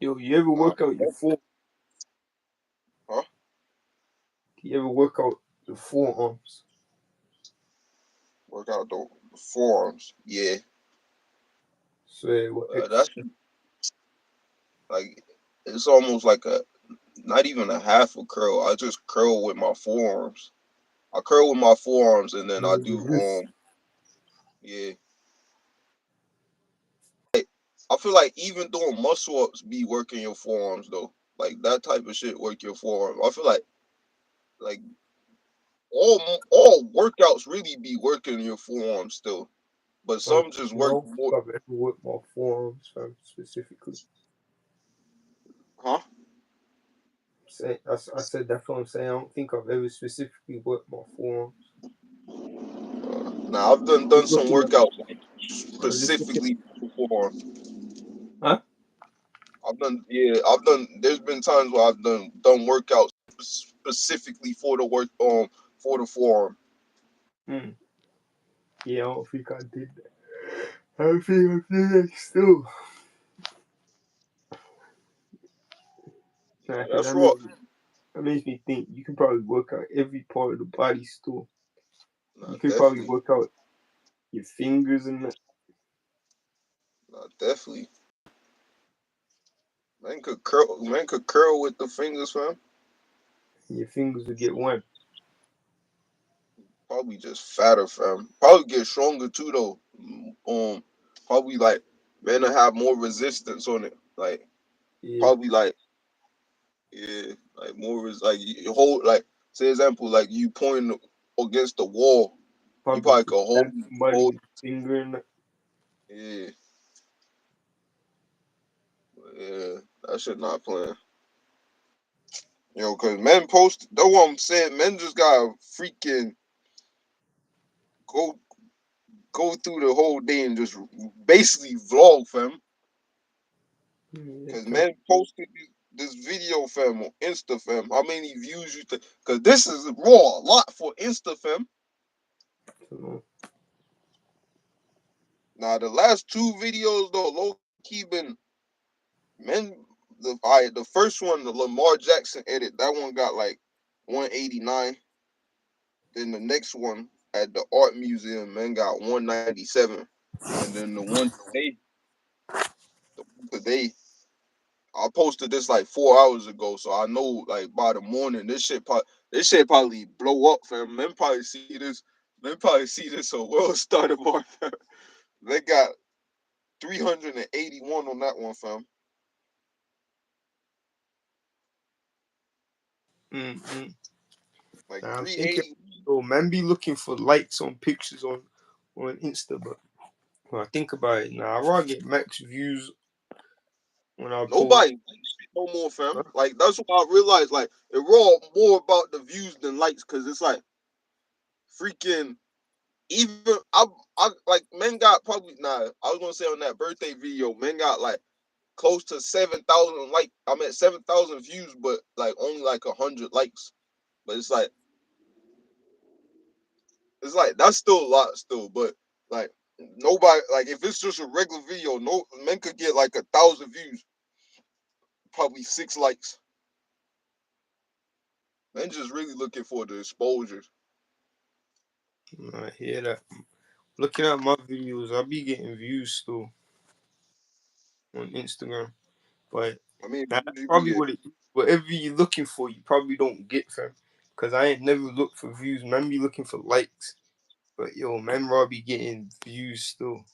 yo, you ever
Nah,
work out your forearms?
huh?
You ever work out your forearms?
Work out the forearms. Yeah.
So what
That's like, it's almost like not even a half a curl. I just curl with my forearms. I curl with my forearms and then I
with
do,
your wrist?
yeah. I feel like even doing muscle ups be working your forearms though. Like that type of shit work your forearm. I feel like all workouts really be working your forearms still, but some just
I
work
don't think
more.
I've ever worked my forearms, fam, specifically.
Huh?
I said that's what I'm saying. I don't think I've ever specifically worked my forearms.
Now I've done
Just
some
looking at,
workouts
I was just looking.
specifically for forearm.
Huh?
I've done. There's been times where I've done workouts specifically for the for the forearm.
Hmm. Yeah, I don't think I did that. I don't think I did that still.
Yeah,
Nah, 'cause
that's right.
that makes me think you can probably work out every part of the body still.
Nah,
You could probably
definitely,
work out your fingers and that.
nah, definitely. Man could curl with the fingers, fam.
Your fingers will get warm.
Probably just fatter, fam. Probably get stronger too, though. Probably like man to have more resistance on it. Like
Yeah,
probably like yeah, like more is like you hold like say example like you pointing against the wall. You
probably
probably
just
could
stab somebody
hold
with a finger and that.
yeah, yeah. That shit not playing. Cause men post. That's what I'm saying. Men just gotta freaking go go through the whole day and just basically vlog, fam.
Yeah,
Cause men posted this video, fam, on Insta, fam. How many views you think? Cause this is raw, a lot for Insta, fam.
so,
Now the last two videos though, low key been men. The first one, the Lamar Jackson edit, that one got like 189. Then the next one at the art museum, man, got 197. And then today, I posted this like 4 hours ago, so I know like by the morning this shit probably blow up, fam. Men probably see this. Men probably see this a world started bar, fam. They got 381 on that one, fam.
mm-hmm.
Like
I'm thinking,
380.
so man be looking for likes on pictures on Insta, but when I think about it, now I rather get max views when I post.
Nobody likes shit no more, fam. Like that's what I realized. Like it raw more about the views than likes, cause it's like freaking even I like men got probably I was gonna say on that birthday video, men got like close to 7,000 like I'm at 7,000 views, but like only like 100 likes. But it's like that's still a lot still, but like nobody like if it's just a regular video, no men could get like 1,000 views, probably 6 likes. Men just really looking for the exposure.
I hear that. Looking at my videos, I be getting views still on Instagram, but
I mean,
that's
would you
probably
be
what it. Whatever you're looking for, you probably don't get, fam. Cause I ain't never looked for views. Man be looking for likes, but yo, man, be getting views still.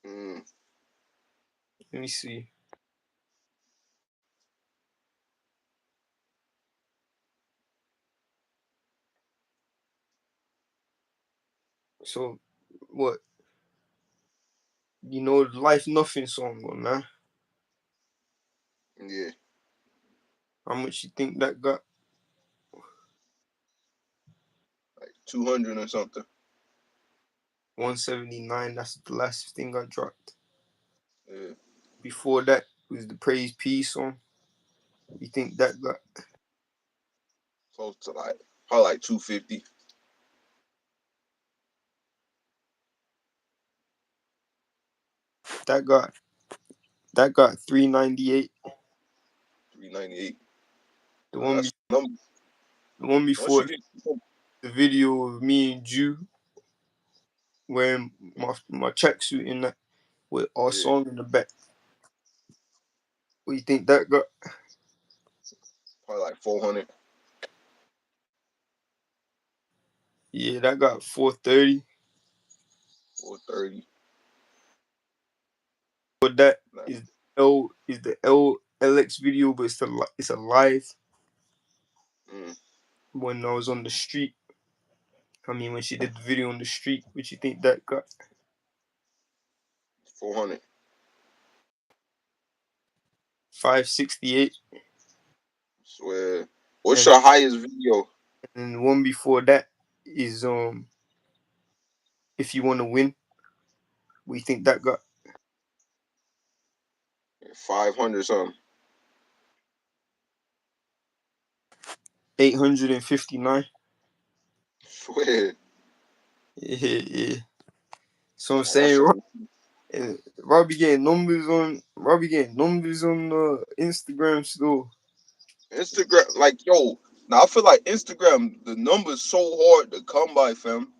mm,
Let me see. So, what you know, the Life Nothing song on that?
yeah,
How much you think that got?
like 200 or something.
179. That's the last thing I dropped.
Yeah.
Before that was the Praise Peace song. You think that got
Close to like probably like 250.
that got 398.
398.
The one
That's the number.
the one
Once
before
you get
the video of me and Jew wearing my tracksuit in that with our
yeah,
song in the back. What you think that got?
probably like 400.
Yeah, that got 430.
430.
But that
Nah,
is the LX video, but it's a live when I was on the street. I mean, when she did the video on the street, what you think that got?
400.
568.
Swear. What's
And
your highest video?
and the one before that is If You Want to Win. We think that got
500 something.
859.
Swear.
Yeah. So I'm
Nah, that's
saying
some
Robbie getting numbers on the Instagram still.
Instagram. Like, yo, now I feel like Instagram, the numbers so hard to come by, fam.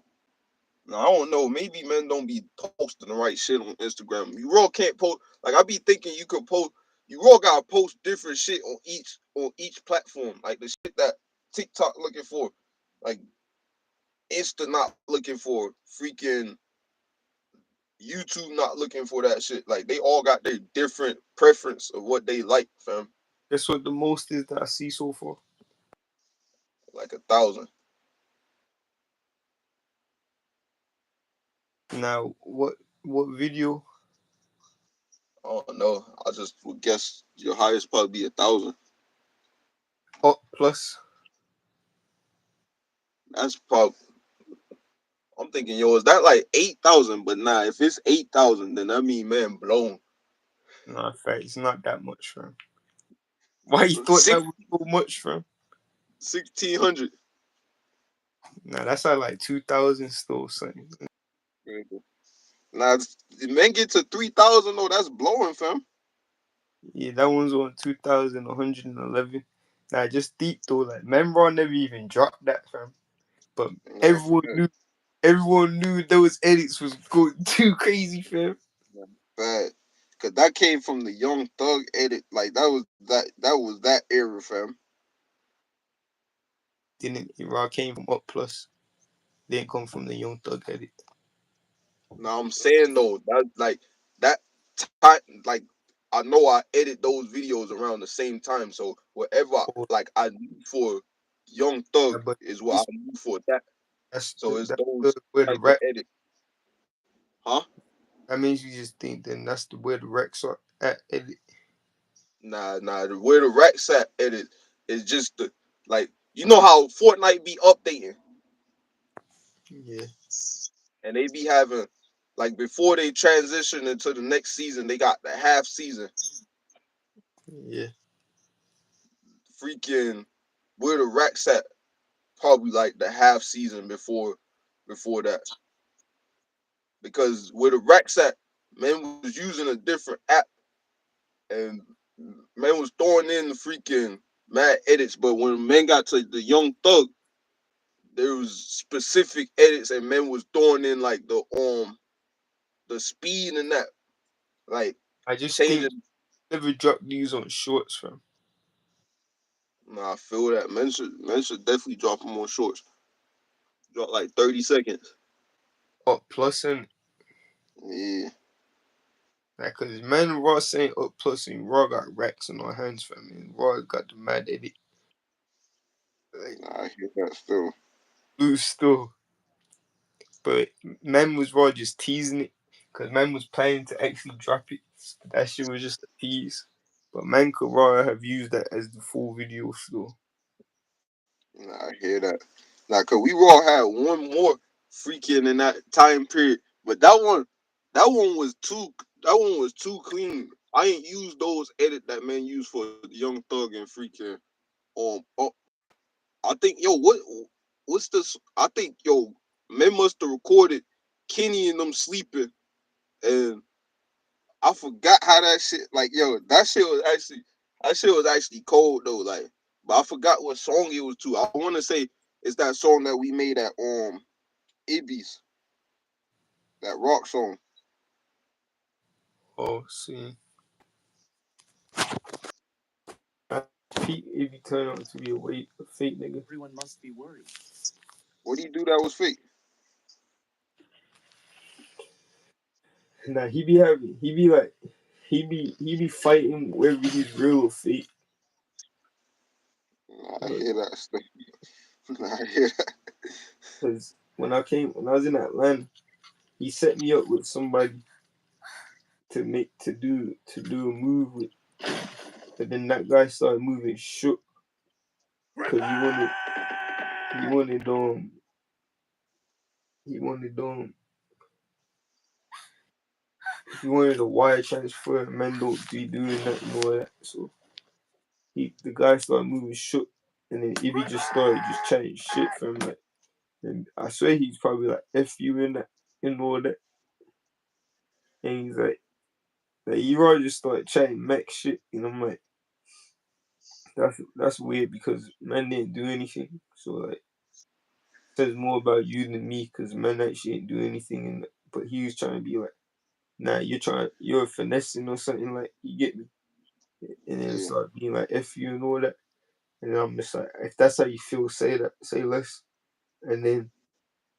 Now, I don't know. Maybe men don't be posting the right shit on Instagram. You raw can't post. Like, I be thinking you could post. You raw gotta post different shit on each platform. Like the shit that TikTok looking for, like Insta not looking for, freaking YouTube not looking for that shit. Like they all got their different preference of what they like, fam.
That's what the most is that I see so far.
Like 1,000.
Now, what video?
I don't know. I just would guess your highest probably be 1,000.
Up plus.
That's probably. I'm thinking, yo, is that like 8,000? But nah, if it's 8,000, then that mean man blown.
Nah, fact, it's not that much, fam. Why you thought
Six,
that was so much, fam?
1,600.
Nah, that's at like 2,000 still, son.
Now, the men get to 3,000 though. That's blowing, fam.
Yeah, that one's on 2,111. Nah, just deep though. Like, Memron never even dropped that, fam. But
Nah,
everyone knew those edits was going too crazy, fam.
bad. Cause that came from the Young Thug edit. Like that was that era, fam.
Didn't Iraq came from Up Plus. Didn't come from the Young Thug edit.
Now I'm saying though, that like that time, like I know I edit those videos around the same time. So whatever
Oh,
like I knew for Young Thug
yeah, but
is what I
this
knew for that. So it's
that's
those
where the
type of
rap.
edit, huh?
That means you just think then that's the where the Rex are at edit.
Nah. Where the racks at edit is just the like you know how Fortnite be updating
Yeah,
and they be having like before they transition into the next season, they got the half season.
yeah.
Freaking where the racks at probably like the half season before that. Because where the racks at, man was using a different app and man was throwing in the freaking mad edits. But when man got to the Young Thug, there was specific edits and man was throwing in like the speed and that like
I just think
changing.
never drop these on shorts, fam.
Nah, I feel that man should definitely drop them on shorts. Drop like 30 seconds.
Up Plus and
Yeah,
like, cause man, Raw saying Up Plus and Raw got racks on our hands, fam. And Raw got the mad edit. Like,
nah, I hear that still.
loose still. But man was Raw just teasing it. Cause man was planning to actually drop it. That shit was just a tease. But man could Raw have used that as the full video still.
Nah, I hear that. Nah, cause we all had one more freaking in that time period, but that one was too clean. I ain't used those edit that man used for Young Thug and freaking oh, I think what's this? I think men must have recorded Kenny and them sleeping, and I forgot how that shit. Like that shit was actually cold though. Like, but I forgot what song it was to. I want to say it's that song that we made at Ibis, that rock song.
Oh, see. Pete, if you turn out to be a fake nigga.
Everyone must be worried.
What do you do that was fake?
Nah, he be fighting whether he's real or fake.
I hear that stuff. I hear that.
Cause when I was in Atlanta, he set me up with somebody to do a move with, and then that guy started moving shook because he wanted a wire transfer, and men don't be doing that and all that. So the guy started moving shook, and then Ibby just started chatting shit for him, like, and I swear he's probably like F you in that and all that, and he's like you already just started chatting mech shit, and I'm like, that's weird because man didn't do anything, so like says more about you than me because man actually ain't do anything, but he was trying to be like, nah, you're finessing or something, like, you get me, and then it
Yeah.
started being like F you and all that, and then I'm just like, if that's how you feel, say less, and then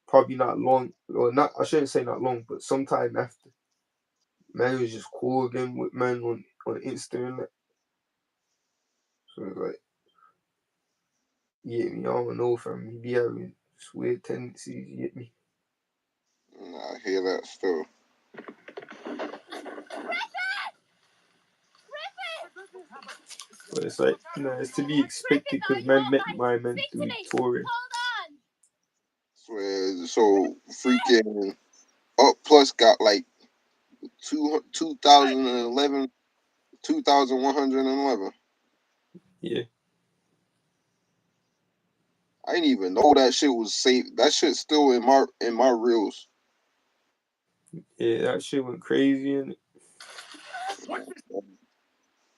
probably not long, or not, I shouldn't say not long, but sometime after, man was just cool again with man on Insta and that, so it's like, you get me, I don't know, fam, he be having weird tendencies, you get me.
I hear that stuff.
But it's like, it's to be expected because man met my man through Victoria.
So freaking Up Plus got like 2,111.
Yeah.
I didn't even know that shit was saved. That shit's still in my reels.
Yeah, that shit went crazy, and
What's this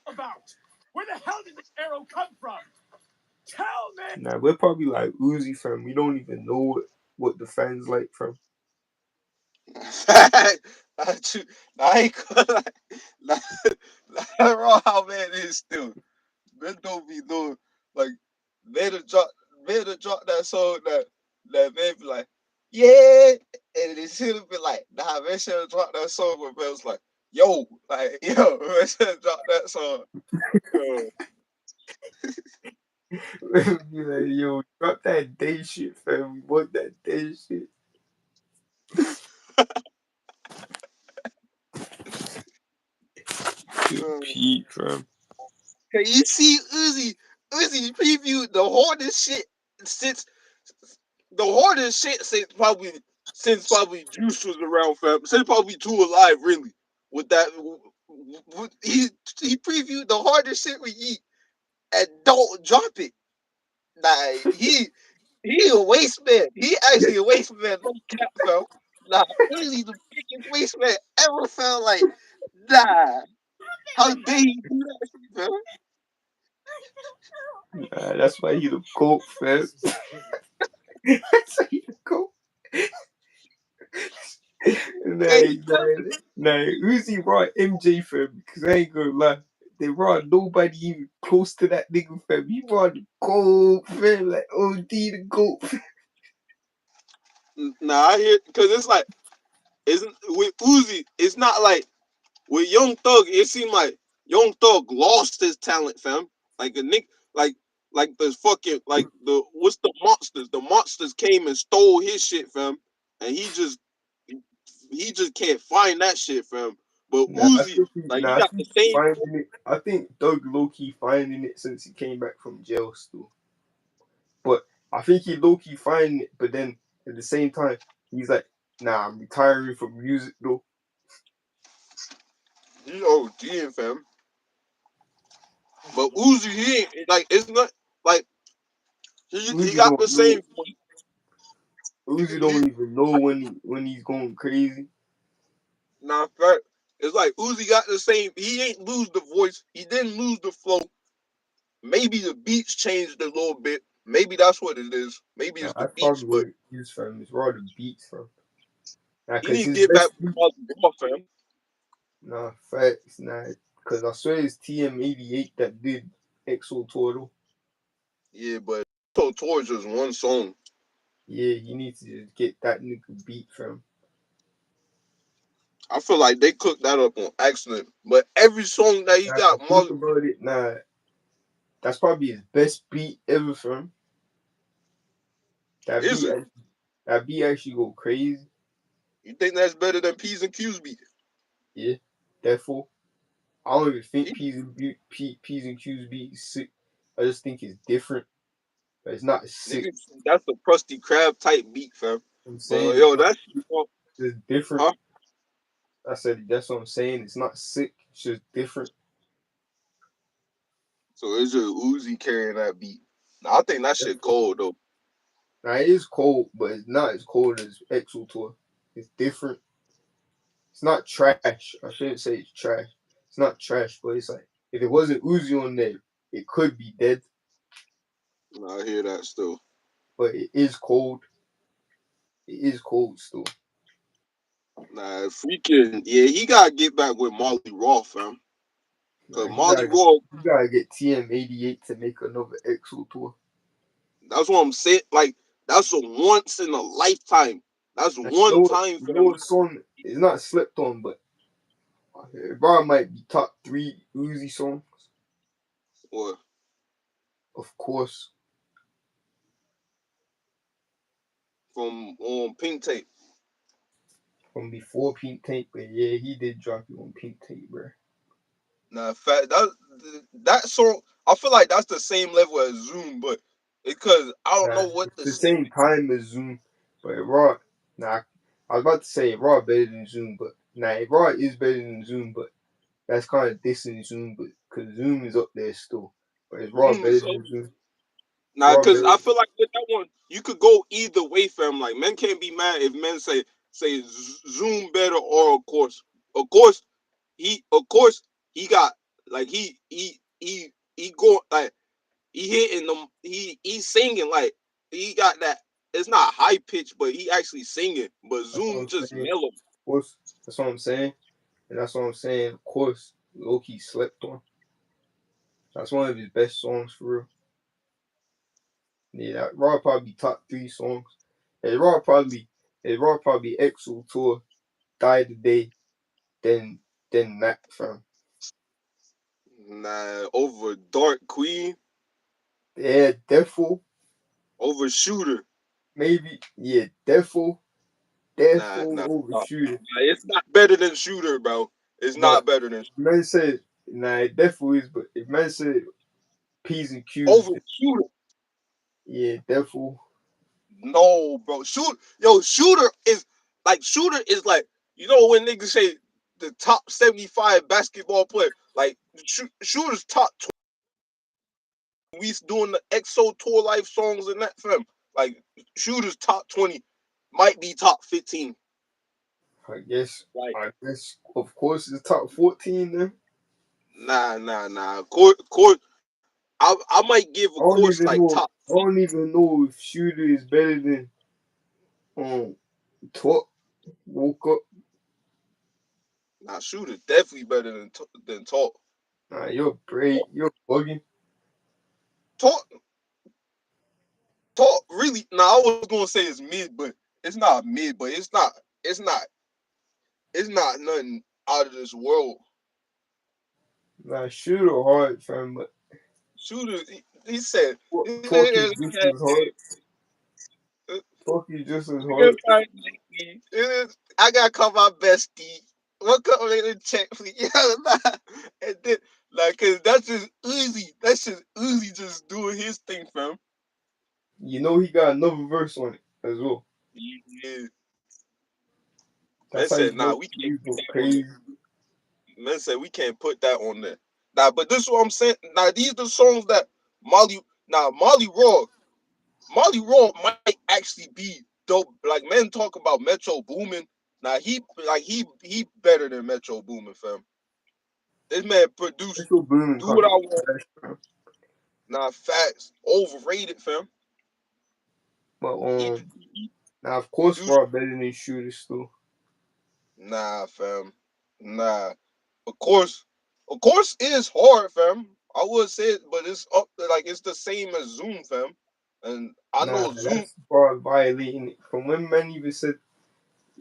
about? Where the hell did this arrow come from? Tell me!
nah, we're probably like Uzi, fam. We don't even know what the fans like, fam.
I ain't gonna raw how man is still. Men don't be doing like man to drop that song that man be like, yeah, and it should have been like, nah, man should have dropped that song where man was like, yo, man should have dropped that song.
Be like, yo, drop that day shit, fam. We want that day shit. Pete, fam.
Can you see Uzi previewed the hardest shit since probably Juice was around, fam. Since probably Two Alive, really. With that, he previewed the hardest shit we eat and don't drop it. Nah, he a waste man. He actually a waste man. No cap, fam. Nah, Uzi the biggest waste man ever felt like. Nah, how dare you do that shit, fam?
Nah, that's why he the GOAT, fam. That's why he the GOAT. Nah, Uzi brought MJ, fam, because I ain't gonna lie. They brought nobody even close to that nigga, fam. He brought the GOAT, fam, like OD the GOAT.
Nah, I hear, because it's like, isn't with Uzi, it's not like with Young Thug, it seemed like Young Thug lost his talent, fam. Like a nick, like the fucking what's the monsters? The monsters came and stole his shit, fam, and he just can't find that shit, fam. But Uzi, like he
I
got
think
the
he's
same.
finding it. I think Doug low-key finding it since he came back from jail still. But I think he low key find it, but then at the same time, he's like, nah, I'm retiring from music though.
He ODing, fam. But Uzi, he ain't like it's not like he
Uzi
got the
don't know.
same.
Uzi
He,
don't even know when he's going crazy.
nah, fact. It's like Uzi got the same. He ain't lose the voice. He didn't lose the flow. Maybe the beats changed a little bit. Maybe that's what it is. Maybe
Nah,
it's the
that's
beats,
probably
but
what it is, fam. It's raw the beats, fam. Nah,
he
cause
need to
his
get back
best
with
beat.
Marley Raw, fam.
Nah, facts. Nah, cause I swear it's TM88 that did EXO Tour though.
Yeah, but so towards just one song.
Yeah, you need to just get that nigga beat, fam.
I feel like they cooked that up on accident. But every song that he
Nah, if
got,
you think
Marley,
about it, nah, that's probably his best beat ever, fam. That
is
beat,
it?
that beat actually go crazy.
You think that's better than P's and Q's beat?
Yeah, therefore, I don't even think
Yeah,
P's and Q's beat is sick. I just think it's different, but it's not sick.
nigga, that's a Krusty Krab type beat, fam.
I'm
But
saying it's
yo,
not.
that's
It's different.
huh?
I said that's what I'm saying. It's not sick. It's just different.
So it's just Uzi carrying that beat. Now, I think that shit
Therefore,
cold though.
now it is cold, but it's not as cold as EXO Tour. It's different. It's not trash. I shouldn't say it's trash. It's not trash, but it's like if it wasn't Uzi on there, it could be dead.
I hear that still.
But it is cold. It is cold still.
Nah, freaking yeah, he gotta get back with Marley Raw, fam.
Nah,
Cause Marley Raw,
you gotta get TM88 to make another EXO Tour.
that's what I'm saying. Like that's a once in a lifetime. That's
Now,
one time,
you
fam.
know what song is not slept on, but it probably might be top 3 Uzi songs.
Or
Of course.
from Pink Tape.
From before Pink Tape, but yeah, he did drop it on Pink Tape, bro.
Nah, fact that song. I feel like that's the same level as Zoom, but because I don't
Nah,
know what
it's
the
the same time as Zoom, but Raw. Nah, I was about to say Raw better than Zoom, but nah, Raw is better than Zoom, but that's kind of dissing Zoom, but because Zoom is up there still. But is Raw
Zoom
better
is up.
than Zoom?
Nah,
Raw
cause
better.
I feel like with that one you could go either way, fam. Like men can't be mad if men say Zoom better or of course. Of course he got like he go like he hitting them he's singing like he got that it's not high pitch but he actually singing but
That's what
Zoom
I'm
just
saying.
mellow.
Of course, that's what I'm saying, and that's what I'm saying. Of course, Loki slept on. That's one of his best songs for real. Yeah, that Raw probably top 3 songs. And Raw probably EXO Tour, Die Today, then that fam.
Nah, over Dark Queen,
Yeah, Defo,
over Shooter.
maybe. Yeah, Defo
Nah, nah,
over
nah.
Shooter.
It's not better than Shooter, bro. It's
But
not better than
man said, nah, Defo is, but if man said P's and Q's,
over Shooter.
yeah, Defo.
No, bro. Shooter is like you know when niggas say the top 75 basketball player, like Shooter's top 20. We doing the EXO tour life songs and that film. Like Shooter's top 20 might be top 15.
I
Like
guess, of course, it's top 14 then.
nah. I might give
I
a
don't
course
even
like
know.
top.
I don't even know if Shooter is better than Talk. Woke up.
Nah, Shooter definitely better than Talk.
Nah, you're great. You're bugging.
Talk Talk really. Nah, I was gonna say it's mid, but it's not mid. But it's not it's not nothing out of this world.
Nah, Shooter hard, fam, but
Shooter, he said,
Talk is just as hard. Talk is just as hard.
I gotta call my bestie. What come in the check, please? And then, like, cause that's just Uzi. That's just Uzi just doing his thing, fam.
You know he got another verse on it as well.
Yeah. Man
That's how
said,
his
nah,
verse
we can't
views
put
go
that on
crazy.
there. Man said we can't put that on there. Nah, but this is what I'm saying. Nah, these the songs that Molly Raw might actually be dope. Like men talk about Metro Boomin. Nah, he better than Metro Boomin, fam. This man produced
Metro Boomin
Do What
can't
I
be
Want.
trash, bro.
Nah, facts. Overrated, fam.
But
He,
now of course
produced.
Raw better than Shooter still.
Nah, fam. Nah. Of course, is hard, fam. I would say it, but it's up like it's the same as Zoom, fam. And I
Nah,
know Zoom.
that's Raw violating it. From when man even said,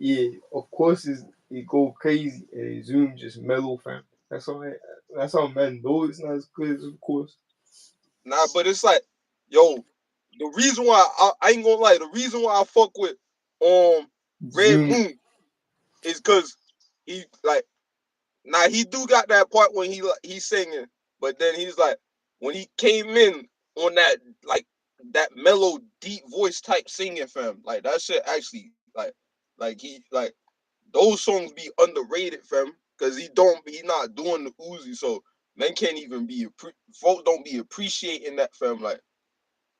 yeah, of course it go crazy and Zoom just mellow, fam. That's how man know it's not as good as of course.
Nah, but it's like, yo, the reason why I ain't gonna lie, the reason why I fuck with Red
Zoom,
Moon is because he like now he do got that part when he's singing, but then he's like when he came in on that like that mellow deep voice type singing, fam, like that shit actually like he like those songs be underrated, fam, because he not doing the Uzi, so men can't even be folk don't be appreciating that, fam. Like,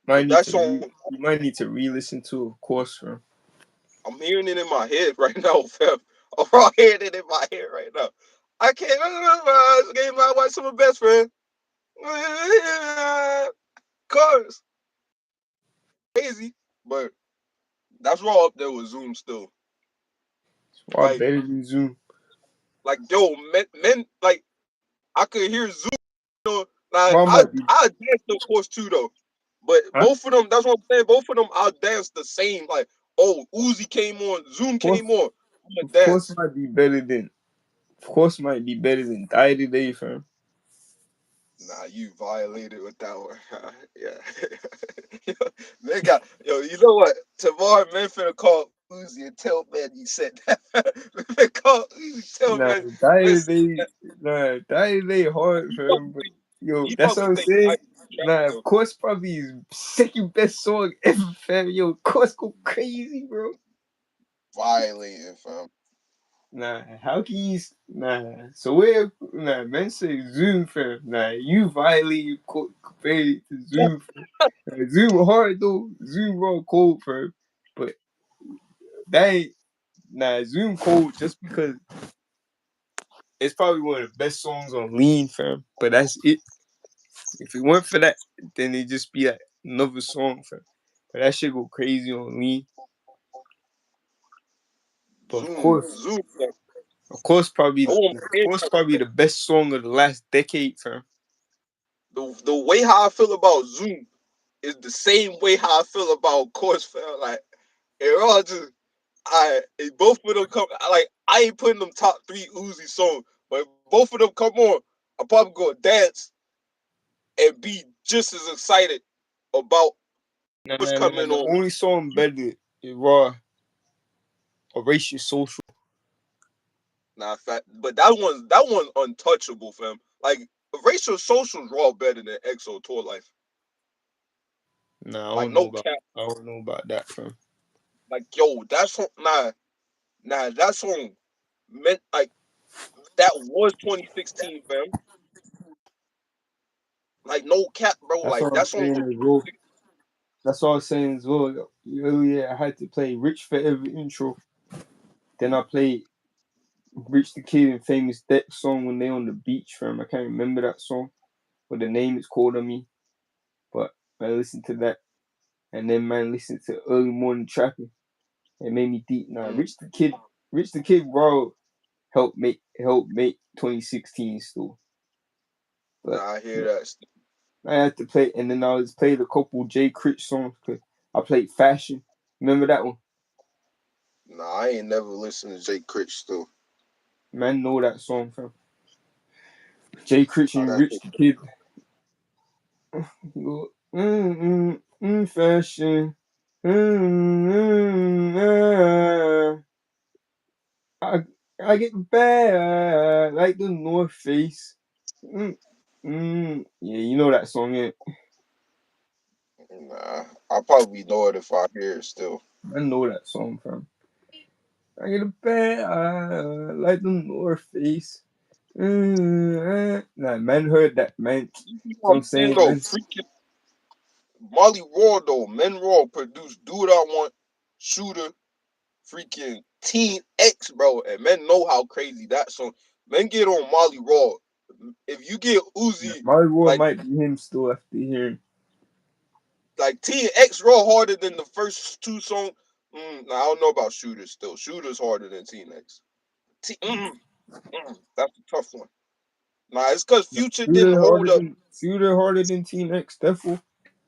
might
but
need
that
to
song
you might need to re-listen to, of course, fam.
I'm hearing it in my head right now, fam. I'm all hearing it in my head right now. I can't remember game my wife, my best friend. Cars crazy, but that's raw up there with Zoom still.
Raw
Like,
better than Zoom.
yo, men like I could hear Zoom. You know, like
Raw might be,
I dance of course too though, but
huh?
both of them. That's what I'm saying. Both of them, I'll dance the same. Like, oh, Uzi came on, Zoom
Of course,
came on. I'm gonna
of course
dance.
might be better than, of course might be better than Die Today, fam.
Nah, you violated with that one. Yeah. They got you know what? Tomorrow men finna call Uzi and tell man you said that. Men finna call Uzi, tell
Nah,
man
Die
man said
Today,
that.
nah, Die Today hard,
He
fam.
probably
But
think
yo,
he
that's what
probably
I'm
think I
saying.
trash
Nah, of
though.
course probably his second best song ever, fam. Yo, of course go crazy, bro.
Violating, fam.
Nah, how can you? Nah, so where? Nah, man say Zoom, fam. Nah, you violate compared it to Zoom, fam. Nah, Zoom hard though. Zoom raw cold, fam. But that ain't. Nah, Zoom cold just because it's probably one of the best songs on Lean, fam. But that's it. If it weren't for that, then it'd just be like another song, fam. But that shit go crazy on Lean. But
Zoom, fam. No one
of
cares
course,
about
probably the best song of the last decade, fam.
the way how I feel about Zoom is the same way how I feel about course, fam. Like it all just both of them come like I ain't putting them top three Uzi songs, but if both of them come on, I probably go dance and be just as excited about
Nah,
what's
nah, nah.
coming
The
on.
only song better is Raw Erase Your Social.
Nah, fat, but that one's untouchable, fam. Like Racial Social's raw better than EXO Tour Life.
Nah,
Like no cap.
I don't know about that, fam.
Like yo, that song that song meant like that was 2016, fam. Like no cap, bro.
That's
Like
what I'm
that song
saying
was
as well. That's what I was saying as well. Earlier, I had to play Rich Forever intro. Then I played Rich the Kid and Famous Deck song when they on the beach, fam. I can't remember that song, but the name is called on me. But I listened to that, and then man listened to Early Morning Trapping. It made me deep. Nah, Rich the Kid, bro, helped make 2016 still. But
nah, I hear that.
I had to play, and then I was played a couple Jay Critch songs. I played Fashion. Remember that one?
Nah, I ain't never listened to Jay Critch still.
Man, know that song, fam. Jay Critch
Nah,
and
that's
Rich the Kid. Fashion. I I get bad like the North Face. Yeah, you know that song, yeah.
Nah, I probably know it if I hear it still.
I know that song, fam. I get a bad eye, like the North Face. Nah, man heard that, man.
You know
So
what
I'm
I'm saying
saying,
though,
man.
freaking Molly Raw though, Men Raw produced Do What I Want, Shooter, freaking Teen X, bro, and men know how crazy that song. Men get on Molly Raw. If you get Uzi,
My Roy
like
might be him still after hearing.
Teen X Raw harder than the first two songs. Nah, I don't know about Shooter still. Shooter's harder than Teen X. That's a tough one. Nah, it's because Future didn't hold up.
Shooter harder than Team X, Defo.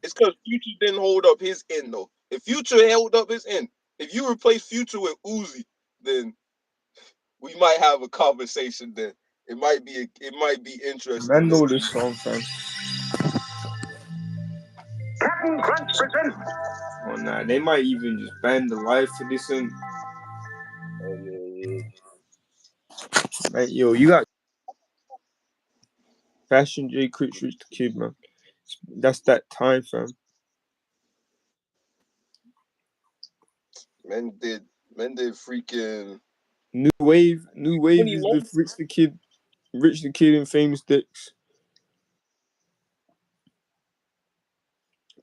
It's because Future didn't hold up his end though. If Future held up his end, if you replace Future with Uzi, then we might have a conversation. Then it might be interesting.
Man know this song, fam.
Captain Crunch presents
Oh nah, they might even just ban the live for this one. Like, yo, you got Fashion J Critch Rich the Kid, man. That's that time, fam.
Men did freaking
New Wave is the
21.
Rich the Kid and Famous Dicks.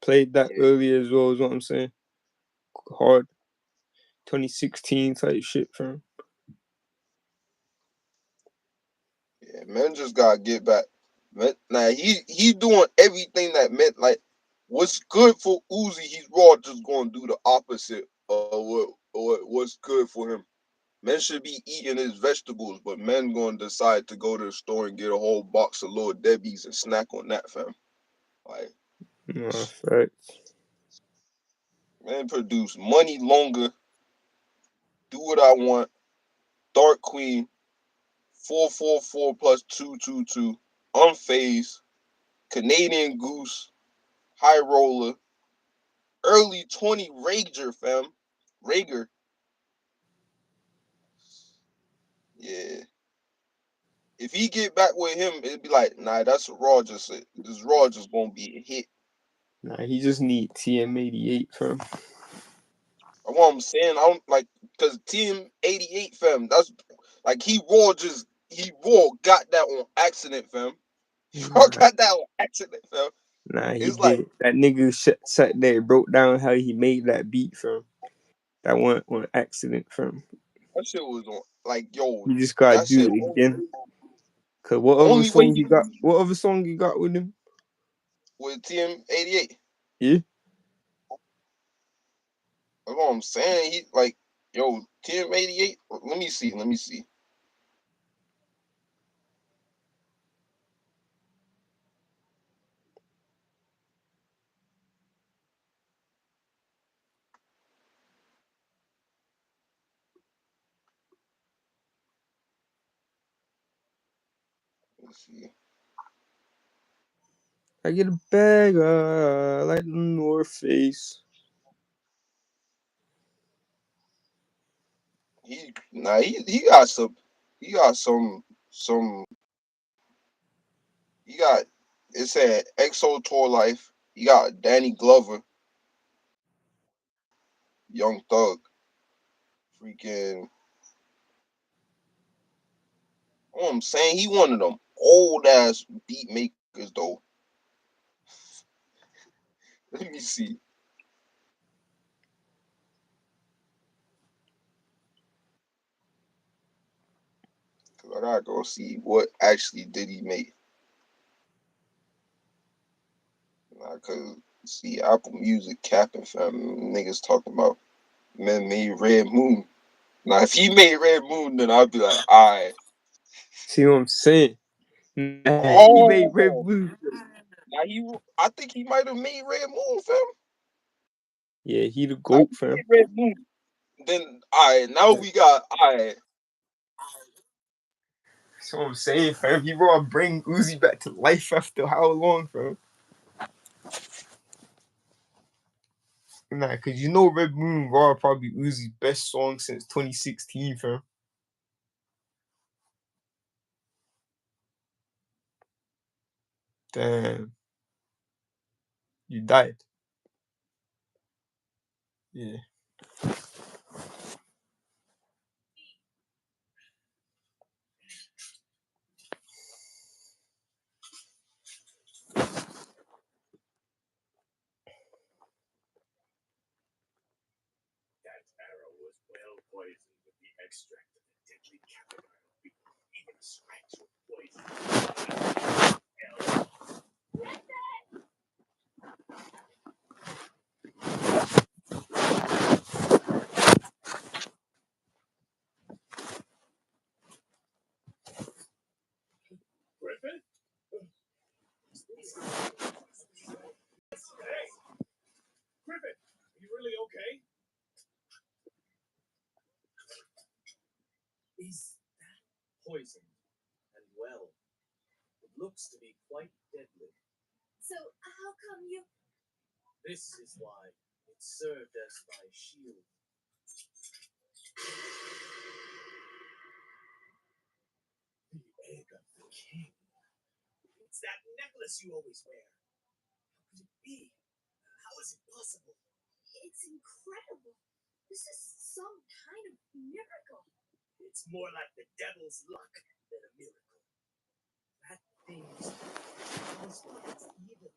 Played that
Yeah,
earlier as well, is what I'm saying. Hard. 2016 type shit, fam.
yeah, men just gotta get back. Man, nah, he doing everything that meant like what's good for Uzi. He's raw just gonna do the opposite of what's good for him. Men should be eating his vegetables, but men gonna decide to go to the store and get a whole box of Little Debbie's and snack on that, fam. Like,
Nah, facts.
men produce Money Longer, Do What I Want, Dark Queen, 444 plus 222, Unfazed, Canadian Goose, High Roller, Early 20 Rager, fam. Rager. Yeah. If he get back with him, it'd be like, nah, that's a Raw just this Raw just gonna be a hit.
Nah, he just need TM88, fam.
That's what I'm saying. I don't like because Team 88, fam. That's like he raw got that on accident, fam. He raw got that on accident, fam.
Nah, he
It's like
did. That nigga sat there and broke down how he made that beat, fam. That went on accident, fam.
that shit was on like yo,
You just gotta
that
do
shit
it again. Cause what other
only way
song
he
he got? What other song he got with him?
with Team 88.
Yeah.
That's what I'm saying. He like yo, Team 88. Let me see. Let's see.
I get a bag, like the North Face.
He got some he got it said EXO Tour Life. He got Danny Glover, Young Thug, freaking. What I'm saying, he one of them old ass beat makers though. Let me see. Cause I gotta go see what actually did he make. Cause see Apple Music capping fam niggas talking about men made Red Moon. Now if he made Red Moon, then I'd be like, alright.
See what I'm saying? Nah, he made Red
Oh,
Blue.
I think he might have made Red Moon, fam.
Yeah, he the
Now,
GOAT,
he
fam.
made Red Moon. Then alright, now we got alright.
That's what I'm saying, fam. He brought bring Uzi back to life after how long, fam? Nah, cause you know Red Moon Raw probably Uzi's best song since 2016, fam. Damn, you died.
Yeah.
That arrow was well poisoned with the extract of the deadly caviar. Even a scratch of poison. Griffin? Hey! Griffin, are you really okay? Is that poisoned? And well, it looks to be quite deadly.
So, how come you...
This is why it served as my shield. The egg of the king. It's that necklace you always wear. How could it be? How is it possible?
It's incredible. This is some kind of miracle.
It's more like the devil's luck than a miracle. That thing is evil.